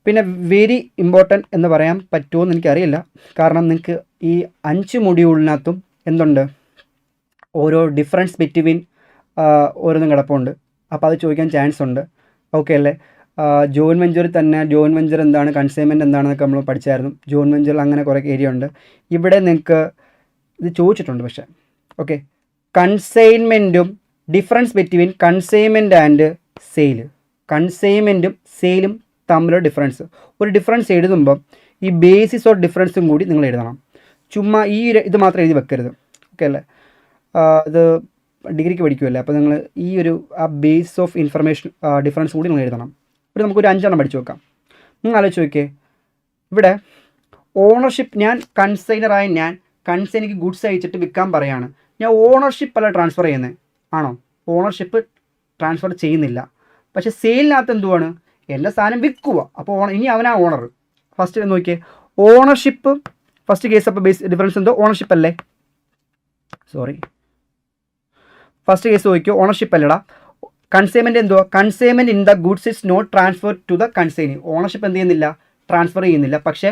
പിന്നെ വെരി ഇമ്പോർട്ടൻറ്റ് എന്ന് പറയാൻ പറ്റുമോ എന്ന് എനിക്കറിയില്ല, കാരണം നിങ്ങൾക്ക് ഈ 5 മൊഡ്യൂളിനകത്തും എന്തുണ്ട്, ഓരോ ഡിഫറൻസ് ബിറ്റ്വീൻ ഓരോന്നും കിടപ്പുണ്ട്. അപ്പോൾ അത് ചോദിക്കാൻ ചാൻസ് ഉണ്ട്. ഓക്കെ അല്ലേ? ജോയിൻ വെഞ്ചറിൽ തന്നെ ജോയിൻ വെഞ്ചർ എന്താണ്, കൺസൈൻമെൻറ്റ് എന്താണെന്നൊക്കെ നമ്മൾ പഠിച്ചായിരുന്നു. ജോയിൻ വെഞ്ചറിൽ അങ്ങനെ കുറേ ഏരിയ ഉണ്ട്. ഇവിടെ നിങ്ങൾക്ക് ഇത് ചോദിച്ചിട്ടുണ്ട്. പക്ഷേ ഓക്കെ, കൺസൈൻമെൻറ്റും difference between consignment and sale, കൺസൈൻമെൻറ്റും സെയിലും തമ്മിലുള്ള ഡിഫറൻസ്. ഒരു ഡിഫറൻസ് എഴുതുമ്പം ഈ ബേസിസ് ഓഫ് ഡിഫറൻസും കൂടി നിങ്ങൾ എഴുതണം. ചുമ്മാ ഇത് മാത്രം എഴുതി വെക്കരുത്. ഓക്കെ അല്ലേ? ഇത് ഡിഗ്രിക്ക് പഠിക്കുമല്ലേ, അപ്പോൾ നിങ്ങൾ ഈ ഒരു ബേസ് ഓഫ് ഇൻഫർമേഷൻ ഡിഫറൻസ് കൂടി നിങ്ങൾ എഴുതണം. ഇവിടെ നമുക്കൊരു 5 എണ്ണം പഠിച്ചു വെക്കാം. നിങ്ങൾ ആലോചിച്ച് നോക്കിയേ, ഇവിടെ ഓണർഷിപ്പ്, ഞാൻ കൺസൈനറായ ഞാൻ കൺസൈനിക്ക് ഗുഡ്സ് അയച്ചിട്ട് വിൽക്കാൻ പറയാണ്. ഞാൻ ഓണർഷിപ്പ് അല്ല ട്രാൻസ്ഫർ ചെയ്യുന്നത്, ആണോ? ഓണർഷിപ്പ് ട്രാൻസ്ഫർ ചെയ്യുന്നില്ല. പക്ഷേ സെയിലിനകത്ത് എന്തുവാണ്, എൻ്റെ സാധനം വിൽക്കുക. അപ്പോൾ ഇനി അവനാ ഓണർ. ഫസ്റ്റ് നോക്കിയേ, ഓണർഷിപ്പ് ഫസ്റ്റ് കേസ്. അപ്പോൾ ബേസ് ഡിഫറൻസ് എന്തോ ഓണർഷിപ്പ് അല്ലേ? സോറി, ഫസ്റ്റ് കേസ് നോക്കിയോ, ഓണർഷിപ്പ് അല്ലടാ. കൺസൈൻമെൻറ്റ് എന്തുവാ, consignment in the goods is not transfer to the consignee. Ownership എന്ത് ചെയ്യുന്നില്ല, ട്രാൻസ്ഫർ ചെയ്യുന്നില്ല. പക്ഷേ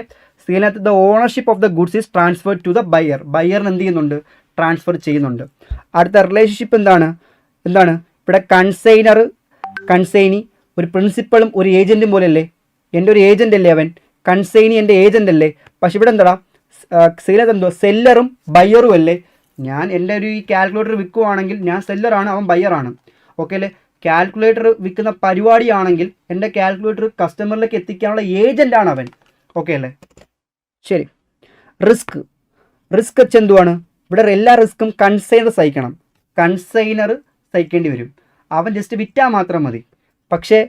സെയിലിനകത്ത് the ownership of the goods is transfer to the buyer. ബയറിന് എന്ത് ചെയ്യുന്നുണ്ട്, ട്രാൻസ്ഫർ ചെയ്യുന്നുണ്ട്. അടുത്ത റിലേഷൻഷിപ്പ് എന്താണ്, ഇവിടെ കൺസൈനർ കൺസൈനി ഒരു പ്രിൻസിപ്പളും ഒരു ഏജൻറ്റും പോലെയല്ലേ. എൻ്റെ ഒരു ഏജൻ്റ് അല്ലേ അവൻ, കൺസൈനി എൻ്റെ ഏജൻ്റ് അല്ലേ. പക്ഷെ ഇവിടെ എന്താടാ, സെയിലത് എന്തോ സെല്ലറും ബയ്യറും അല്ലേ. ഞാൻ എൻ്റെ ഒരു ഈ കാൽക്കുലേറ്റർ വിൽക്കുവാണെങ്കിൽ ഞാൻ സെല്ലറാണ്, അവൻ ബയ്യറാണ്. ഓക്കെ അല്ലേ? കാൽക്കുലേറ്റർ വിൽക്കുന്ന പരിപാടിയാണെങ്കിൽ എൻ്റെ കാൽക്കുലേറ്റർ കസ്റ്റമറിലേക്ക് എത്തിക്കാനുള്ള ഏജൻ്റാണ് അവൻ. ഓക്കെ അല്ലേ? ശരി. റിസ്ക് വെച്ച് എന്തുവാണ്, ഇവിടെ എല്ലാ റിസ്ക്കും കൺസൈനർ സഹിക്കണം. കൺസൈനർ സഹിക്കേണ്ടി വരും. അവൻ ജസ്റ്റ് വിറ്റാൽ മാത്രം മതി. പക്ഷേ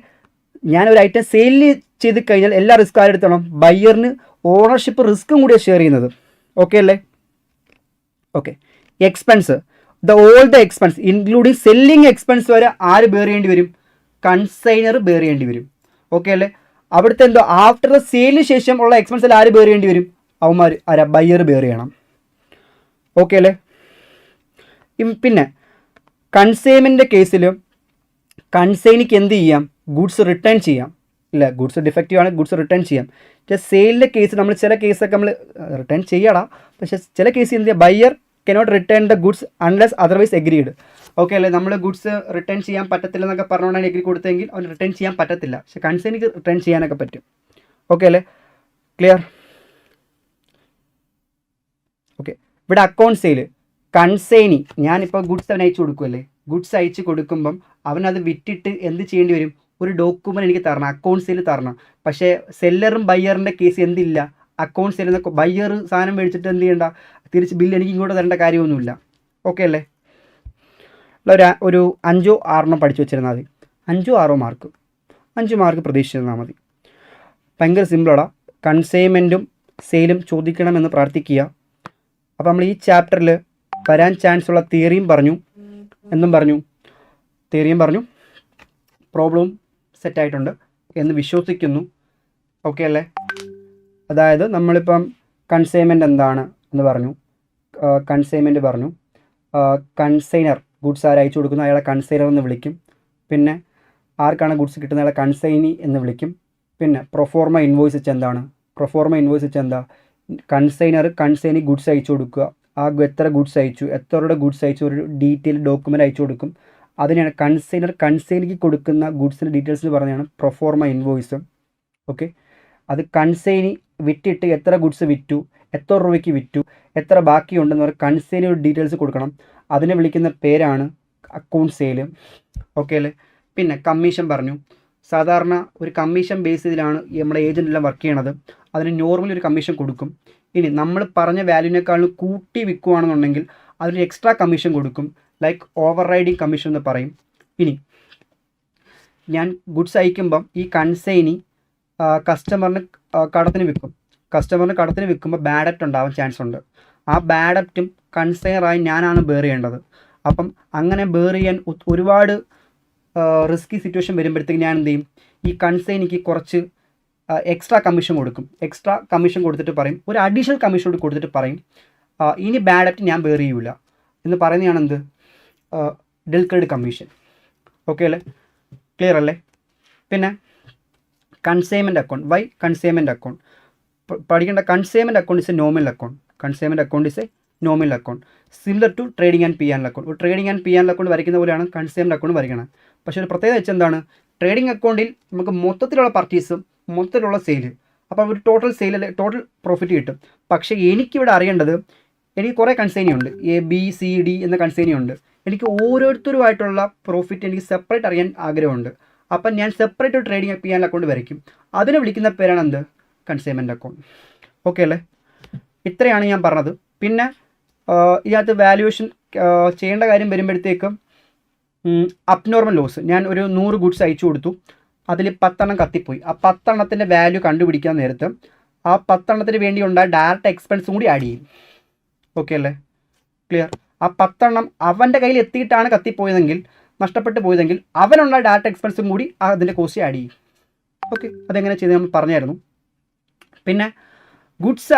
ഞാനൊരു ഐറ്റം സെയിൽ ചെയ്ത് കഴിഞ്ഞാൽ എല്ലാ റിസ്ക്കും ആരെടുത്തോണം, ബയ്യറിന് ഓണർഷിപ്പ് റിസ്ക്കും കൂടിയാണ് ഷെയർ ചെയ്യുന്നത്. ഓക്കെ അല്ലേ? Okay. Expense, all the expense including selling expense വരെ ആര് ബെയർ ചെയ്യേണ്ടി വരും, കൺസൈനർ ബെയർ ചെയ്യേണ്ടി വരും. ഓക്കെ അല്ലേ? അവിടുത്തെ എന്തോ ആഫ്റ്റർ ദ സെയിലിന് ശേഷം ഉള്ള എക്സ്പെൻസിൽ ആര് ബെയർ ചെയ്യേണ്ടി വരും, അവന്മാർ ആരാ, ബയ്യർ ബെയർ ചെയ്യണം. ഓക്കെ അല്ലേ? പിന്നെ കൺസൈൻമെൻറ്റിൻ്റെ കേസിൽ കൺസൈനിക്ക് എന്ത് ചെയ്യാം, ഗുഡ്സ് റിട്ടേൺ ചെയ്യാം. ഇല്ല, ഗുഡ്സ് ഡിഫക്റ്റീവ് ആണ്, ഗുഡ്സ് റിട്ടേൺ ചെയ്യാം. പക്ഷേ സെയിലിൻ്റെ കേസ് നമ്മൾ ചില കേസൊക്കെ നമ്മൾ റിട്ടേൺ ചെയ്യടാ, പക്ഷേ ചില കേസ് എന്ത് ചെയ്യുക, buyer cannot return the goods unless otherwise agreed. Okay അല്ലേ? നമ്മൾ ഗുഡ്സ് റിട്ടേൺ ചെയ്യാൻ പറ്റത്തില്ല എന്നൊക്കെ പറഞ്ഞുകൊണ്ടാണ് എഗ്രി കൊടുത്തെങ്കിൽ അവൻ റിട്ടേൺ ചെയ്യാൻ പറ്റത്തില്ല. പക്ഷേ കൺസൈനിക്ക് റിട്ടേൺ ചെയ്യാനൊക്കെ പറ്റും. ഓക്കെ അല്ലേ? ക്ലിയർ? ഓക്കെ. ഇവിടെ അക്കൗണ്ട് സെയിൽ, കൺസൈനി ഞാനിപ്പോൾ ഗുഡ്സ് അവൻ അയച്ചു കൊടുക്കുമല്ലേ, ഗുഡ്സ് അയച്ച് കൊടുക്കുമ്പം അവനത് വിറ്റിട്ട് എന്ത് ചെയ്യേണ്ടി വരും, ഒരു ഡോക്യുമെൻ്റ് എനിക്ക് തരണം, അക്കൗണ്ട് സെയിൽ തരണം. പക്ഷേ സെല്ലറും ബയ്യറിൻ്റെ കേസ് എന്തില്ല, അക്കൗണ്ട് സെയിൽ നിന്ന് ബയ്യർ സാധനം മേടിച്ചിട്ട് എന്ത് ചെയ്യണ്ട, തിരിച്ച് ബില്ല് എനിക്ക് ഇങ്ങോട്ട് തരേണ്ട കാര്യമൊന്നുമില്ല. ഓക്കെ അല്ലേ? ഒരു 5 or 6 പഠിച്ചു വെച്ചിരുന്നാൽ മതി. 5 or 6 മാർക്ക്, 5 മാർക്ക് പ്രതീക്ഷിച്ചിരുന്നാൽ മതി. ഭയങ്കര സിമ്പിളാണ്. കൺസൈൻമെൻറ്റും സെയിലും ചോദിക്കണമെന്ന് പ്രാർത്ഥിക്കുക. അപ്പോൾ നമ്മൾ ഈ ചാപ്റ്ററിൽ വരാൻ ചാൻസ് ഉള്ള തിയറിയും പറഞ്ഞു, പ്രോബ്ലവും സെറ്റായിട്ടുണ്ട് എന്ന് വിശ്വസിക്കുന്നു. ഓക്കെ അല്ലേ? അതായത് നമ്മളിപ്പം കൺസൈൻമെൻറ്റ് എന്താണ് എന്ന് പറഞ്ഞു, കൺസൈൻമെൻറ്റ് പറഞ്ഞു, കൺസൈനർ ഗുഡ്സ് ആര് അയച്ചു കൊടുക്കുന്നു അയാളെ കൺസൈനർ എന്ന് വിളിക്കും. പിന്നെ ആർക്കാണ് ഗുഡ്സ് കിട്ടുന്ന അയാളെ കൺസൈനി എന്ന് വിളിക്കും. പിന്നെ പ്രൊഫോർമ ഇൻവോയ്സ് വെച്ച് എന്താണ്, എന്താ, കൺസൈനർ കൺസൈനി ഗുഡ്സ് അയച്ചു കൊടുക്കുക, ആ എത്ര ഗുഡ്സ് അയച്ചു, എത്രയുടെ ഗുഡ്സ് അയച്ചു, ഒരു ഡീറ്റെയിൽ ഡോക്യുമെൻ്റ് അയച്ചു കൊടുക്കും. അതിനെയാണ് കൺസൈനർ കൺസൈനിക്ക് കൊടുക്കുന്ന ഗുഡ്സിൻ്റെ ഡീറ്റെയിൽസ് എന്ന് പറഞ്ഞാണ് പ്രൊഫോർമ ഇൻവോയ്സ്. ഓക്കെ. അത് കൺസൈനി വിറ്റിട്ട് എത്ര ഗുഡ്സ് വിറ്റു, എത്ര രൂപയ്ക്ക് വിറ്റു, എത്ര ബാക്കിയുണ്ടെന്ന് പറഞ്ഞാൽ കൺസൈനി ഒരു ഡീറ്റെയിൽസ് കൊടുക്കണം. അതിനെ വിളിക്കുന്ന പേരാണ് അക്കൗണ്ട് സെയിൽ. ഓക്കെ അല്ലേ? പിന്നെ കമ്മീഷൻ പറഞ്ഞു, സാധാരണ ഒരു കമ്മീഷൻ ബേസിലാണ് നമ്മുടെ ഏജൻ്റ് എല്ലാം വർക്ക് ചെയ്യണത്. അതിന് നോർമലി ഒരു കമ്മീഷൻ കൊടുക്കും. ഇനി നമ്മൾ പറഞ്ഞ വാല്യൂവിനേക്കാളും കൂട്ടി വിൽക്കുകയാണെന്നുണ്ടെങ്കിൽ അതിന് എക്സ്ട്രാ കമ്മീഷൻ കൊടുക്കും. ലൈക്ക് ഓവർ റൈഡിങ് കമ്മീഷൻ എന്ന് പറയും. ഇനി ഞാൻ ഗുഡ്സ് അയക്കുമ്പം ഈ കൺസൈനി കസ്റ്റമറിന് കടത്തിന് വിൽക്കുമ്പോൾ ബാഡ് ഡെപ്റ്റ് ഉണ്ടാവാൻ ചാൻസ് ഉണ്ട്. ആ ബാഡ് ഡെപ്റ്റും കൺസൈനറായി ഞാനാണ് ബെയർ ചെയ്യേണ്ടത്. അപ്പം അങ്ങനെ ബെയർ ചെയ്യാൻ ഒരുപാട് റിസ്കി സിറ്റുവേഷൻ വരുമ്പോഴത്തേക്ക് ഞാൻ എന്ത് ചെയ്യും, ഈ കൺസൈനിക്ക് കുറച്ച് എക്സ്ട്രാ കമ്മീഷൻ കൊടുക്കും. എക്സ്ട്രാ കമ്മീഷൻ കൊടുത്തിട്ട് പറയും, ഒരു അഡീഷണൽ കമ്മീഷൻ കൂടി കൊടുത്തിട്ട് പറയും, ഇനി ബാഡ് ഡെപ്റ്റ് ഞാൻ ബെയർ ചെയ്യൂല എന്ന് പറയുന്നതാണ് എന്ത്, ഡെൽക്രെഡിറ്റ് കമ്മീഷൻ. ഓക്കെ അല്ലേ, ക്ലിയർ അല്ലേ? പിന്നെ consignment account. Why consignment account പഠിക്കേണ്ട? Consignment account is a nominal account. Consignment account is a nominal account similar to trading and P and account. ഒരു trading and P and account വരയ്ക്കുന്ന പോലെയാണ് consignment account വരയ്ക്കണം. പക്ഷേ ഒരു പ്രത്യേകത വെച്ചെന്താണ്, trading അക്കൗണ്ടിൽ നമുക്ക് മൊത്തത്തിലുള്ള പർച്ചേസും മൊത്തത്തിലുള്ള സെയില്, അപ്പോൾ ഒരു ടോട്ടൽ സെയിൽ ടോട്ടൽ പ്രോഫിറ്റ് കിട്ടും. പക്ഷേ എനിക്കിവിടെ അറിയേണ്ടത്, എനിക്ക് കുറേ കൺസൈനി ഉണ്ട്, എ ബി സി ഡി എന്ന കൺസൈനി ഉണ്ട്. എനിക്ക് ഓരോരുത്തരുമായിട്ടുള്ള പ്രോഫിറ്റ് എനിക്ക് സെപ്പറേറ്റ് അറിയാൻ ആഗ്രഹമുണ്ട്. അപ്പം ഞാൻ സെപ്പറേറ്റ് ഒരു ട്രേഡിംഗ് പി ആൻഡ് അക്കൗണ്ട് വരയ്ക്കും. അതിനെ വിളിക്കുന്ന പേരാണ് എന്ത്, കൺസൈൻമെൻറ്റ് അക്കൗണ്ട്. ഓക്കെ അല്ലേ? ഇത്രയാണ് ഞാൻ പറഞ്ഞത്. പിന്നെ ഇതിനകത്ത് വാല്യുവേഷൻ ചെയ്യേണ്ട കാര്യം വരുമ്പോഴത്തേക്കും അബ്നോർമൽ ലോസ്. ഞാൻ ഒരു 100 ഗുഡ്സ് അയച്ചു കൊടുത്തു, അതിൽ 10 എണ്ണം കത്തിപ്പോയി. ആ 10 എണ്ണത്തിൻ്റെ വാല്യൂ കണ്ടുപിടിക്കാൻ നേരത്ത് ആ 10 എണ്ണത്തിന് വേണ്ടിയുള്ള ഡയറക്റ്റ് എക്സ്പെൻസും കൂടി ആഡ് ചെയ്യും. ഓക്കെ അല്ലേ, ക്ലിയർ? ആ 10 എണ്ണം അവൻ്റെ കയ്യിൽ എത്തിയിട്ടാണ് കത്തിപ്പോയതെങ്കിൽ, നഷ്ടപ്പെട്ട് പോയതെങ്കിൽ, അവനുള്ള ഡയറക്റ്റ് എക്സ്പെൻസും കൂടി അതിൻ്റെ കോസ്റ്റ് ആഡ് ചെയ്യും. ഓക്കെ, അതെങ്ങനെ ചെയ്ത് നമ്മൾ പറഞ്ഞായിരുന്നു. പിന്നെ ഗുഡ്സ്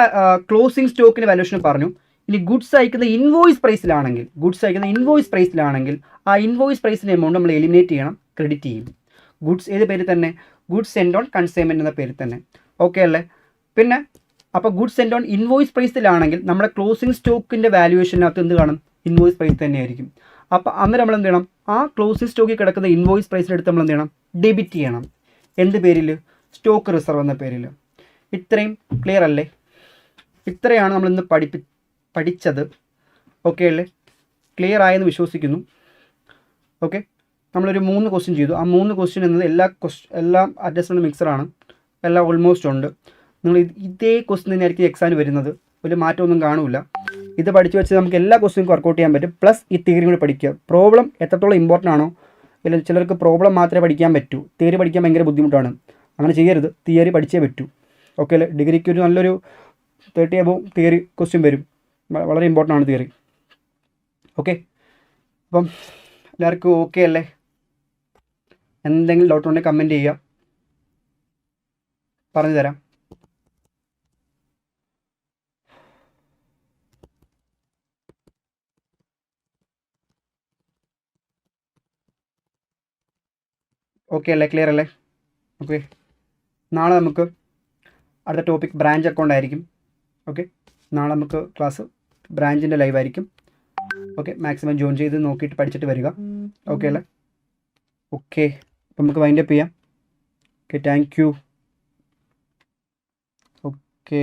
ക്ലോസിംഗ് സ്റ്റോക്കിന് വാല്യൂഷൻ പറഞ്ഞു. ഇനി ഗുഡ്സ് അയക്കുന്ന ഇൻവോയ്സ് പ്രൈസിലാണെങ്കിൽ ആ ഇൻവോയ്സ് പ്രൈസിൻ്റെ എമൗണ്ട് നമ്മൾ എലിമിനേറ്റ് ചെയ്യണം, ക്രെഡിറ്റ് ചെയ്യും. ഗുഡ്സ് ഏത് പേര് തന്നെ, ഗുഡ്സ് സെൻഡ് ഓൺ കൺസൈൻമെൻറ്റ് എന്ന പേര് തന്നെ. ഓക്കെ അല്ലേ? പിന്നെ അപ്പോൾ ഗുഡ്സ് സെൻഡ് ഓൺ ഇൻവോയ്സ് പ്രൈസിലാണെങ്കിൽ നമ്മുടെ ക്ലോസിംഗ് സ്റ്റോക്കിൻ്റെ വാല്യുവേഷനകത്ത് എന്ത് കാണും, ഇൻവോയ്സ് പ്രൈസ് തന്നെയായിരിക്കും. അപ്പോൾ അന്നേരം നമ്മൾ എന്ത് ചെയ്യണം, ആ ക്ലോസിംഗ് സ്റ്റോക്കിൽ കിടക്കുന്ന ഇൻവോയ്സ് പ്രൈസിനെടുത്ത് നമ്മൾ എന്ത് ചെയ്യണം, ഡെബിറ്റ് ചെയ്യണം. എന്ത് പേരിൽ, സ്റ്റോക്ക് റിസർവ് എന്ന പേരിൽ. ഇത്രയും ക്ലിയർ അല്ലേ? ഇത്രയാണ് നമ്മളിന്ന് പഠിച്ചത്. ഓക്കെ അല്ലേ? ക്ലിയർ ആയെന്ന് വിശ്വസിക്കുന്നു. ഓക്കെ, നമ്മളൊരു 3 ക്വസ്റ്റ്യൻ ചെയ്തു. ആ 3 ക്വസ്റ്റ്യൻ എന്നത് എല്ലാം അഡ്ജസ്റ്റ്മെൻറ്റ് മിക്സറാണ്, എല്ലാം ഓൾമോസ്റ്റ് ഉണ്ട്. നിങ്ങൾ ഇതേ ക്വസ്റ്റ്യൻ തന്നെയായിരിക്കും എക്സാമിന് വരുന്നത്, ഒരു മാറ്റമൊന്നും കാണില്ല. ഇത് പഠിച്ച് വെച്ച് നമുക്ക് എല്ലാ ക്വസ്റ്റ്യനും വർക്കൗട്ട് ചെയ്യാൻ പറ്റും. പ്ലസ് ഈ തിയറി കൂടി പഠിക്കുക. പ്രോബ്ലം എത്രത്തോളം ഇമ്പോർട്ടൻ്റ് ആണോ, ഇല്ല ചിലർക്ക് പ്രോബ്ലം മാത്രമേ പഠിക്കാൻ പറ്റൂ, തിയറി പഠിക്കാൻ ഭയങ്കര ബുദ്ധിമുട്ടാണ്. അങ്ങനെ ചെയ്യരുത്, തിയറി പഠിച്ചേ പറ്റൂ. ഓക്കെ അല്ലേ? ഡിഗ്രിക്ക് ഒരു നല്ലൊരു 30 above തിയറി ക്വസ്റ്റ്യൻ വരും, വളരെ ഇമ്പോർട്ടൻ്റ് ആണ് തിയറി. ഓക്കെ, അപ്പം എല്ലാവർക്കും ഓക്കെ അല്ലേ? എന്തെങ്കിലും ഡൗട്ട് ഉണ്ടെങ്കിൽ കമൻറ്റ് ചെയ്യുക, പറഞ്ഞു തരാം. ഓക്കെ അല്ലേ, ക്ലിയർ അല്ലേ? ഓക്കെ, നാളെ നമുക്ക് അടുത്ത ടോപ്പിക് ബ്രാഞ്ച് അക്കൗണ്ട് ആയിരിക്കും. ഓക്കെ, നാളെ നമുക്ക് ക്ലാസ് ബ്രാഞ്ചിൻ്റെ ലൈവ് ആയിരിക്കും. ഓക്കെ, മാക്സിമം ജോയിൻ ചെയ്ത് നോക്കിയിട്ട് പഠിച്ചിട്ട് വരിക. ഓക്കെ അല്ലേ? ഓക്കെ, അപ്പം നമുക്ക് വൈൻഡ് അപ്പ് ചെയ്യാം. Okay, thank you. ഓക്കെ.